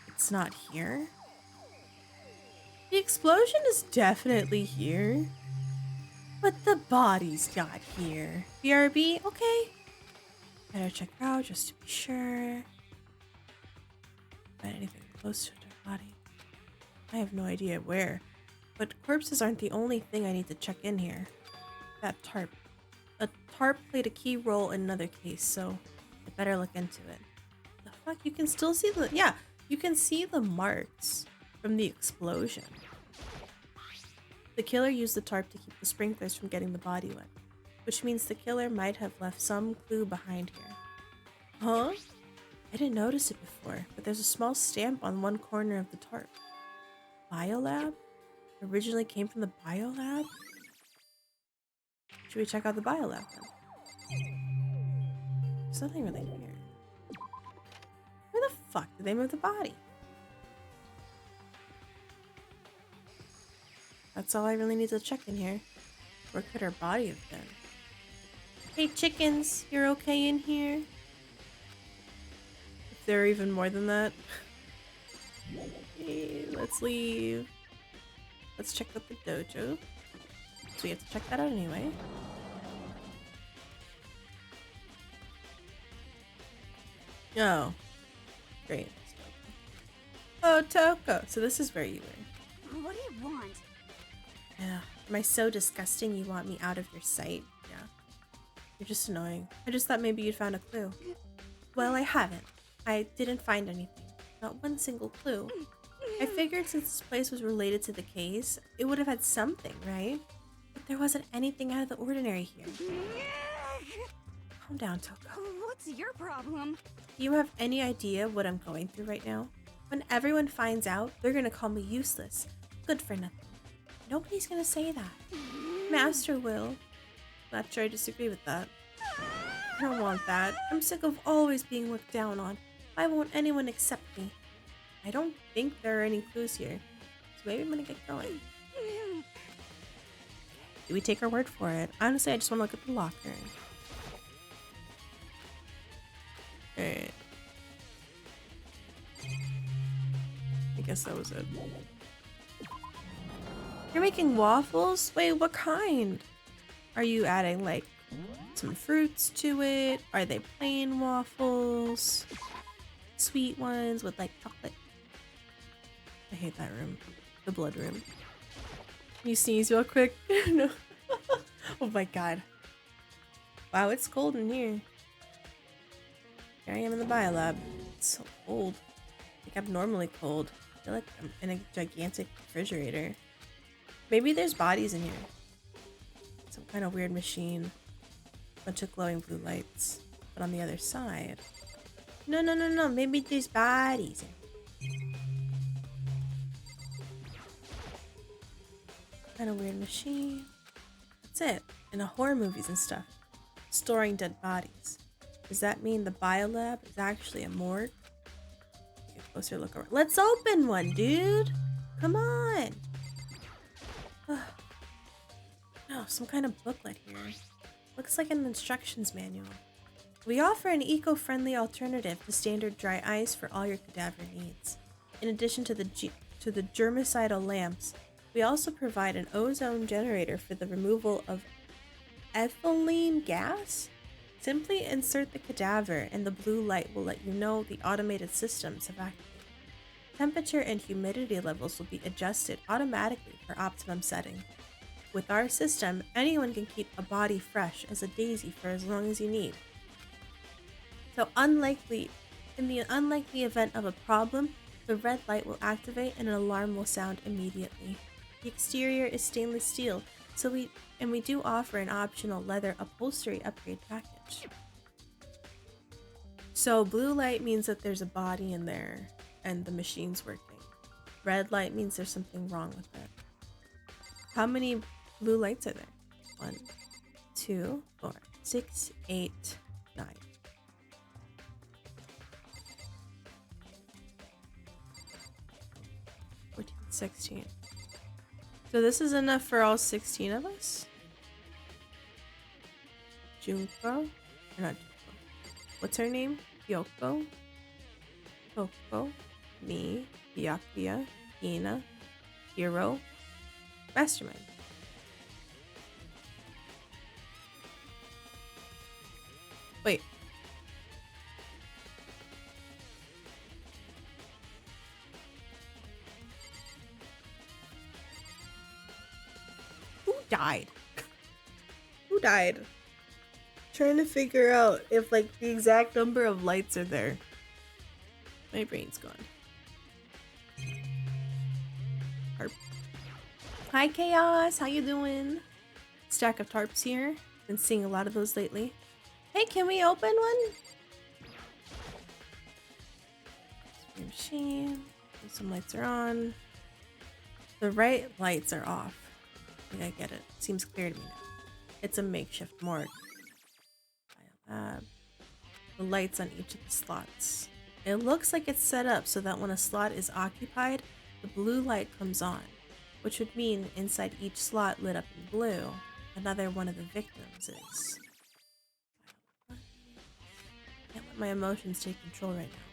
It's not here? The explosion is definitely here. But the body's not here. BRB? Okay. Better check her out just to be sure. Find anything close to a dead body? I have no idea where. But corpses aren't the only thing I need to check in here. That tarp. A tarp played a key role in another case, so I better look into it. The fuck? You can still see the... Yeah, you can see the marks from the explosion. The killer used the tarp to keep the sprinklers from getting the body wet, which means the killer might have left some clue behind here. Huh? I didn't notice it before, but there's a small stamp on one corner of the tarp. Biolab? Originally came from the biolab? Should we check out the biolab then? There's nothing really here. Where the fuck did they move the body? That's all I really need to check in here. Where could her body have been? Hey chickens, you're okay in here? If there are even more than that. Okay, let's leave. Let's check out the dojo. So we have to check that out anyway. Oh. Great. Oh, Toko. So this is where you were. What do you want? Yeah. Am I so disgusting you want me out of your sight? Yeah. You're just annoying. I just thought maybe you'd found a clue. Well, I haven't. I didn't find anything. Not one single clue. I figured since this place was related to the case, it would have had something, right? But there wasn't anything out of the ordinary here. Calm down, Toko. What's your problem? Do you have any idea what I'm going through right now? When everyone finds out, they're gonna call me useless. Good for nothing. Nobody's gonna say that. Master will. Not sure I disagree with that. I don't want that. I'm sick of always being looked down on. Why won't anyone accept me? I don't think there are any clues here. So maybe I'm gonna get going. Do we take her word for it? Honestly, I just want to look at the locker. Alright. I guess that was it. You're making waffles? Wait, what kind? Are you adding like some fruits to it? Are they plain waffles? Sweet ones with like chocolate? I hate that room. The blood room. Can you sneeze real quick? No. Oh my god. Wow, it's cold in here. Here I am in the biolab. It's so cold. Like abnormally cold. I feel like I'm in a gigantic refrigerator. Maybe there's bodies in here. Some kind of weird machine. Bunch of glowing blue lights. But on the other side... No. Maybe there's bodies. Kind of weird machine. That's it. In the horror movies and stuff. Storing dead bodies. Does that mean the biolab is actually a morgue? Take a closer look around. Let's open one, dude! Come on! Oh, some kind of booklet here. Looks like an instructions manual. We offer an eco-friendly alternative to standard dry ice for all your cadaver needs. In addition to the germicidal lamps, we also provide an ozone generator for the removal of ethylene gas. Simply insert the cadaver and the blue light will let you know the automated systems have activated. Temperature and humidity levels will be adjusted automatically for optimum setting. With our system, anyone can keep a body fresh as a daisy for as long as you need. So in the unlikely event of a problem, the red light will activate and an alarm will sound immediately. The exterior is stainless steel, so we do offer an optional leather upholstery upgrade package. So blue light means that there's a body in there and the machine's working. Red light means there's something wrong with it. How many blue lights are there? 1, 2, 4, 6, 8, 9. 14, 16. So this is enough for all 16 of us? Junko? Or not Junko. What's her name? Yoko? Toko? Me? Byakuya? Ina? Hiro? Mastermind. Wait. Who died? Who died? Trying to figure out if like the exact number of lights are there. My brain's gone. Tarp. Hi Chaos, how you doing? Stack of tarps here. Been seeing a lot of those lately. Hey, can we open one? Machine. Some lights are on. The right lights are off. I think I get it. Seems clear to me now. It's a makeshift morgue. The lights on each of the slots. It looks like it's set up so that when a slot is occupied, the blue light comes on, which would mean inside each slot lit up in blue, another one of the victims is. Can't let my emotions take control right now.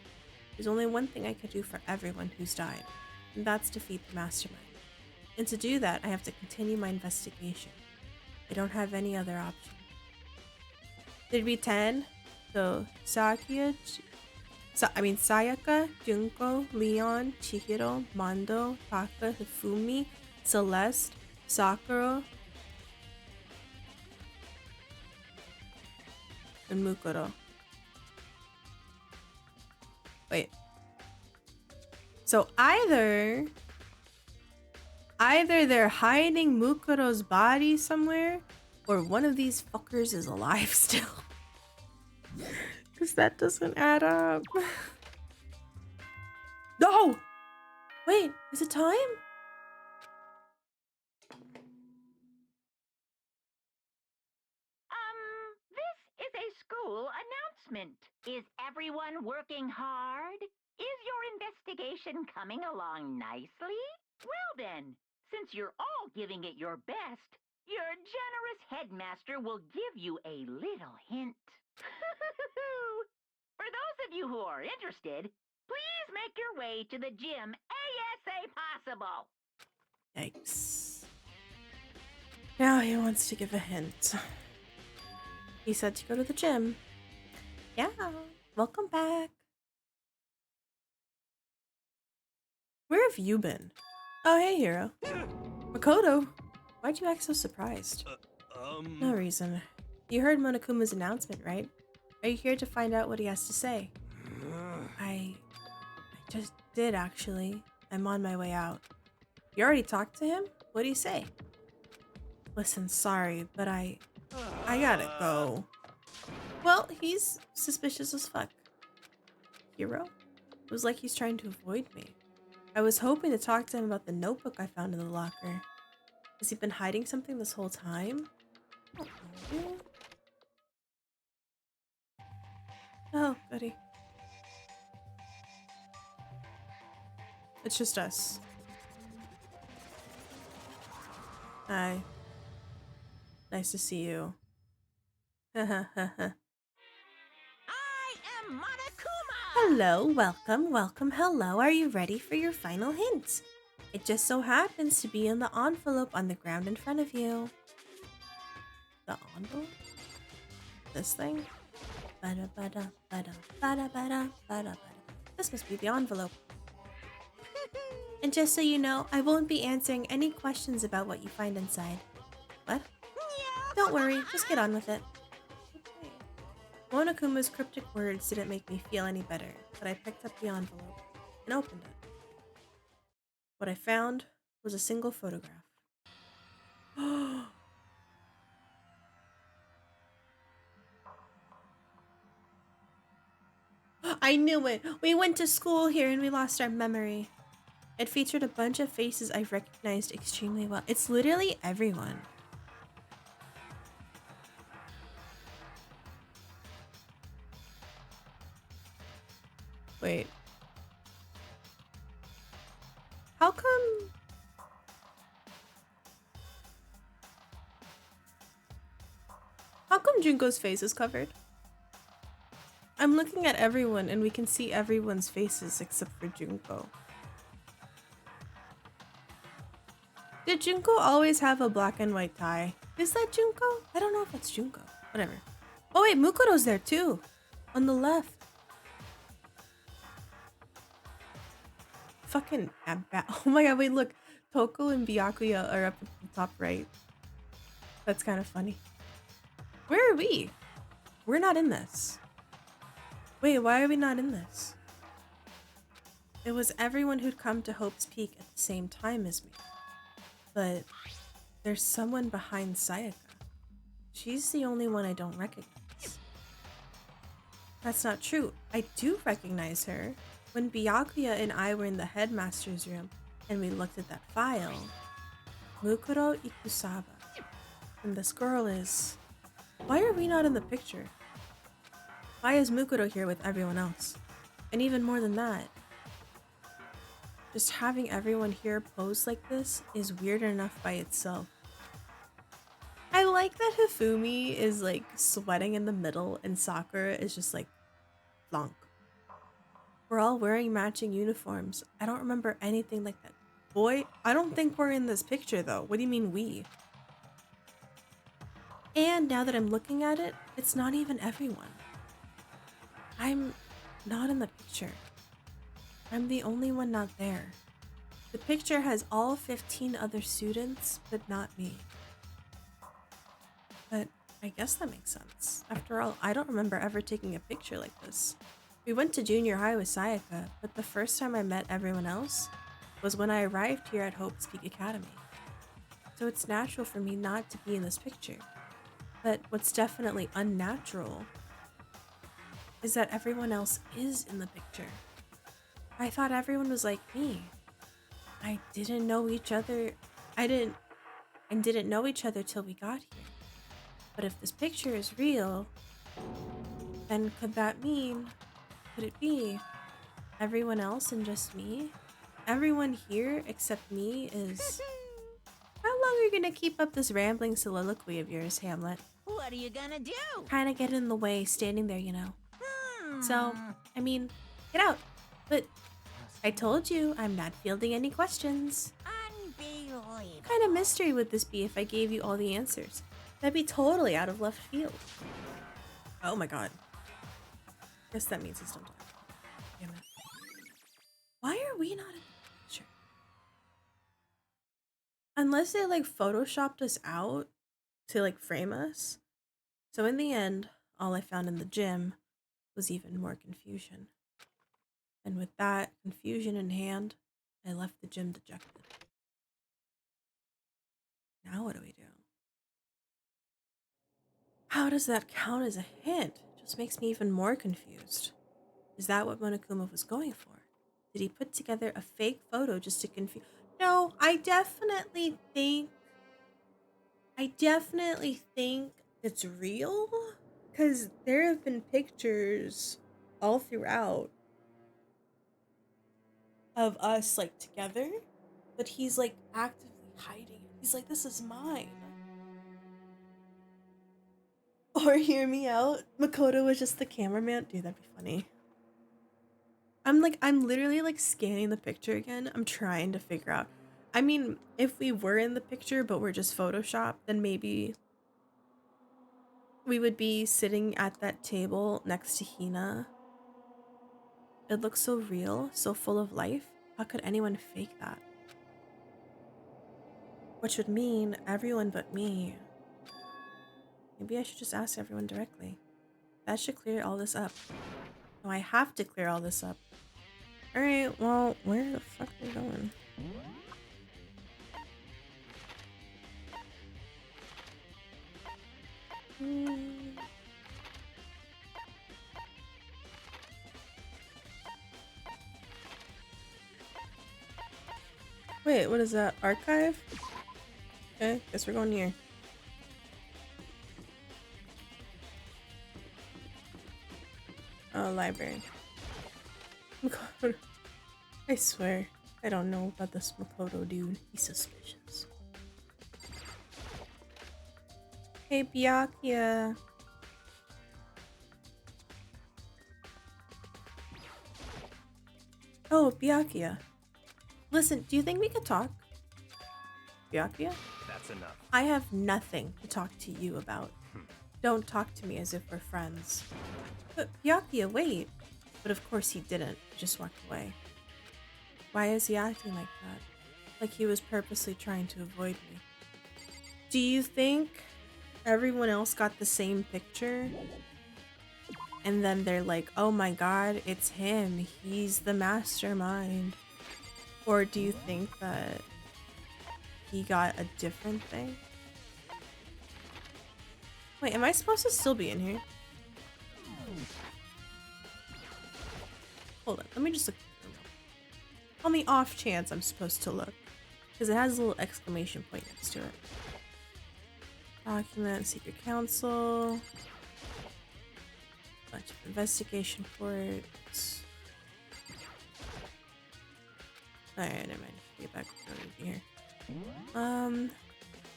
There's only one thing I could do for everyone who's died, and that's defeat the mastermind. And to do that, I have to continue my investigation. I don't have any other option. There'd be 10. So Sayaka, Junko, Leon, Chihiro, Mando, Taka, Hifumi, Celeste, Sakura, and Mukuro. Wait. So either they're hiding Mukuro's body somewhere, or one of these fuckers is alive still. Because that doesn't add up. No! Wait, is it time? This is a school announcement. Is everyone working hard? Is your investigation coming along nicely? Well then, since you're all giving it your best, your generous headmaster will give you a little hint. For those of you who are interested, please make your way to the gym ASA possible. Yikes. Now he wants to give a hint. He said to go to the gym. Yeah, welcome back. Where have you been? Oh, hey, Hiro. Makoto, why'd you act so surprised? No reason. You heard Monokuma's announcement, right? Are you here to find out what he has to say? I just did, actually. I'm on my way out. You already talked to him? What'd he say? Listen, sorry, but I gotta go. Well, he's suspicious as fuck. Hero? It was like he's trying to avoid me. I was hoping to talk to him about the notebook I found in the locker. Has he been hiding something this whole time? I don't know. Oh, goody. It's just us. Hi. Nice to see you. I am Monokuma! Hello, welcome, hello. Are you ready for your final hint? It just so happens to be in the envelope on the ground in front of you. The envelope? This thing? Bada, bada, bada, bada, bada. This must be the envelope. And just so you know, I won't be answering any questions about what you find inside. What? Don't worry, just get on with it. Okay. Monokuma's cryptic words didn't make me feel any better, but I picked up the envelope and opened it. What I found was a single photograph. I knew it! We went to school here and we lost our memory. It featured a bunch of faces I've recognized extremely well. It's literally everyone. Wait. How come... How come Junko's face is covered? I'm looking at everyone and we can see everyone's faces except for Junko. Did Junko always have a black and white tie? Is that Junko? I don't know if that's Junko. Whatever. Oh wait, Mukuro's there too. On the left. Fucking oh my god, wait, look. Toko and Byakuya are up at the top right. That's kind of funny. Where are we? We're not in this. Wait, why are we not in this? It was everyone who'd come to Hope's Peak at the same time as me. But there's someone behind Sayaka. She's the only one I don't recognize. That's not true. I do recognize her. When Byakuya and I were in the headmaster's room and we looked at that file, Mukuro Ikusaba. And this girl is... Why are we not in the picture? Why is Mukuro here with everyone else? And even more than that, just having everyone here pose like this is weird enough by itself. I like that Hifumi is like sweating in the middle and Sakura is just like blanc. We're all wearing matching uniforms. I don't remember anything like that. Boy, I don't think we're in this picture though. What do you mean we? And now that I'm looking at it, it's not even everyone. I'm not in the picture. I'm the only one not there. The picture has all 15 other students, but not me. But I guess that makes sense. After all, I don't remember ever taking a picture like this. We went to junior high with Sayaka, but the first time I met everyone else was when I arrived here at Hope's Peak Academy. So it's natural for me not to be in this picture. But what's definitely unnatural is that everyone else is in the picture. I thought everyone was like me. I didn't know each other. I didn't know each other till we got here. But if this picture is real, then could it be everyone else and just me? Everyone here except me is... How long are you gonna keep up this rambling soliloquy of yours, Hamlet? What are you gonna do? Kinda get in the way, standing there, you know. So, I mean, get out. But I told you I'm not fielding any questions. Unbelievable. What kind of mystery would this be if I gave you all the answers? That'd be totally out of left field. Oh my god. Guess that means he's done talking. Damn it. Why are we not in the picture? Unless they like photoshopped us out to like frame us. So in the end, all I found in the gym was even more confusion. And with that confusion in hand, I left the gym dejected. Now what do we do? How does that count as a hint? It just makes me even more confused. Is that what Monokuma was going for? Did he put together a fake photo just to confuse? No, I definitely think it's real because there have been pictures all throughout of us like together, but he's like actively hiding it. He's like, this is mine. Or hear me out, Makoto was just the cameraman. Dude, that'd be funny. I'm literally like scanning the picture again. I'm trying to figure out. I mean, if we were in the picture but we're just photoshopped, then maybe we would be sitting at that table next to Hina. It looks so real, so full of life. How could anyone fake that? Which would mean everyone but me. Maybe I should just ask everyone directly. That should clear all this up. No, I have to clear all this up. Alright, well, where the fuck are we going? Wait, what is that? Archive? Okay, guess we're going here. Oh, library. Makoto. I swear, I don't know about this Makoto dude. He's suspicious. Hey, Byakuya. Oh, Byakuya. Listen, do you think we could talk? Byakuya? That's enough. I have nothing to talk to you about. Don't talk to me as if we're friends. But Byakuya, wait. But of course he didn't. He just walked away. Why is he acting like that? Like he was purposely trying to avoid me. Do you think everyone else got the same picture? And then they're like, oh my god, it's him. He's the mastermind. Or do you think that he got a different thing? Wait, am I supposed to still be in here? Hold on, let me just look. On the off chance I'm supposed to look. Because it has a little exclamation point next to it. Document, secret counsel. Bunch of investigation reports. Alright, never mind. Get back over here.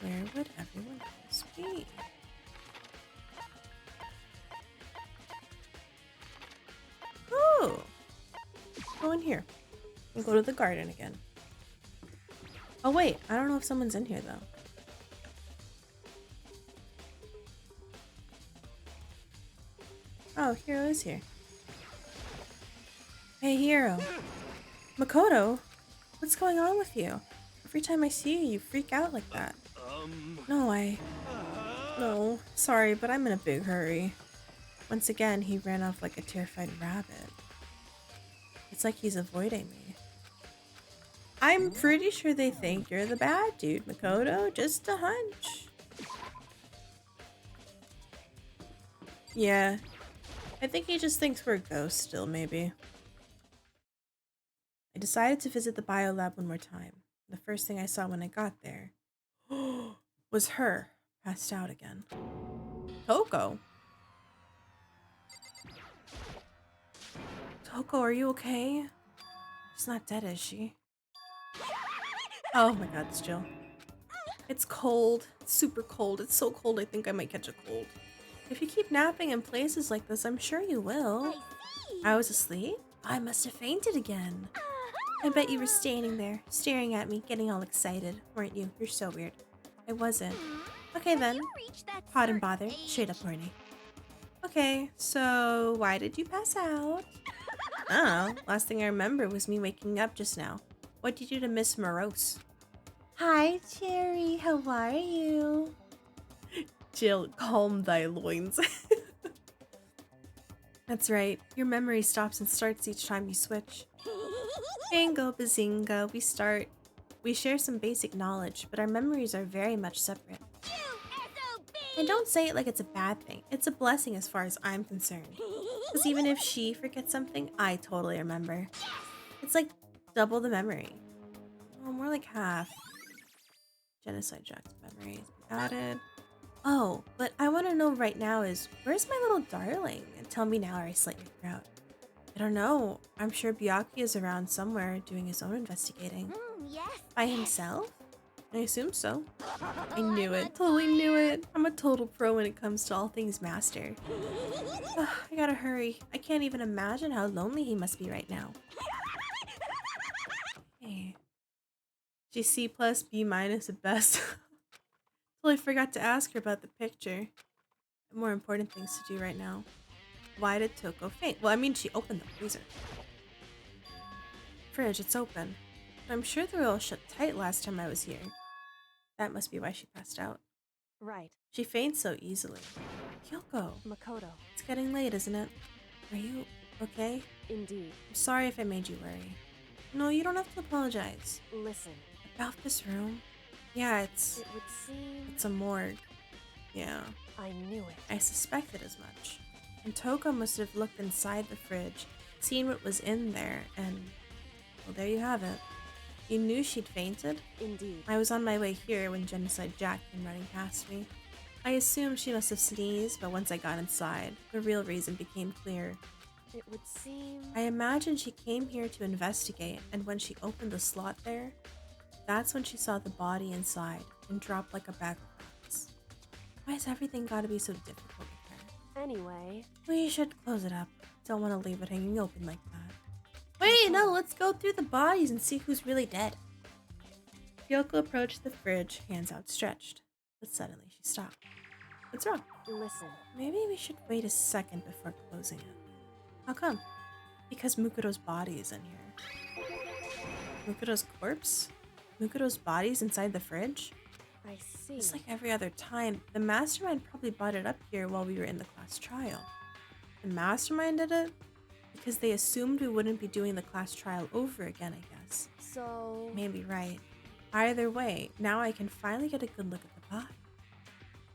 Where would everyone else be? Oh! Go in here. And go to the garden again. Oh wait, I don't know if someone's in here though. Oh, Hiro is here. Hey Hiro. Makoto? What's going on with you? Every time I see you, you freak out like that. No, sorry, but I'm in a big hurry. Once again, he ran off like a terrified rabbit. It's like he's avoiding me. I'm pretty sure they think you're the bad dude, Makoto. Just a hunch. Yeah. I think he just thinks we're ghosts still, maybe. I decided to visit the biolab one more time. The first thing I saw when I got there was her, passed out again. Toko? Toko, are you okay? She's not dead, is she? Oh my god, it's Jill. It's cold. It's super cold. It's so cold I think I might catch a cold. If you keep napping in places like this, I'm sure you will. I was asleep? I must have fainted again. I bet you were standing there, staring at me, getting all excited, weren't you? You're so weird. I wasn't. Okay then. Hot and bothered. Straight up horny. Okay, so why did you pass out? Oh, last thing I remember was me waking up just now. What did you do to Miss Morose? Hi, Cherry. How are you? Jill, calm thy loins. That's right. Your memory stops and starts each time you switch. Bingo bazinga, we share some basic knowledge, but our memories are very much separate. And don't say it like it's a bad thing. It's a blessing as far as I'm concerned. Because even if she forgets something, I totally remember. It's like double the memory. Oh, more like half. Genocide Jack's memories added. Oh, but I want to know right now is, where's my little darling? And tell me now or I slit your throat. I don't know. I'm sure Byakuya is around somewhere doing his own investigating. Yes. By himself? I assume so. I knew it. Totally knew it. I'm a total pro when it comes to all things master. Ugh, I gotta hurry. I can't even imagine how lonely he must be right now. Hey. She's C+, B- at best. Totally forgot to ask her about the picture. More important things to do right now. Why did Toko faint? Well, I mean, she opened the freezer. Fridge, it's open. I'm sure they were all shut tight last time I was here. That must be why she passed out. Right. She faints so easily. Kyoko, Makoto. it's getting late, isn't it? Are you okay? Indeed. I'm sorry if I made you worry. No, you don't have to apologize. Listen. About this room? Yeah, it's It would seem... a morgue. Yeah, I knew it. I suspected as much. And Toko must have looked inside the fridge, seen what was in there, and... well, there you have it. You knew she'd fainted? Indeed. I was on my way here when Genocide Jack came running past me. I assumed she must have sneezed, but once I got inside, the real reason became clear. It would seem... I imagine she came here to investigate, and when she opened the slot there, that's when she saw the body inside and dropped like a bag of rocks. Why has everything gotta be so difficult with her? Anyway... We should close it up. Don't want to leave it hanging open like that. Wait, no, let's go through the bodies and see who's really dead. Kyoko approached the fridge, hands outstretched. But suddenly she stopped. What's wrong? Listen. Maybe we should wait a second before closing it. How come? Because Mukuro's body is in here. Mukuro's corpse? Mukuro's body's inside the fridge? I see. Just like every other time, the mastermind probably brought it up here while we were in the class trial. The mastermind did it? Because they assumed we wouldn't be doing the class trial over again, I guess. So... Maybe right. Either way, now I can finally get a good look at the body.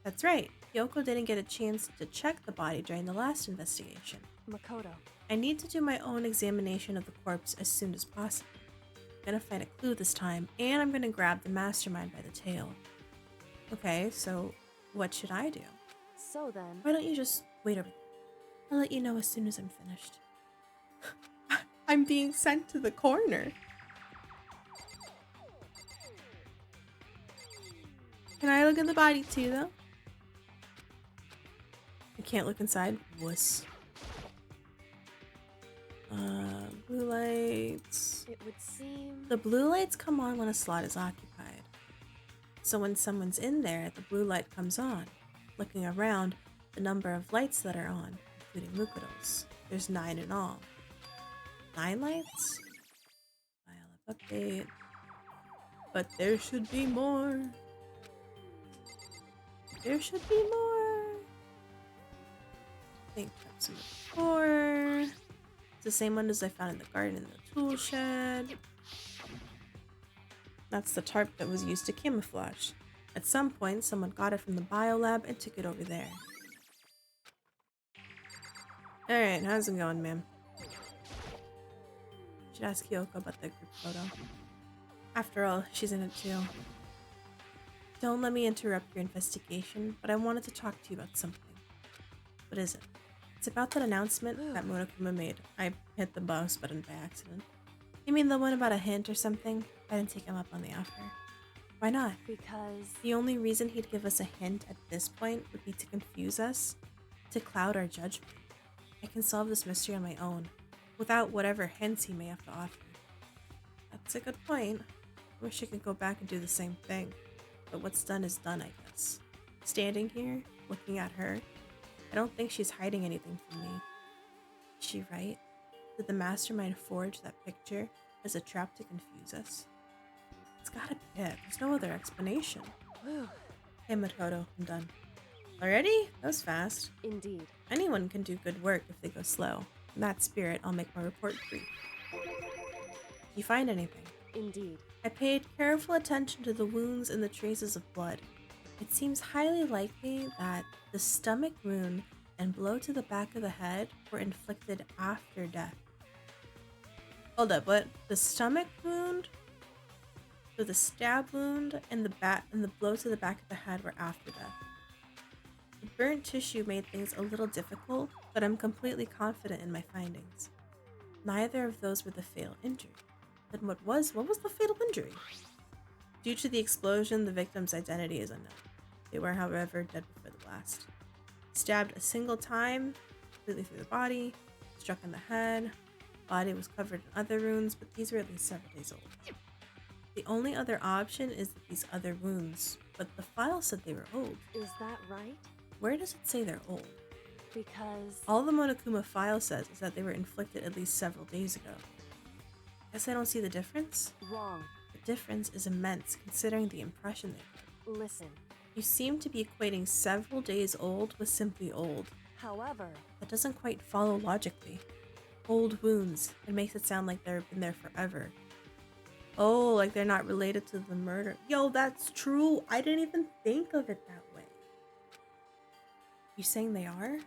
That's right, Kyoko didn't get a chance to check the body during the last investigation. Makoto. I need to do my own examination of the corpse as soon as possible. I'm gonna find a clue this time, and I'm gonna grab the mastermind by the tail. Okay, so what should I do? So then... Why don't you just wait over there? I'll let you know as soon as I'm finished. I'm being sent to the corner. Can I look at the body too, though? I can't look inside. Wuss. Blue lights. It would seem... The blue lights come on when a slot is occupied. So when someone's in there, the blue light comes on. Looking around, the number of lights that are on, including Mukuro's. There's 9 in all. 9 lights? File up update. But there should be more. There should be more. I think that's number 4. It's the same one as I found in the garden in the tool shed. That's the tarp that was used to camouflage. At some point, someone got it from the biolab and took it over there. Alright, how's it going, ma'am? Should ask Kyoko about the group photo. After all, she's in it too. Don't let me interrupt your investigation, but I wanted to talk to you about something. What is it? It's about that announcement that Monokuma made. I hit the mouse button by accident. You mean the one about a hint or something? I didn't take him up on the offer. Why not? Because... The only reason he'd give us a hint at this point would be to confuse us, to cloud our judgment. I can solve this mystery on my own, without whatever hints he may have to offer. That's a good point. I wish I could go back and do the same thing, but what's done is done, I guess. Standing here, looking at her, I don't think she's hiding anything from me. Is she right? Did the mastermind forge that picture as a trap to confuse us? It's gotta be it. There's no other explanation. Whew. Hey, Makoto, I'm done. Already? That was fast. Indeed. Anyone can do good work if they go slow. In that spirit, I'll make my report brief. Did you find anything? Indeed. I paid careful attention to the wounds and the traces of blood. It seems highly likely that the stomach wound and blow to the back of the head were inflicted after death. Hold up, what? The stomach wound? So the stab wound and the blow to the back of the head were after death. The burnt tissue made things a little difficult, but I'm completely confident in my findings. Neither of those were the fatal injury. Then what was the fatal injury? Due to the explosion, the victim's identity is unknown. They were, however, dead before the blast. Stabbed a single time, completely through the body, struck in the head. Body was covered in other wounds, but these were at least several days old. The only other option is that these other wounds, but the file said they were old. Is that right? Where does it say they're old? Because... All the Monokuma file says is that they were inflicted at least several days ago. Guess I don't see the difference? Wrong. The difference is immense considering the impression they put. Listen. You seem to be equating several days old with simply old. However... That doesn't quite follow logically. Old wounds. It makes it sound like they've been there forever. Oh, like they're not related to the murder. Yo, that's true. I didn't even think of it that way. You saying they are?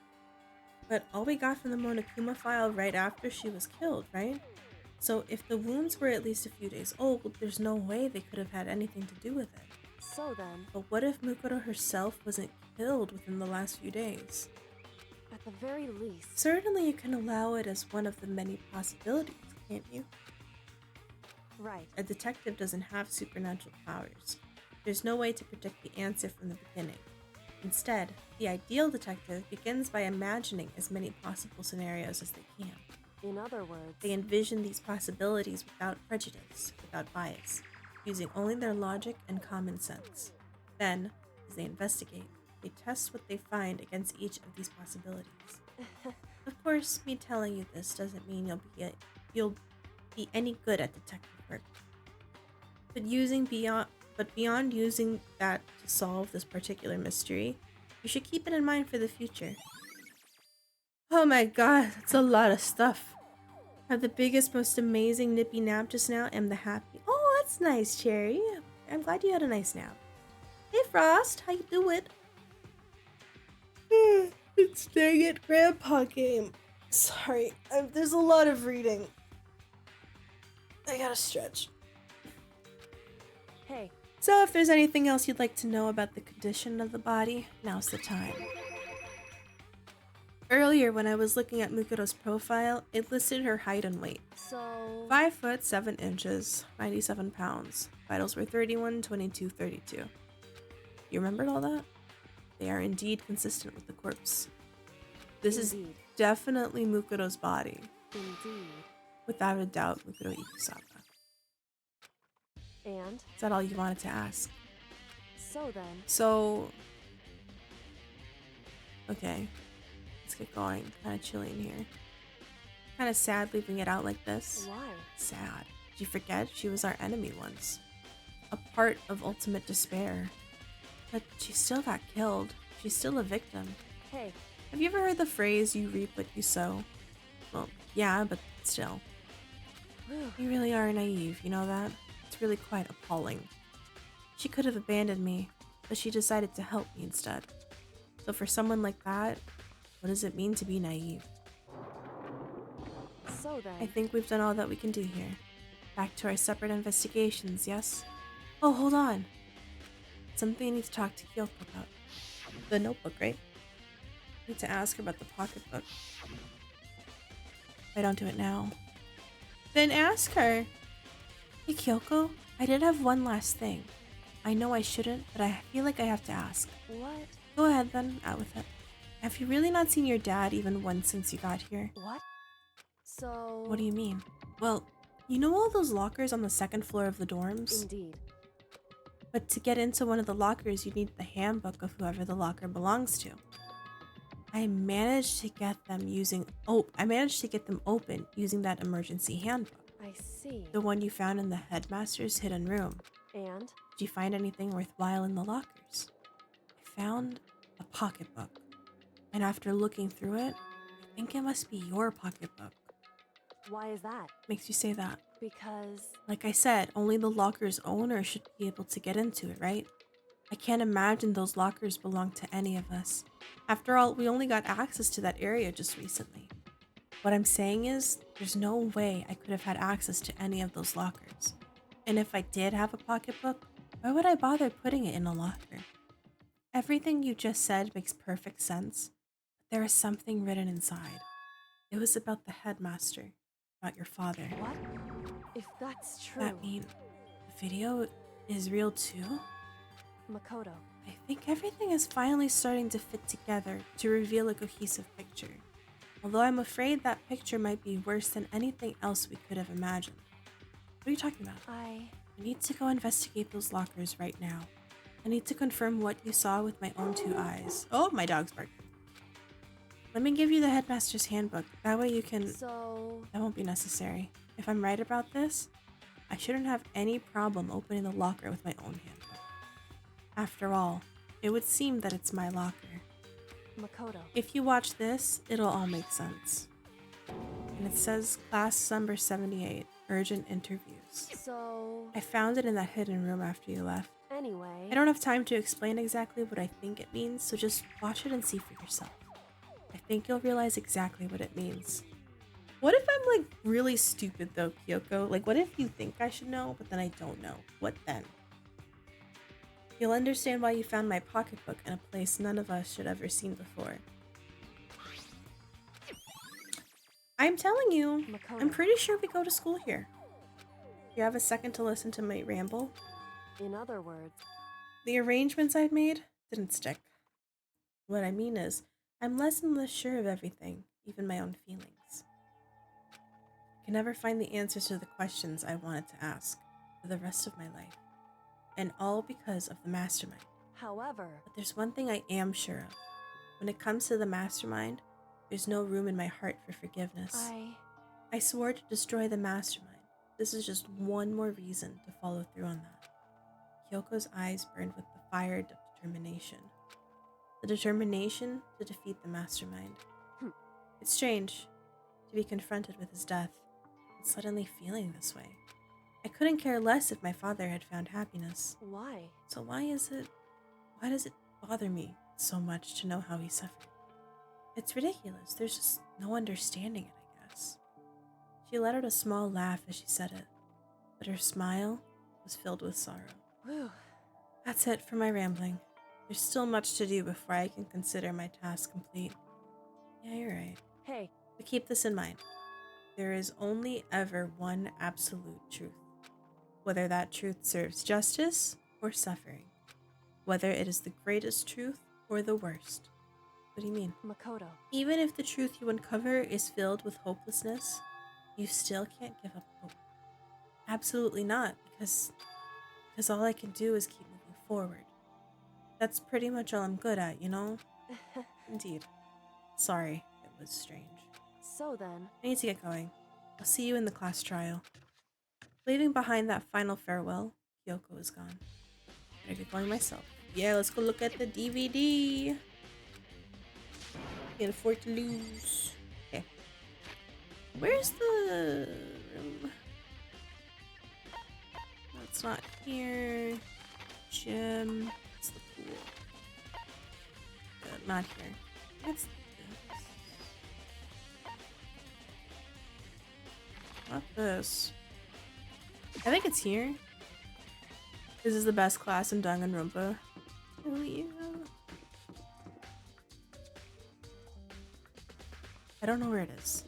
But all we got from the Monokuma file right after she was killed, right? So if the wounds were at least a few days old, there's no way they could have had anything to do with it. So then... But what if Mukuro herself wasn't killed within the last few days? At the very least... Certainly you can allow it as one of the many possibilities, can't you? Right. A detective doesn't have supernatural powers. There's no way to predict the answer from the beginning. Instead, the ideal detective begins by imagining as many possible scenarios as they can. In other words... They envision these possibilities without prejudice, without bias, using only their logic and common sense. Then, as they investigate, they test what they find against each of these possibilities. Of course, me telling you this doesn't mean you'll be any good at detective work. But beyond using that to solve this particular mystery, you should keep it in mind for the future. Oh my god, that's a lot of stuff. Have the biggest, most amazing nippy nap just now. Am the happy. Oh, that's nice, Cherry. I'm glad you had a nice nap. Hey, Frost, how you doing? It's dang it, Grandpa game. Sorry, there's a lot of reading. I gotta stretch. Hey. So if there's anything else you'd like to know about the condition of the body, now's the time. Earlier, when I was looking at Mukuro's profile, it listed her height and weight. So... 5 foot 7 inches, 97 pounds. Vitals were 31, 22, 32. You remembered all that? They are indeed consistent with the corpse. This Indeed. is definitely Mukuro's body. Indeed. Without a doubt, Mukuro Ikusaba. And? Is that all you wanted to ask? So then... So... Okay. Let's get going. Kind of chilly in here. Kind of sad leaving it out like this. Why? Sad. Did you forget? She was our enemy once. A part of ultimate despair. But she still got killed. She's still a victim. Hey. Have you ever heard the phrase, you reap what you sow? Well, yeah, but still. You really are naive, you know that? It's really quite appalling. She could have abandoned me, but she decided to help me instead. So for someone like that, what does it mean to be naive? So then... I think we've done all that we can do here. Back to our separate investigations, yes? Oh, hold on. Something I need to talk to Kyoko about. The notebook, right? I need to ask her about the pocketbook. If I don't do it now, then ask her. Hey Kyoko, I did have one last thing. I know I shouldn't, but I feel like I have to ask. What? Go ahead then, out with it. Have you really not seen your dad even once since you got here? What? So... What do you mean? Well, you know all those lockers on the second floor of the dorms? Indeed. But to get into one of the lockers, you need the handbook of whoever the locker belongs to. I managed to get them open using that emergency handbook. I see. The one you found in the headmaster's hidden room. And? Did you find anything worthwhile in the lockers? I found a pocketbook. And after looking through it, I think it must be your pocketbook. Why is that? Makes you say that? Because... Like I said, only the locker's owner should be able to get into it, right? I can't imagine those lockers belong to any of us. After all, we only got access to that area just recently. What I'm saying is, there's no way I could have had access to any of those lockers. And if I did have a pocketbook, why would I bother putting it in a locker? Everything you just said makes perfect sense, but there is something written inside. It was about the headmaster, about your father. What? If that's true, That mean the video is real too? Makoto, I think everything is finally starting to fit together to reveal a cohesive picture. Although I'm afraid that picture might be worse than anything else we could have imagined. What are you talking about? I need to go investigate those lockers right now. I need to confirm what you saw with my own 2 eyes. Oh, my dog's barking. Let me give you the headmaster's handbook. That way you can... So... That won't be necessary. If I'm right about this, I shouldn't have any problem opening the locker with my own handbook. After all, it would seem that it's my locker. Makoto. If you watch this, it'll all make sense. And it says class number 78, urgent interviews. So... I found it in that hidden room after you left. Anyway... I don't have time to explain exactly what I think it means, so just watch it and see for yourself. I think you'll realize exactly what it means. What if I'm like really stupid though, Kyoko? Like what if you think I should know, but then I don't know? What then? You'll understand why you found my pocketbook in a place none of us should ever seen before. I'm telling you, Makoto. I'm pretty sure we go to school here. You have a second to listen to my ramble? In other words... The arrangements I'd made didn't stick. What I mean is, I'm less and less sure of everything, even my own feelings. I can never find the answers to the questions I wanted to ask for the rest of my life. And all because of the mastermind. However... But there's one thing I am sure of. When it comes to the mastermind, there's no room in my heart for forgiveness. I swore to destroy the mastermind. This is just one more reason to follow through on that. Kyoko's eyes burned with the fire of determination. The determination to defeat the mastermind. It's strange to be confronted with his death and suddenly feeling this way. I couldn't care less if my father had found happiness. Why? So why does it bother me so much to know how he suffered? It's ridiculous. There's just no understanding it, I guess. She let out a small laugh as she said it, but her smile was filled with sorrow. Whew. That's it for my rambling. There's still much to do before I can consider my task complete. Yeah, you're right. Hey. But keep this in mind. There is only ever one absolute truth. Whether that truth serves justice or suffering. Whether it is the greatest truth or the worst. What do you mean? Makoto. Even if the truth you uncover is filled with hopelessness, you still can't give up hope. Absolutely not, because all I can do is keep moving forward. That's pretty much all I'm good at, you know? Indeed. Sorry, it was strange. So then... I need to get going. I'll see you in the class trial. Leaving behind that final farewell, Kyoko is gone. I get going myself. Yeah, let's go look at the DVD. Can't afford to lose. Okay. Where's the room? That's not here. Gym. It's the pool. Good, not here. That's not this. I think it's here. This is the best class in Danganronpa. Oh yeah. I don't know where it is.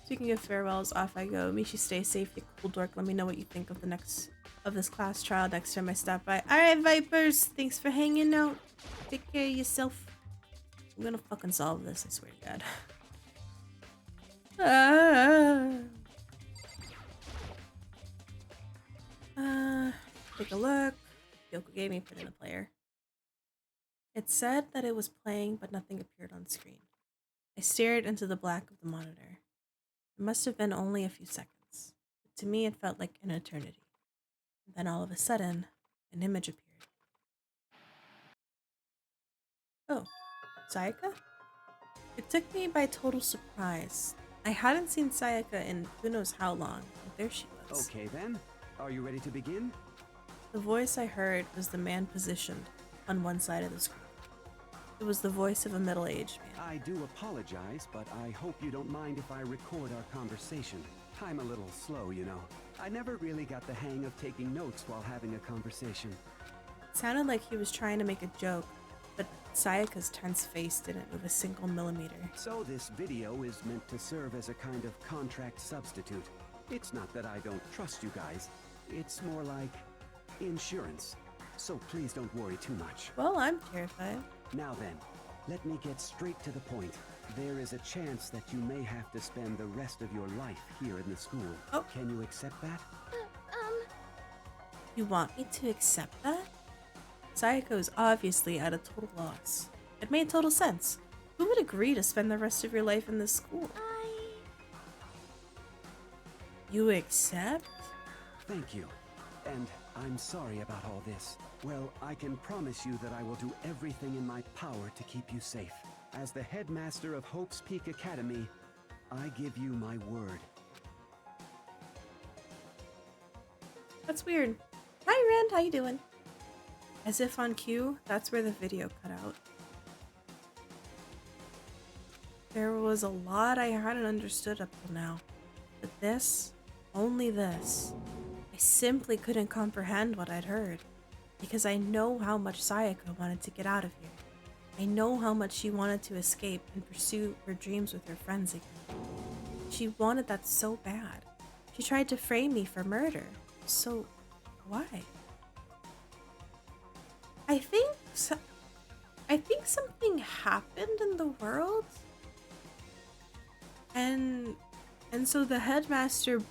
Speaking of farewells, off I go. Mishi, stay safe. You cool dork. Let me know what you think of this class trial next time I stop by. Alright, Vipers. Thanks for hanging out. Take care of yourself. I'm gonna fucking solve this, I swear to God. Take a look. Kyoko gave me put in the player. It said that it was playing, but nothing appeared on screen. I stared into the black of the monitor. It must have been only a few seconds. But to me, it felt like an eternity. And then all of a sudden, an image appeared. Oh, Sayaka? It took me by total surprise. I hadn't seen Sayaka in who knows how long, but there she was. Okay then, are you ready to begin? The voice I heard was the man positioned on one side of the screen. It was the voice of a middle-aged man. I do apologize, but I hope you don't mind if I record our conversation. I'm a little slow, you know. I never really got the hang of taking notes while having a conversation. It sounded like he was trying to make a joke, but Sayaka's tense face didn't move a single millimeter. So this video is meant to serve as a kind of contract substitute. It's not that I don't trust you guys. It's more like insurance. So please don't worry too much. Well, I'm terrified. Now then, let me get straight to the point. There is a chance that you may have to spend the rest of your life here in the school. Oh. Can you accept that? You want me to accept that? Sayako is obviously at a total loss. It made total sense. Who would agree to spend the rest of your life in this school? You accept? Thank you. And I'm sorry about all this. Well, I can promise you that I will do everything in my power to keep you safe. As the headmaster of Hope's Peak Academy, I give you my word. That's weird. Hi, Rand. How you doing? As if on cue, that's where the video cut out. There was a lot I hadn't understood up till now. But this, only this, I simply couldn't comprehend what I'd heard. Because I know how much Sayaka wanted to get out of here. I know how much she wanted to escape and pursue her dreams with her friends again. She wanted that so bad. She tried to frame me for murder. So, why? I think something happened in the world. And so the headmaster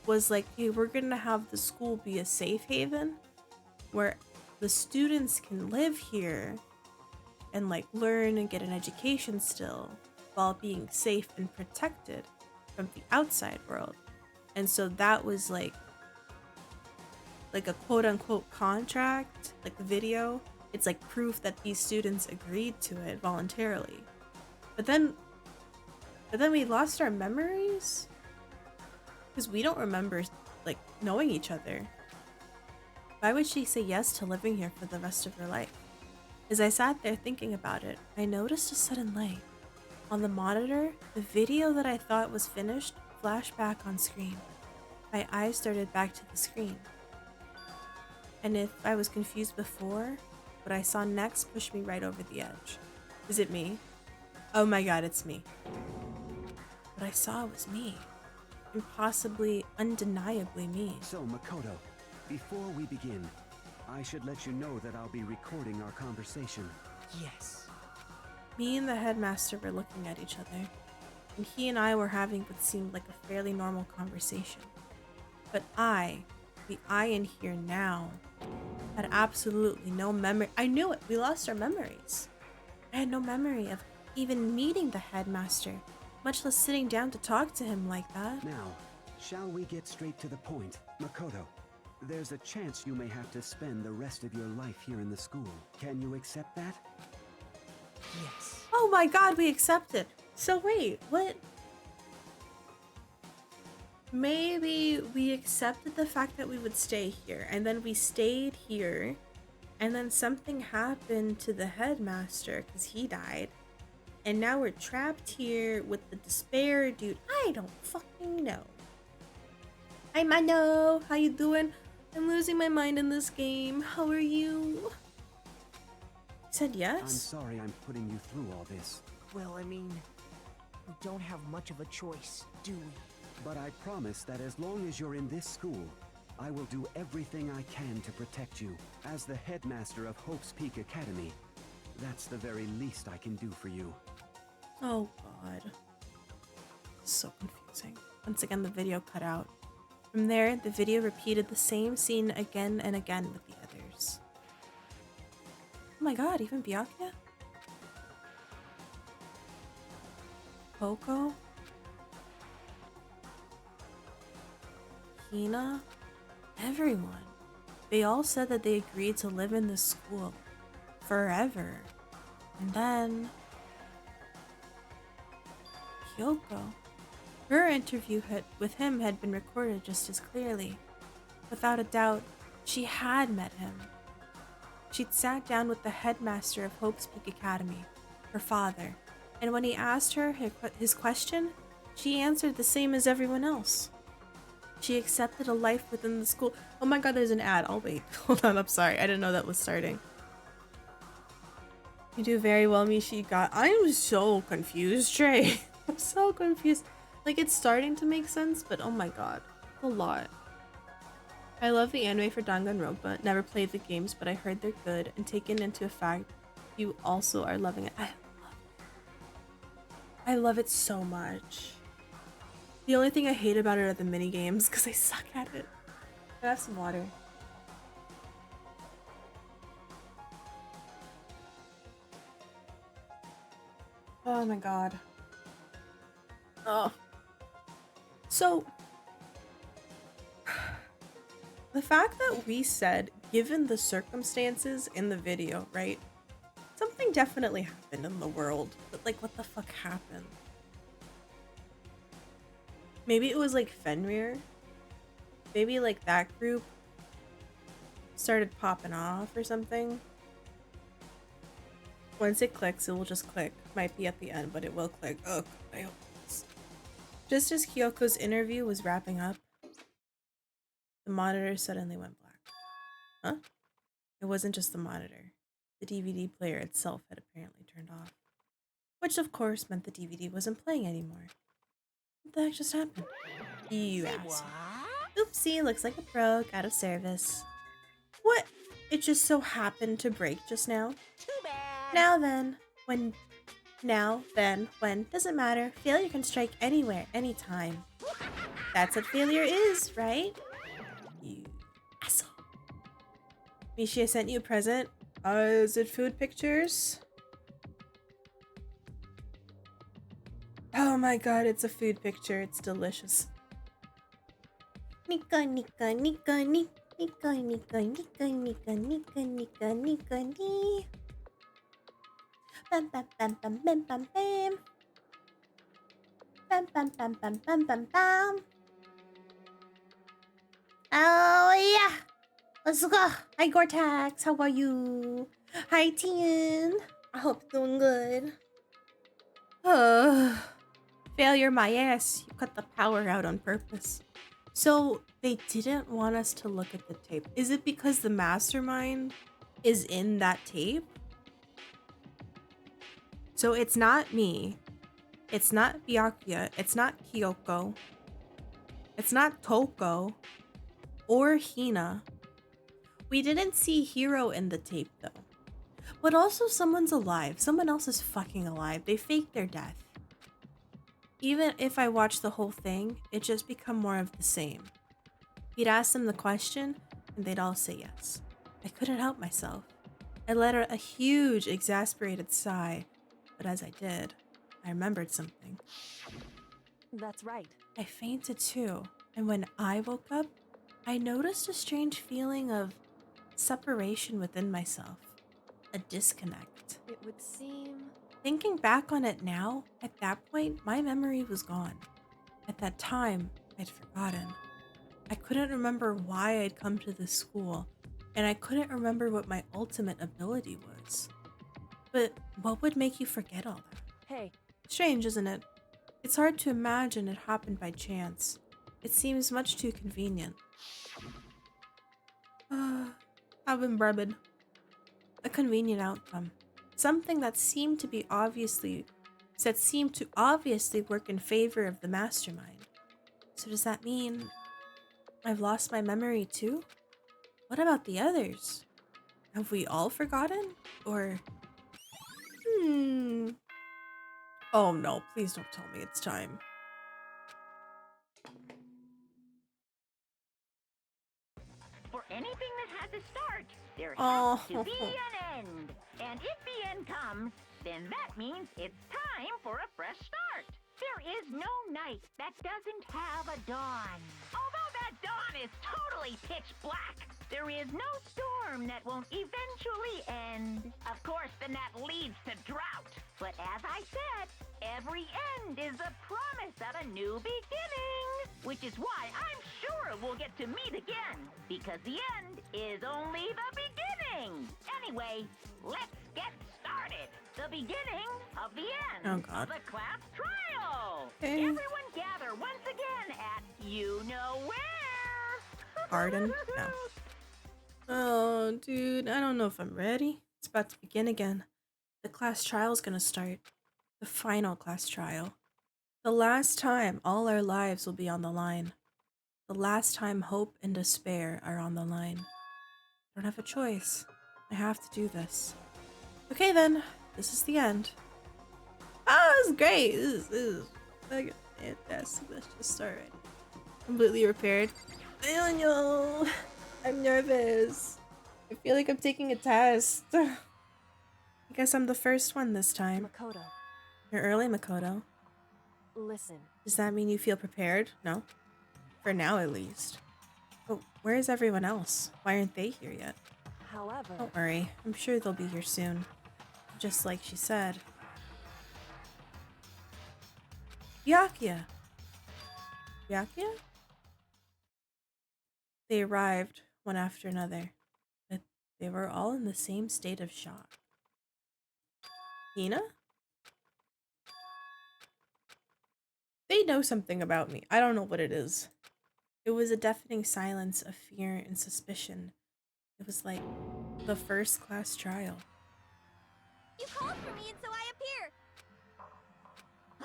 was like, hey, we're gonna have the school be a safe haven where the students can live here and like learn and get an education still while being safe and protected from the outside world. And so that was like a quote unquote contract, like the video. It's like proof that these students agreed to it voluntarily. But then we lost our memories because we don't remember like knowing each other. Why would she say yes to living here for the rest of her life? As I sat there thinking about it, I noticed a sudden light. On the monitor, the video that I thought was finished flashed back on screen. My eyes started back to the screen. And if I was confused before, what I saw next pushed me right over the edge. Is it me? Oh my god, it's me. What I saw was me. Impossibly, undeniably me. So, Makoto, before we begin, I should let you know that I'll be recording our conversation. Yes. Me and the headmaster were looking at each other, and he and I were having what seemed like a fairly normal conversation. But the I in here now, had absolutely no memory. I knew it. We lost our memories. I had no memory of even meeting the headmaster, much less sitting down to talk to him like that. Now, shall we get straight to the point? Makoto, there's a chance you may have to spend the rest of your life here in the school. Can you accept that? Yes. Oh my god, we accepted. So wait, what? Maybe we accepted the fact that we would stay here, and then we stayed here, and then something happened to the headmaster because he died, and now we're trapped here with the despair dude. I don't fucking know. Hi Mano, how you doing? I'm losing my mind in this game. How are you? He said yes. I'm sorry I'm putting you through all this, Well, I mean, we don't have much of a choice, do we? but I promise that as long as you're in this school, I will do everything I can to protect you. As the headmaster of Hope's Peak Academy, that's the very least I can do for you. Oh god. So confusing. Once again, the video cut out. From there, the video repeated the same scene again and again with the others. Oh my god, even Byakuya? Coco? Hina? Everyone. They all said that they agreed to live in this school. Forever. And then... Kyoko. Her interview with him had been recorded just as clearly. Without a doubt, She had met him. She'd sat down with the headmaster of Hope's Peak Academy, her father, and when he asked her his question, she answered the same as everyone else. She accepted a life within the school. Oh my god, there's an ad. I'll wait. Hold on, I'm sorry. I didn't know that was starting. You do very well, Mishi. God, I am so confused, Trey. I'm so confused. Like, it's starting to make sense, but oh my god. A lot. I love the anime for Danganronpa. Never played the games, but I heard they're good, and taken into fact, you also are loving it. I love it so much. The only thing I hate about it are the mini games, because I suck at it. I have some water. Oh my god. Oh. So, the fact that we said, given the circumstances in the video, right? Something definitely happened in the world, but like, what the fuck happened? Maybe it was like Fenrir. Maybe like that group started popping off or something. Once it clicks, it will just click. Might be at the end, but it will click. Oh, I hope it is. Just as Kyoko's interview was wrapping up, the monitor suddenly went black. Huh? It wasn't just the monitor. The DVD player itself had apparently turned off. Which of course meant the DVD wasn't playing anymore. What the heck just happened? You asshole. Oopsie, looks like it broke, out of service. What? It just so happened to break just now? Too bad. Now then, when, doesn't matter. Failure can strike anywhere, anytime. That's what failure is, right? You asshole. Mishi, I sent you a present. Is it food pictures? Oh my god, it's a food picture. It's delicious. Nika, nika, nika, nika, nika, nika, nika, nika, nika, nika, nika, ni. Bam, bam, bam, bam, bam, bam, bam. Bam, bam, bam, bam, bam, bam, bam. Oh yeah! Let's go! Hi Gore-Tex, how are you? Hi Tien! I hope you're doing good. Failure my ass. You cut the power out on purpose. So they didn't want us to look at the tape. Is it because the mastermind is in that tape? So it's not me. It's not Byakuya. It's not Kyoko. It's not Toko. Or Hina. We didn't see Hiro in the tape though. But also someone's alive. Someone else is fucking alive. They faked their death. Even if I watch the whole thing, it just become more of the same. He'd ask them the question, and they'd all say yes. I couldn't help myself. I let out a huge, exasperated sigh, but as I did, I remembered something. That's right. I fainted too, and when I woke up, I noticed a strange feeling of separation within myself. A disconnect. It would seem... Thinking back on it now, at that point, my memory was gone. At that time, I'd forgotten. I couldn't remember why I'd come to this school, and I couldn't remember what my ultimate ability was. But what would make you forget all that? Hey, Strange, isn't it? It's hard to imagine it happened by chance. It seems much too convenient. I've been rubbing. A convenient outcome. Something that seemed to obviously work in favor of the mastermind. So does that mean I've lost my memory too? What about the others? Have we all forgotten? Or... Oh no, please don't tell me it's time. For anything that has a start, there Oh. has to be an end. And if the end comes, then that means it's time for a fresh start. There is no night that doesn't have a dawn. Although that dawn is totally pitch black, there is no storm that won't eventually end. Of course, then that leads to drought. But as I said, every end is a promise of a new beginning. which is why I'm sure we'll get to meet again, because the end is only the beginning. Anyway, let's get started. The beginning of the end Oh, God. of the class trial. Okay. Everyone gather once again at you know where. Garden? No. Oh, dude, I don't know if I'm ready. It's about to begin again. The class trial's gonna start. The final class trial. The last time all our lives will be on the line. The last time hope and despair are on the line. I don't have a choice. I have to do this. Okay then, this is the end. Oh, this is great. This is fucking fantastic. Let's just start right. Completely repaired. I don't know. I'm nervous. I feel like I'm taking a test. I guess I'm the first one this time. Makoto, You're early, Makoto. listen. Does that mean you feel prepared? No? For now, at least. Oh, where is everyone else? Why aren't they here yet? However, Don't worry. I'm sure they'll be here soon. Just like she said. Byakuya! Byakuya? They arrived, one after another, but they were all in the same state of shock. Hina? They know something about me. I don't know what it is. It was a deafening silence of fear and suspicion. It was like the first class trial. You called for me and so I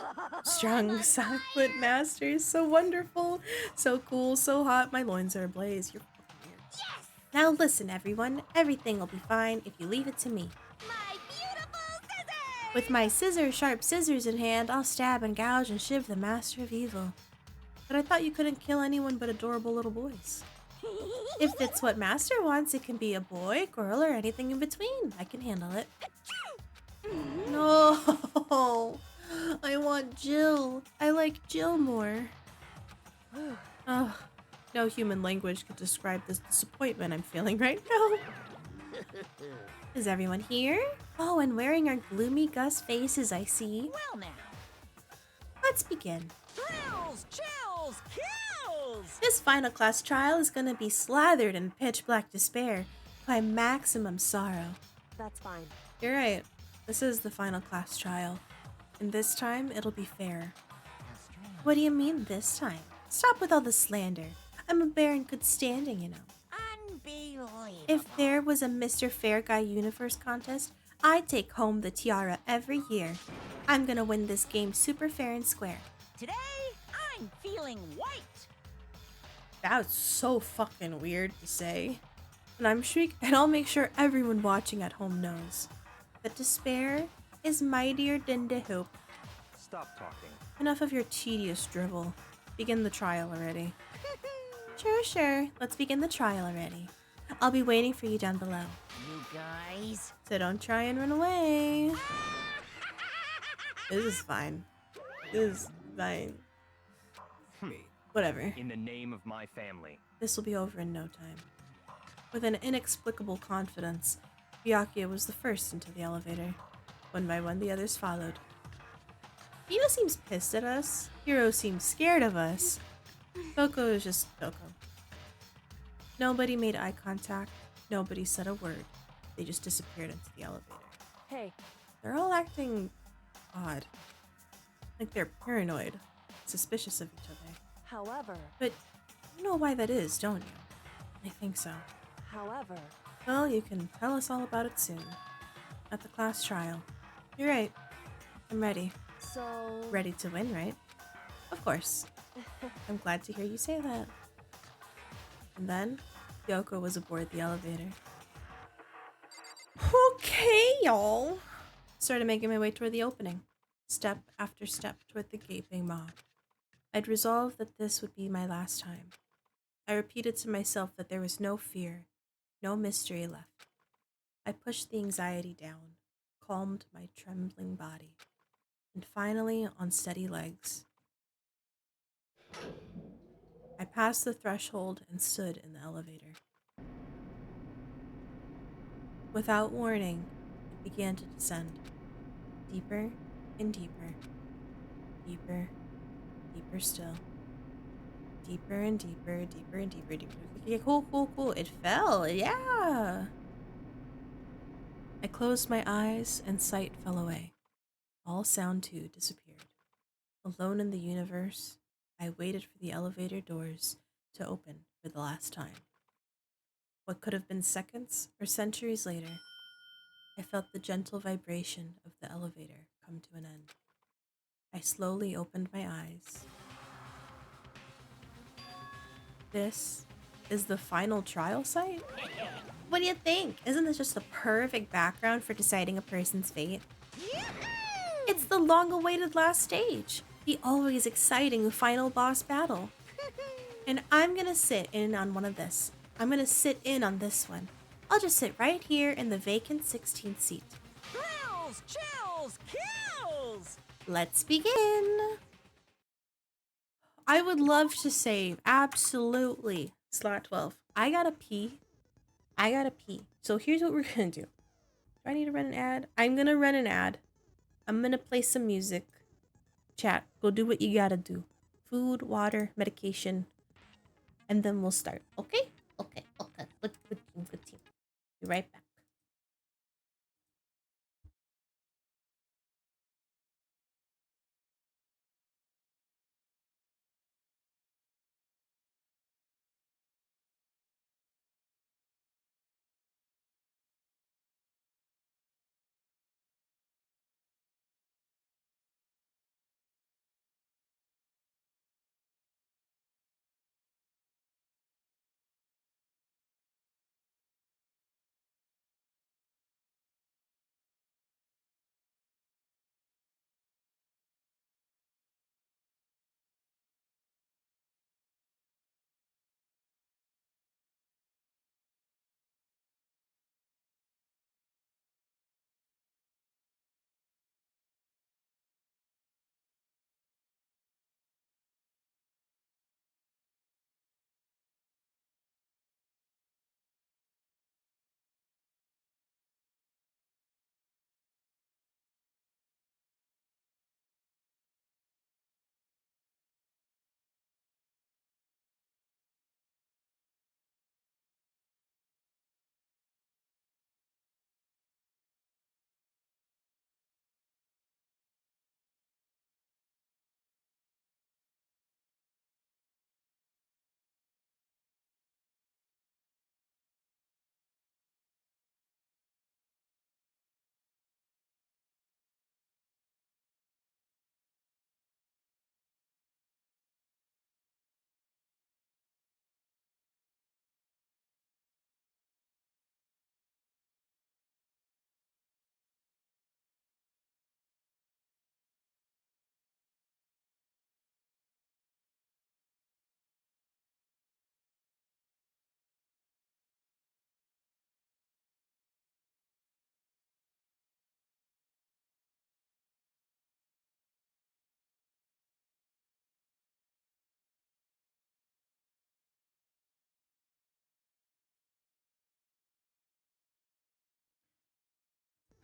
appear. Strong silent master, so wonderful, so cool, so hot. My loins are ablaze. You're fucking weird. Yes! Now listen, everyone. Everything will be fine if you leave it to me. My beautiful scissors! With my sharp scissors in hand, I'll stab and gouge and shiv the master of evil. But I thought you couldn't kill anyone but adorable little boys. If it's what master wants, it can be a boy, girl, or anything in between. I can handle it. No! I want Jill. I like Jill more. Oh, no human language could describe this disappointment I'm feeling right now. Is everyone here? Oh, and wearing our gloomy Gus faces, I see. Well now. Let's begin. Thrills, chills, kills! This final class trial is gonna be slathered in pitch black despair by maximum sorrow. that's fine. You're right. This is the final class trial. And this time, it'll be fair. What do you mean this time? Stop with all the slander. I'm a bear in good standing, you know. Unbelievable. If there was a Mr. Fair Guy Universe contest, I'd take home the tiara every year. I'm gonna win this game super fair and square. Today, I'm feeling white. That's so fucking weird to say. And I'll make sure everyone watching at home knows that despair is mightier than the hope. Stop talking. Enough of your tedious drivel. Begin the trial already. Sure. Let's begin the trial already. I'll be waiting for you down below. You guys. So don't try and run away. This is fine. Whatever. In the name of my family. This will be over in no time. With an inexplicable confidence, Byakuya was the first into the elevator. One by one, the others followed. Hiro seems pissed at us. Hiro seems scared of us. Coco is just Coco. Nobody made eye contact. Nobody said a word. They just disappeared into the elevator. Hey, They're all acting odd. Like they're paranoid, suspicious of each other. however, But you know why that is, don't you? I think so. however, Well, you can tell us all about it soon. At the class trial. You're right. I'm ready. so... Ready to win, right? Of course. I'm glad to hear you say that. And then, Yoko was aboard the elevator. Okay, y'all. Started making my way toward the opening. Step after step toward the gaping maw. I'd resolved that this would be my last time. I repeated to myself that there was no fear, no mystery left. I pushed the anxiety down, calmed my trembling body, and finally, on steady legs, I passed the threshold and stood in the elevator. Without warning, it began to descend, deeper and deeper, deeper, deeper still. deeper and deeper, deeper and deeper, deeper. Okay, cool, cool, cool. It fell. Yeah. I closed my eyes and sight fell away. All sound too disappeared. Alone in the universe, I waited for the elevator doors to open for the last time. What could have been seconds or centuries later, I felt the gentle vibration of the elevator come to an end. I slowly opened my eyes. This is the final trial site? What do you think? Isn't this just the perfect background for deciding a person's fate? It's the long-awaited last stage, the always exciting final boss battle. And I'm gonna sit in on one of this. I'm gonna sit in on this one. I'll just sit right here in the vacant 16th seat. Thrills, chills, kills! Let's begin. I would love to save, absolutely. Slot 12. I gotta pee. So here's what we're gonna do. Do I need to run an ad? I'm gonna run an ad. I'm gonna play some music. Chat, go do what you gotta do. Food, water, medication, and then we'll start. Okay? Okay. Good team. Be right back.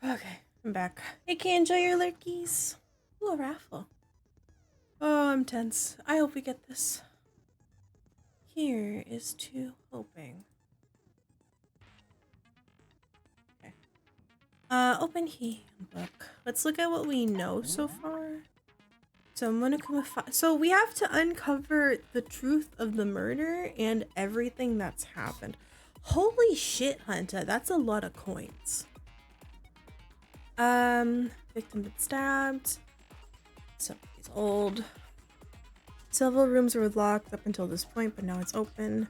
Okay, I'm back. Hey, can enjoy your lurkies. Ooh, a raffle. Oh, I'm tense. I hope we get this. Here is to hoping. Okay. Open handbook. Let's look at what we know so far. So so we have to uncover the truth of the murder and everything that's happened. Holy shit, Hunter, that's a lot of coins. Victim been stabbed. Somebody's old. Several rooms were locked up until this point, but now it's open.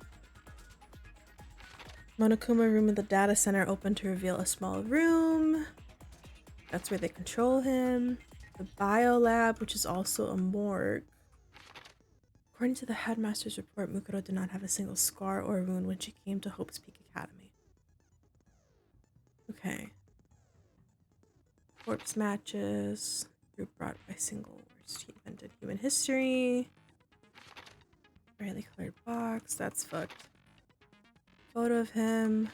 Monokuma room in the data center open to reveal a small room. That's where they control him. The biolab, which is also a morgue. According to the headmaster's report, Mukuro did not have a single scar or wound when she came to Hope's Peak Academy. Okay. Corpse matches. Group brought by single worst event in human history. Brightly colored box. That's fucked. Photo of him.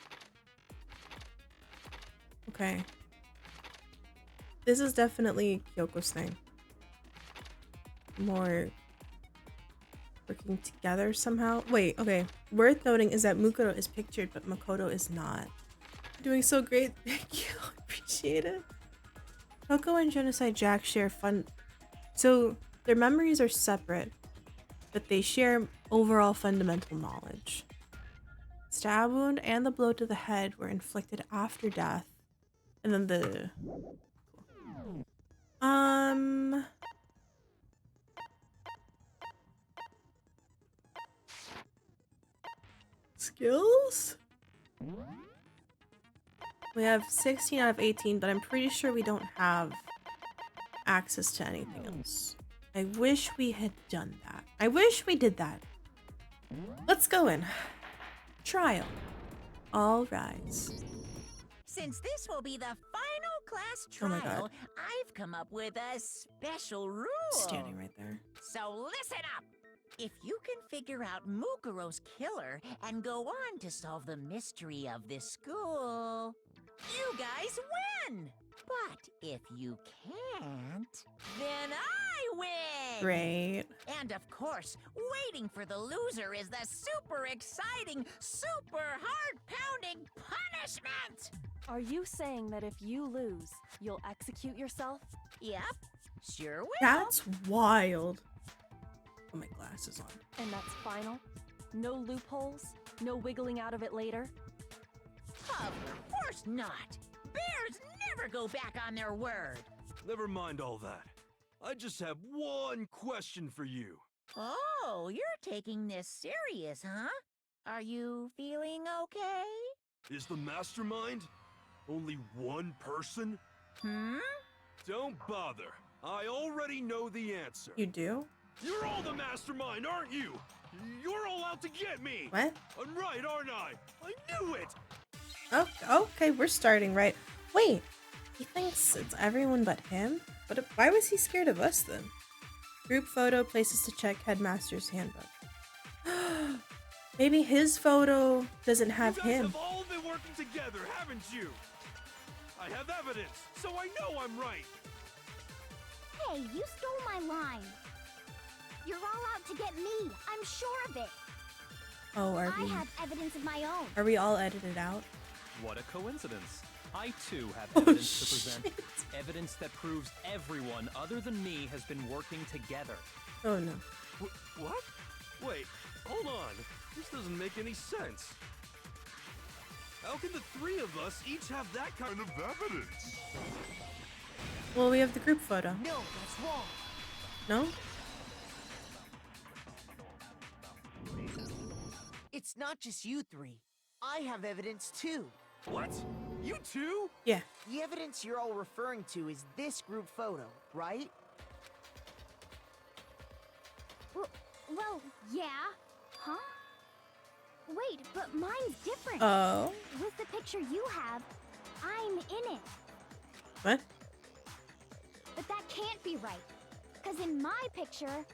Okay. This is definitely Kyoko's thing. More working together somehow. Wait, okay. Worth noting is that Mukuro is pictured, but Makoto is not. Doing so great. Thank you. Appreciate it. Coco and Genocide Jack share fun. So their memories are separate, but they share overall fundamental knowledge. Stab wound and the blow to the head were inflicted after death. And then the skills? We have 16 out of 18, but I'm pretty sure we don't have access to anything else. I wish we had done that. I wish we did that. Let's go in. Trial. All rise. Since this will be the final class Oh my trial, God. I've come up with a special rule. Standing right there. So listen up! If you can figure out Mukuro's killer and go on to solve the mystery of this school, you guys win! But if you can't, then I win! Great. And of course, waiting for the loser is the super exciting, super heart-pounding punishment! Are you saying that if you lose, you'll execute yourself? Yep, sure will. That's wild. Oh, my glasses on. And that's final? No loopholes? No wiggling out of it later? Of course not! Bears never go back on their word! Never mind all that. I just have one question for you. Oh, you're taking this serious, huh? Are you feeling okay? Is the mastermind only one person? Don't bother. I already know the answer. You do? You're all the mastermind, aren't you? You're all out to get me. What? I'm right, aren't I? I knew it. Oh, okay, we're starting right. Wait, he thinks it's everyone but him? But why was he scared of us then? Group photo, places to check, headmaster's handbook. Maybe his photo doesn't have You guys him. have all been working together, haven't you? I have evidence, so I know I'm right. Hey, you stole my line. You're all out to get me. I'm sure of it. Oh, I have evidence of my own. are we all edited out? What a coincidence. I too have Oh, evidence to present. shit. Evidence that proves everyone other than me has been working together. Oh no. What? Wait, hold on. This doesn't make any sense. How can the three of us each have that kind of evidence? Well, we have the group photo. No, that's wrong. No? It's not just you three. I have evidence too. What? You too? Yeah. The evidence you're all referring to is this group photo, right? Well, yeah. Huh? Wait, but mine's different. Oh. With the picture you have, I'm in it. What? But that can't be right. Because in my picture,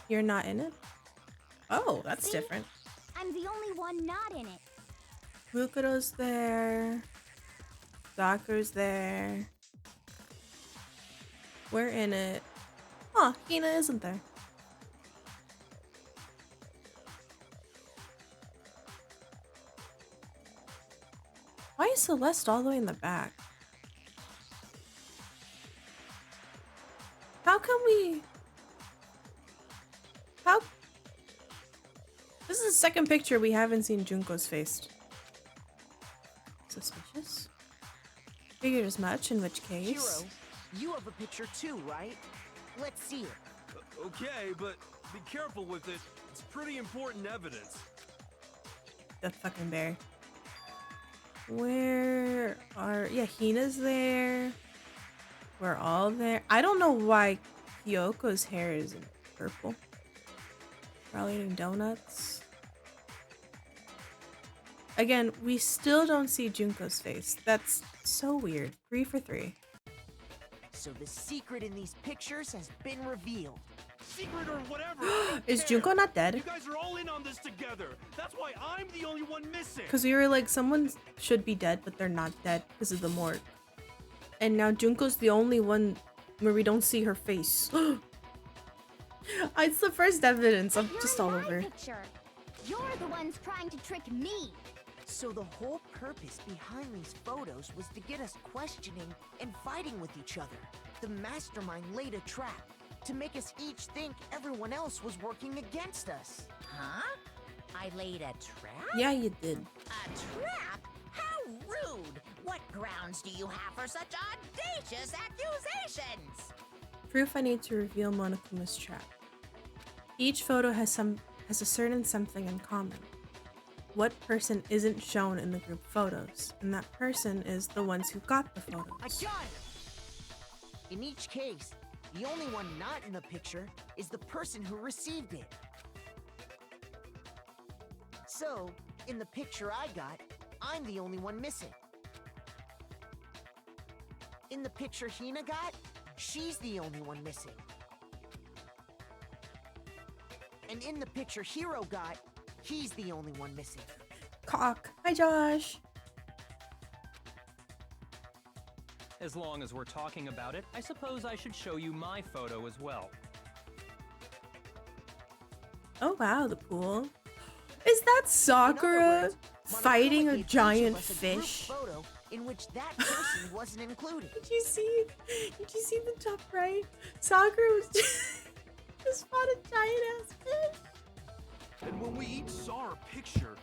You're not in it? Oh, that's See? different. I'm the only one not in it. Mukuro's there. Saku's there. We're in it. Oh, Hina isn't there. Why is Celeste all the way in the back? How come we... How... This is the second picture we haven't seen Junko's face. Suspicious? Figured as much, in which case... Hiro, you have a picture too, right? Let's see it. Okay, but be careful with it. It's pretty important evidence. The fucking bear. Where are... Yeah, Hina's there. We're all there. I don't know why Kyoko's hair is purple. Probably eating donuts. Again, we still don't see Junko's face. That's so weird. 3 for 3. So the secret in these pictures has been revealed. Secret or whatever. I don't Is care. Junko not dead? You guys are all in on this together. That's why I'm the only one missing. Because we were like, someone should be dead, but they're not dead because of the morgue. And now Junko's the only one where we don't see her face. It's the first evidence. I'm You're just in all my over. picture. You're the ones trying to trick me. So the whole purpose behind these photos was to get us questioning and fighting with each other. The mastermind laid a trap to make us each think everyone else was working against us. Huh? I laid a trap? Yeah, you did. A trap? How rude! What grounds do you have for such audacious accusations? Proof I need to reveal Monokuma's trap. Each photo has a certain something in common. What person isn't shown in the group photos, and that person is the ones who got the I photos. got it! In each case, the only one not in the picture is the person who received it. So, in the picture I got, I'm the only one missing. In the picture Hina got, she's the only one missing. And in the picture Hiro got, he's the only one missing. Cock. Hi, Josh. As long as we're talking about it, I suppose I should show you my photo as well. Oh wow, the pool. Is that Sakura words, fighting Monokuma a gave each giant of us a group fish? photo in which that person wasn't included. Did you see? Did you see the top right? Sakura was just fought a giant ass fish. And when we each saw our picture,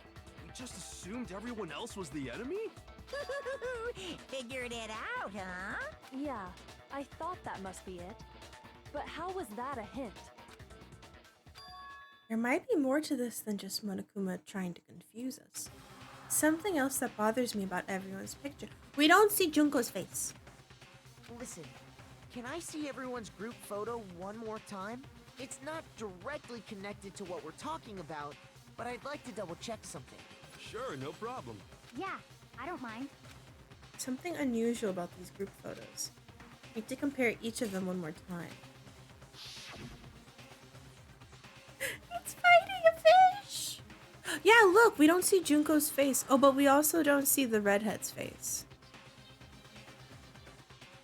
we just assumed everyone else was the enemy? Figured it out, huh? Yeah, I thought that must be it. But how was that a hint? There might be more to this than just Monokuma trying to confuse us. Something else that bothers me about everyone's picture. We don't see Junko's face. Listen, can I see everyone's group photo one more time? It's not directly connected to what we're talking about, but I'd like to double check something. Sure, no problem. Yeah, I don't mind. Something unusual about these group photos. Need to compare each of them one more time. It's fighting a fish! Yeah, look, we don't see Junko's face. Oh, but we also don't see the redhead's face.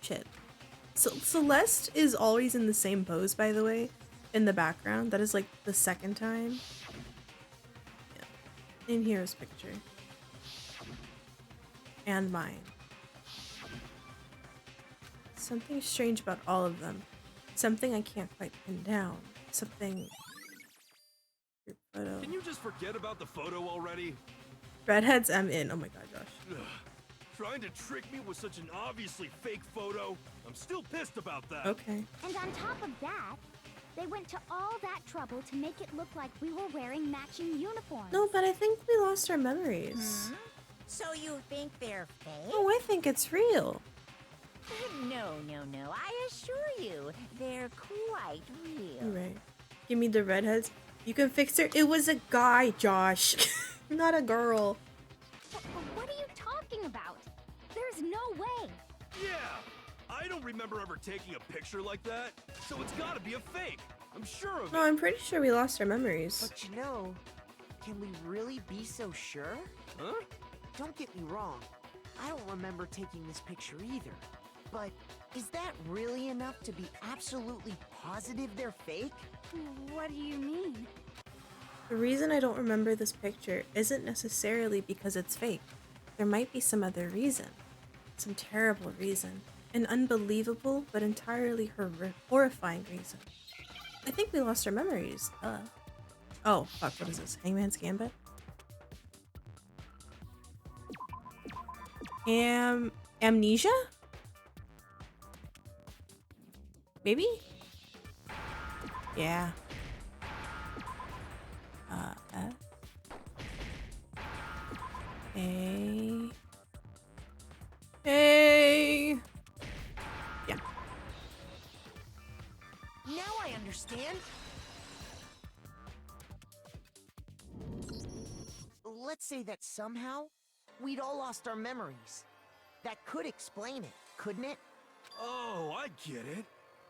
Shit. So Celeste is always in the same pose, by the way, in the background. That is like the second time. Yeah. In Hero's picture. And mine. Something strange about all of them. Something I can't quite pin down. Something... Group photo. Can you just forget about the photo already? Redheads, I'm in. Oh my god, Josh. Ugh. Trying to trick me with such an obviously fake photo? I'm still pissed about that. Okay. And on top of that, they went to all that trouble to make it look like we were wearing matching uniforms. No, but I think we lost our memories. Hmm? So you think they're fake? Oh, I think it's real. No, no, no. I assure you, they're quite real. You're right. Give me the redheads. You can fix her. It was a guy, Josh. Not a girl. But what are you talking about? There's no way. Yeah! I don't remember ever taking a picture like that, so it's gotta be a fake. I'm sure of No, it. I'm pretty sure we lost our memories. But you know, can we really be so sure? Huh? Don't get me wrong, I don't remember taking this picture either. But is that really enough to be absolutely positive they're fake? What do you mean? The reason I don't remember this picture isn't necessarily because it's fake. There might be some other reason. Some terrible reason. An unbelievable but entirely horrifying reason. I think we lost our memories. Oh, fuck, what is this? Hangman's Gambit? Amnesia? Maybe? Yeah. F. A. A. Yeah. Now I understand. Let's say that somehow we'd all lost our memories. That could explain it, couldn't it? Oh, I get it.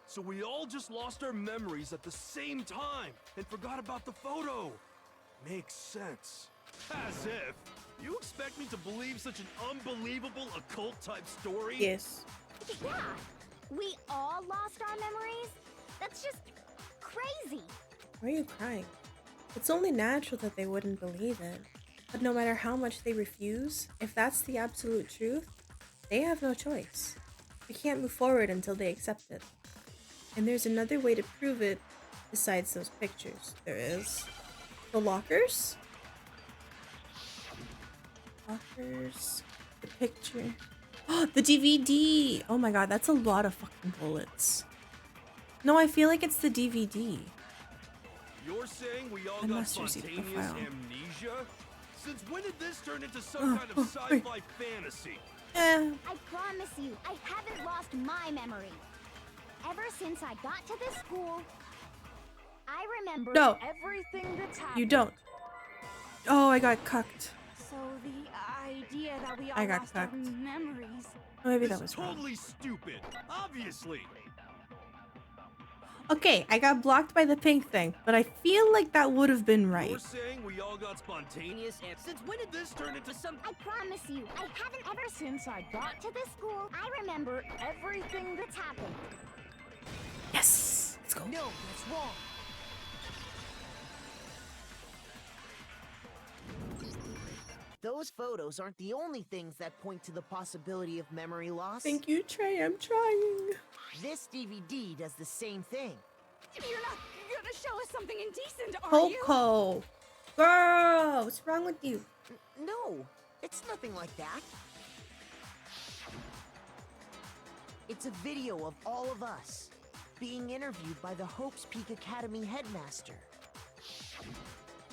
So we all just lost our memories at the same time and forgot about the photo. Makes sense. As if. You expect me to believe such an unbelievable occult-type story? Yes. Yeah, we all lost our memories? That's just crazy. Why are you crying? It's only natural that they wouldn't believe it. But no matter how much they refuse, if that's the absolute truth, they have no choice. We can't move forward until they accept it. And there's another way to prove it besides those pictures. There is. The lockers? Lockers. The picture. Oh, the DVD! Oh my god, that's a lot of fucking bullets. No, I feel like it's the DVD. You're saying we all I'm got Master Z spontaneous profile. amnesia? Since when did this turn into some kind of sci-fi fantasy? Eh. I promise you, I haven't lost my memory. Ever since I got to this school, I remember No. Everything that's happened. You don't. Oh, I got cucked. So the idea that we I all got lost our cucked. memories. Oh, maybe This that is was wrong. totally stupid. Obviously. Okay, I got blocked by the pink thing, but I feel like that would have been right. You're saying we all got spontaneous and since when did this turn into some I promise you, I haven't ever since I got to this school, I remember everything that's happened. Yes! Let's go. No, that's wrong. Those photos aren't the only things that point to the possibility of memory loss. Thank you, Trey. I'm trying. This DVD does the same thing. You're not gonna show us something indecent, are you? Coco! Girl! What's wrong with you? No, it's nothing like that. It's a video of all of us being interviewed by the Hope's Peak Academy headmaster.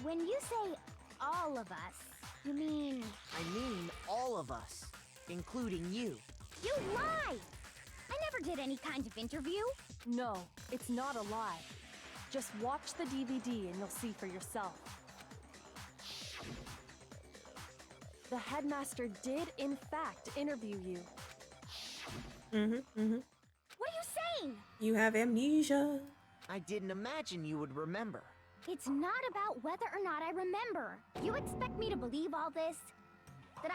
When you say all of us, you mean I mean all of us, including you. you lie! I never did any kind of interview. No, it's not a lie. Just watch the DVD and you'll see for yourself. The headmaster did, in fact, interview you. What are you saying? You have amnesia. I didn't imagine you would remember. It's not about whether or not I remember. You expect me to believe all this? That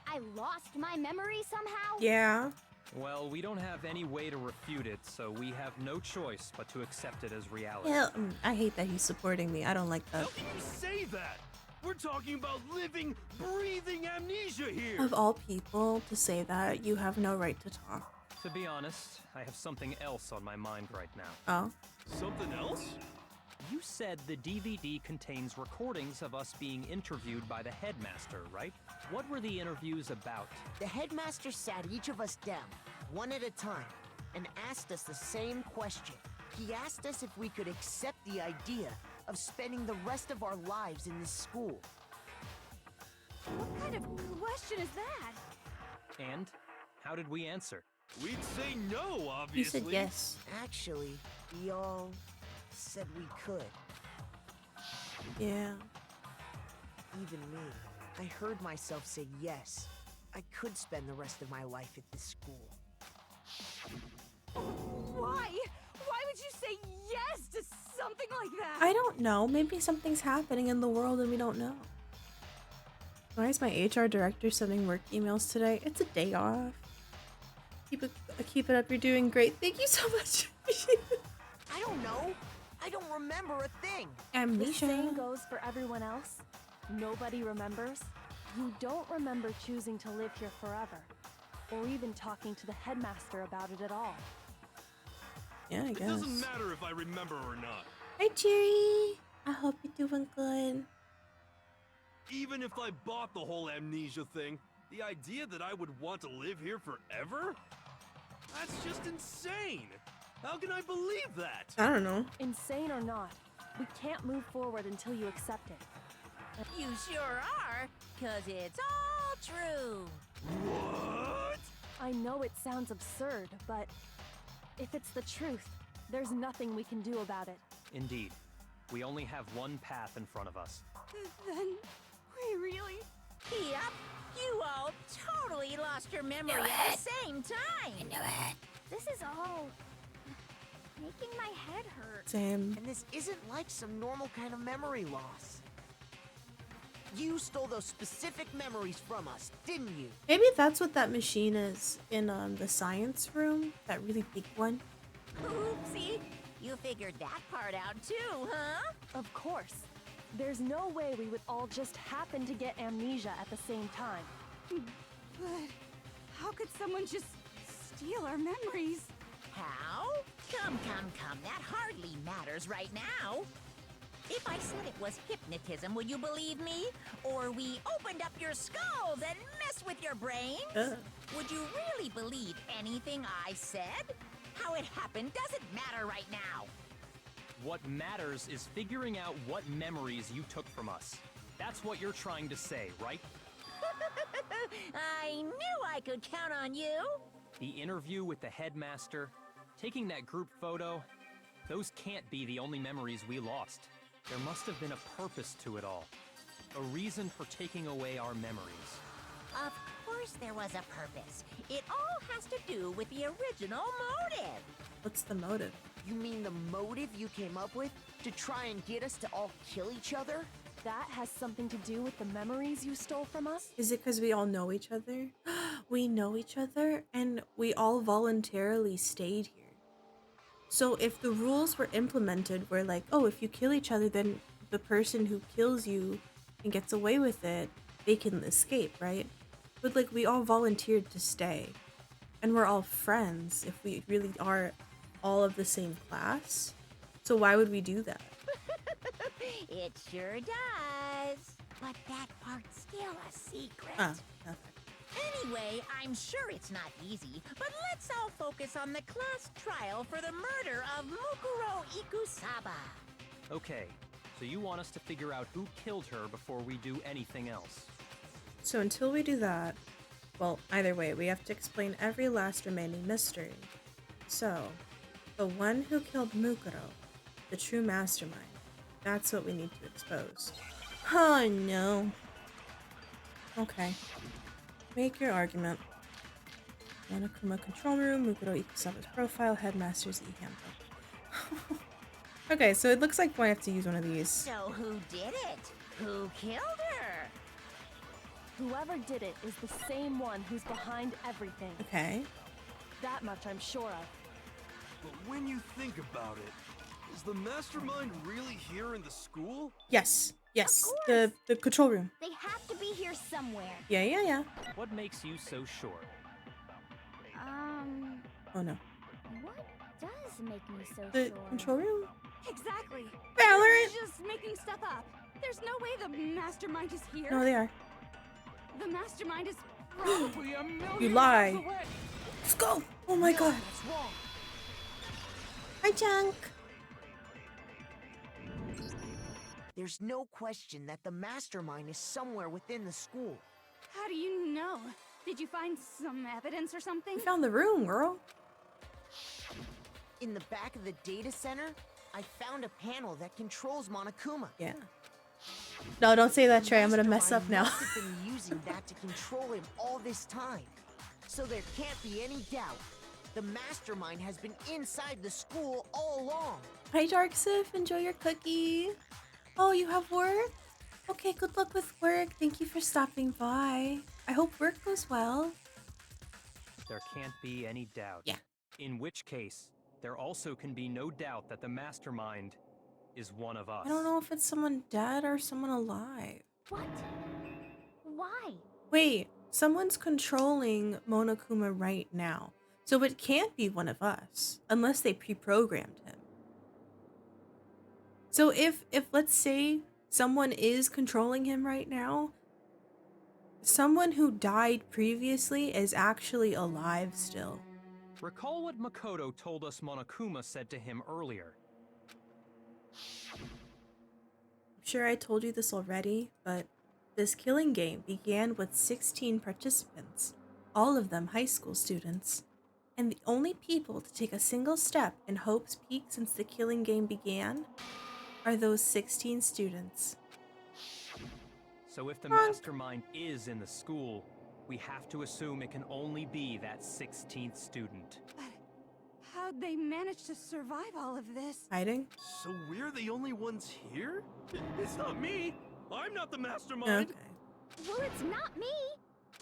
I lost my memory somehow? Yeah. Well, we don't have any way to refute it, so we have no choice but to accept it as reality. Yeah, I hate that he's supporting me. I don't like that. How can you say that? We're talking about living, breathing amnesia here. Of all people to say that, you have no right to talk. To be honest, I have something else on my mind right now. Oh? Something else? You said the DVD contains recordings of us being interviewed by the headmaster, right? What were the interviews about? The headmaster sat each of us down, one at a time, and asked us the same question. He asked us if we could accept the idea of spending the rest of our lives in this school. What kind of question is that? And how did we answer? We'd say no, You obviously. said yes. Actually, we all said we could. Yeah. Even me. I heard myself say yes. I could spend the rest of my life at this school. Why? Why would you say yes to something like that? I don't know. Maybe something's happening in the world and we don't know. Why is my HR director sending work emails today? It's a day off. Keep it up. You're doing great. Thank you so much. I don't know. I don't remember a thing. The Amnesia. same goes for everyone else. Nobody remembers. You don't remember choosing to live here forever, or even talking to the headmaster about it at all. Yeah, I It guess. doesn't matter if I remember or not. Hi, Jerry. I hope you're doing good. Even if I bought the whole amnesia thing, the idea that I would want to live here forever? That's just insane. How can I believe that? I don't know. Insane or not, we can't move forward until you accept it. You sure are, 'cause it's all true. What? I know it sounds absurd, but if it's the truth, there's nothing we can do about it. Indeed. We only have one path in front of us. Then we really... Yep, you all totally lost your memory at the same time. This is all making my head hurt. Same. And this isn't like some normal kind of memory loss. You stole those specific memories from us, didn't you? Maybe that's what that machine is in the science room. That really big one. Oopsie, You figured that part out too, huh? Of course. There's no way we would all just happen to get amnesia at the same time. But how could someone just steal our memories? How? Come. That hardly matters right now. If I said it was hypnotism, would you believe me? Or we opened up your skulls and messed with your brains? Would you really believe anything I said? How it happened doesn't matter right now. What matters is figuring out what memories you took from us. That's what you're trying to say, right? I knew I could count on you. The interview with the headmaster, taking that group photo, those can't be the only memories we lost. There must have been a purpose to it all. A reason for taking away our memories. Of course there was a purpose. It all has to do with the original motive. What's the motive? You mean the motive you came up with? To try and get us to all kill each other? That has something to do with the memories you stole from us? Is it because we all know each other? We know each other, and we all voluntarily stayed here. So if the rules were implemented where like, oh, if you kill each other, then the person who kills you and gets away with it, they can escape, right? But like, we all volunteered to stay. And we're all friends if we really are all of the same class. So why would we do that? It sure does. But that part's still a secret. Okay. Anyway, I'm sure it's not easy, but let's all focus on the class trial for the murder of Mukuro Ikusaba. Okay, so you want us to figure out who killed her before we do anything else. So until we do that, well, either way, we have to explain every last remaining mystery. So, the one who killed Mukuro, the true mastermind, that's what we need to expose. Oh no. Okay. Make your argument. Monokuma control room, Mukuro Ikusaba's profile, headmaster's e-handbook. Okay, so it looks like we have to use one of these. So who did it? Who killed her? Whoever did it is the same one who's behind everything. Okay. That much I'm sure of. But when you think about it, is the mastermind really here in the school? Yes. Yes. Of course. The control room. They have to be here somewhere. Yeah. What makes you so sure? Oh no. What does make me so The sure? control room? Exactly. Valorant! You're just making stuff up. There's no way the mastermind is here. No, they are. The mastermind is probably a million You lie. miles away. Let's go! Oh my god. That's wrong. Hi, Junk. There's no question that the mastermind is somewhere within the school. How do you know? Did you find some evidence or something? We found the room, girl. In the back of the data center, I found a panel that controls Monokuma. Yeah. No, don't say that, Trey. I'm gonna mess up Mastermind now. must have been using that to control him all this time. So there can't be any doubt. The mastermind has been inside the school all along. Hi, Dark Sif. Enjoy your cookie. Oh, you have work? Okay, good luck with work. Thank you for stopping by. I hope work goes well. There can't be any doubt. Yeah. In which case, there also can be no doubt that the mastermind is one of us. I don't know if it's someone dead or someone alive. What? Why? Wait, someone's controlling Monokuma right now. So it can't be one of us, unless they pre-programmed him. So if let's say someone is controlling him right now, someone who died previously is actually alive still. Recall what Makoto told us Monokuma said to him earlier. I'm sure I told you this already, but this killing game began with 16 participants, all of them high school students. And the only people to take a single step in Hope's Peak since the killing game began are those 16 students. So if the mastermind is in the school, we have to assume it can only be that 16th student. But how'd they manage to survive all of this? Hiding? So we're the only ones here? It's not me! I'm not the mastermind! Okay. Well, it's not me.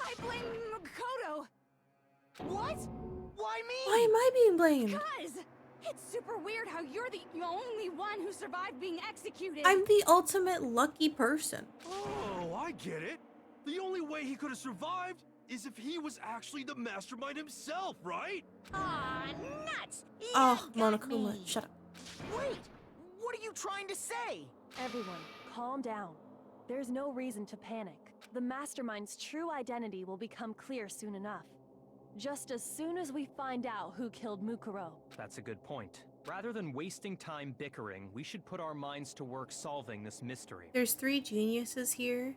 I blame Makoto. What? Why me? Why am I being blamed? Cuz It's super weird how you're the only one who survived being executed. I'm the ultimate lucky person. Oh, I get it. The only way he could have survived is if he was actually the mastermind himself, right? Aw, nuts! Oh, You got Monokuma, me. shut up. Wait! What are you trying to say? Everyone, calm down. There's no reason to panic. The Mastermind's true identity will become clear soon enough. Just as soon as we find out who killed Mukuro. That's a good point. Rather than wasting time bickering, we should put our minds to work solving this mystery. There's 3 geniuses here.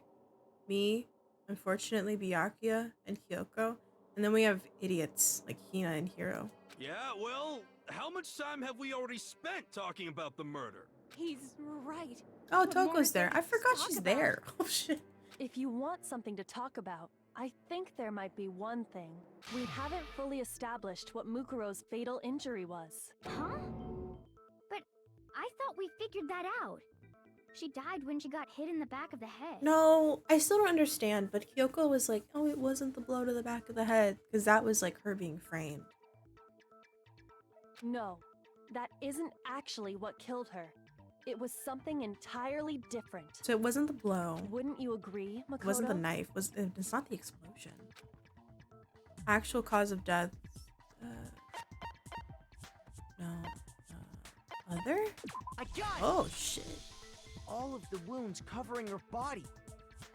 Me, unfortunately Byakuya, and Kyoko. And then we have idiots like Hina and Hiro. Yeah, well, how much time have we already spent talking about the murder? He's right. Oh, What more Toko's is there there. I to forgot talk she's about? there. Oh shit. If you want something to talk about, I think there might be one thing. We haven't fully established what Mukuro's fatal injury was. Huh? But I thought we figured that out. She died when she got hit in the back of the head. No, I still don't understand, but Kyoko was like, oh, it wasn't the blow to the back of the head, because that was like her being framed. No, that isn't actually what killed her. It was something entirely different. So it wasn't the blow. Wouldn't you agree, Makoto? It wasn't the knife. It's not the explosion. Actual cause of death. No. Other? I got it! Oh shit. All of the wounds covering her body.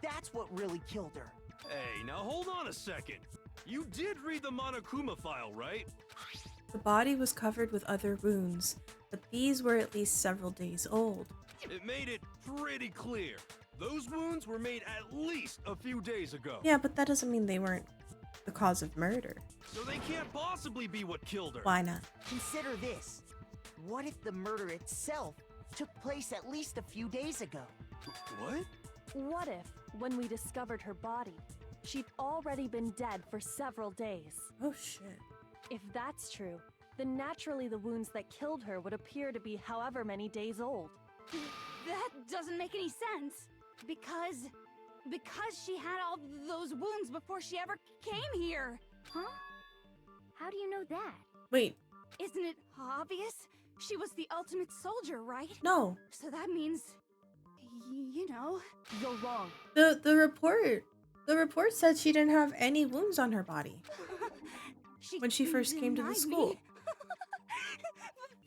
That's what really killed her. Hey, now hold on a second. You did read the Monokuma file, right? The body was covered with other wounds, but these were at least several days old. It made it pretty clear. Those wounds were made at least a few days ago. Yeah, but that doesn't mean they weren't the cause of murder. So they can't possibly be what killed her. Why not? Consider this. What if the murder itself took place at least a few days ago? What? What if, when we discovered her body, she'd already been dead for several days? Oh shit. If that's true, then naturally the wounds that killed her would appear to be however many days old. That doesn't make any sense. Because she had all those wounds before she ever came here. Huh? How do you know that? Wait, Isn't it obvious? She was the ultimate soldier, right? no. So that means, you know. You're wrong. The report said she didn't have any wounds on her body when she first came to the denied school. me.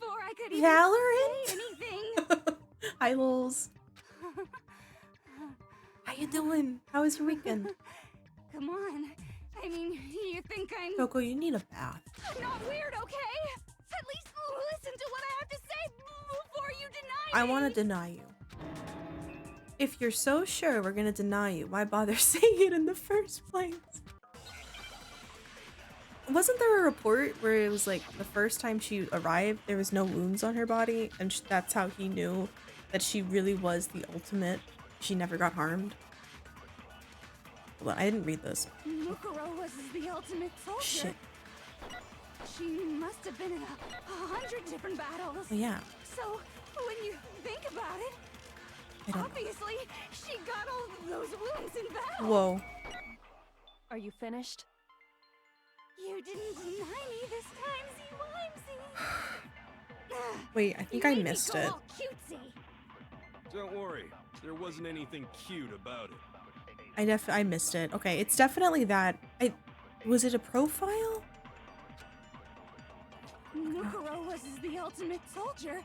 Before I could even Valorant? say anything. Hi, Lols. How you doing? How was your weekend? Come on. I mean, you think I'm Coco, you need a bath. not weird, okay? At least listen to what I have to say before you deny I me. want to deny you. If you're so sure we're gonna deny you, why bother saying it in the first place? Wasn't there a report where it was like the first time she arrived, there was no wounds on her body, and that's how he knew that she really was the ultimate? She never got harmed. Well, I didn't read this. Mukuro was the ultimate soldier. Shit. She must have been in 100 different battles. Oh, yeah. So, when you think about it, I don't know. obviously, she got all those wounds in battle. Whoa. Are you finished? You didn't deny me this time, Wimsey. Wait, I think You I made me missed go it. all cutesy. Don't worry, there wasn't anything cute about it. I missed it. Okay, it's definitely that. Was it a profile? Mukuro was the ultimate soldier.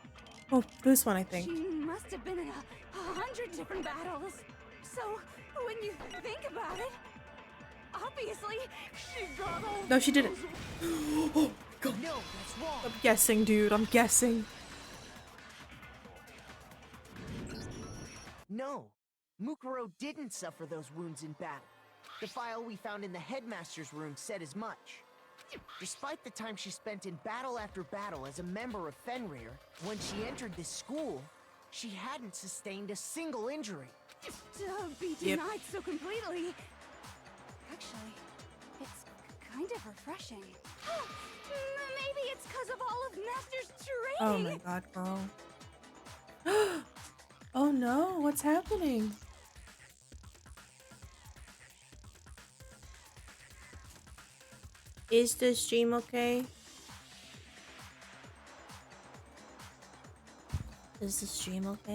Oh, this one I think. She must have been in 100 different battles. So, when you think about it, obviously, she got all No, she didn't. No, that's wrong. I'm guessing, dude. I'm guessing. No, Mukuro didn't suffer those wounds in battle. The file we found in the headmaster's room said as much. Despite the time she spent in battle after battle as a member of Fenrir, when she entered this school, she hadn't sustained a single injury. To be Yep. denied so completely. Actually, it's kind of refreshing. Maybe it's because of all of Master's Oh training. my god, girl. Oh no, what's happening? Is the stream okay? Is the stream okay?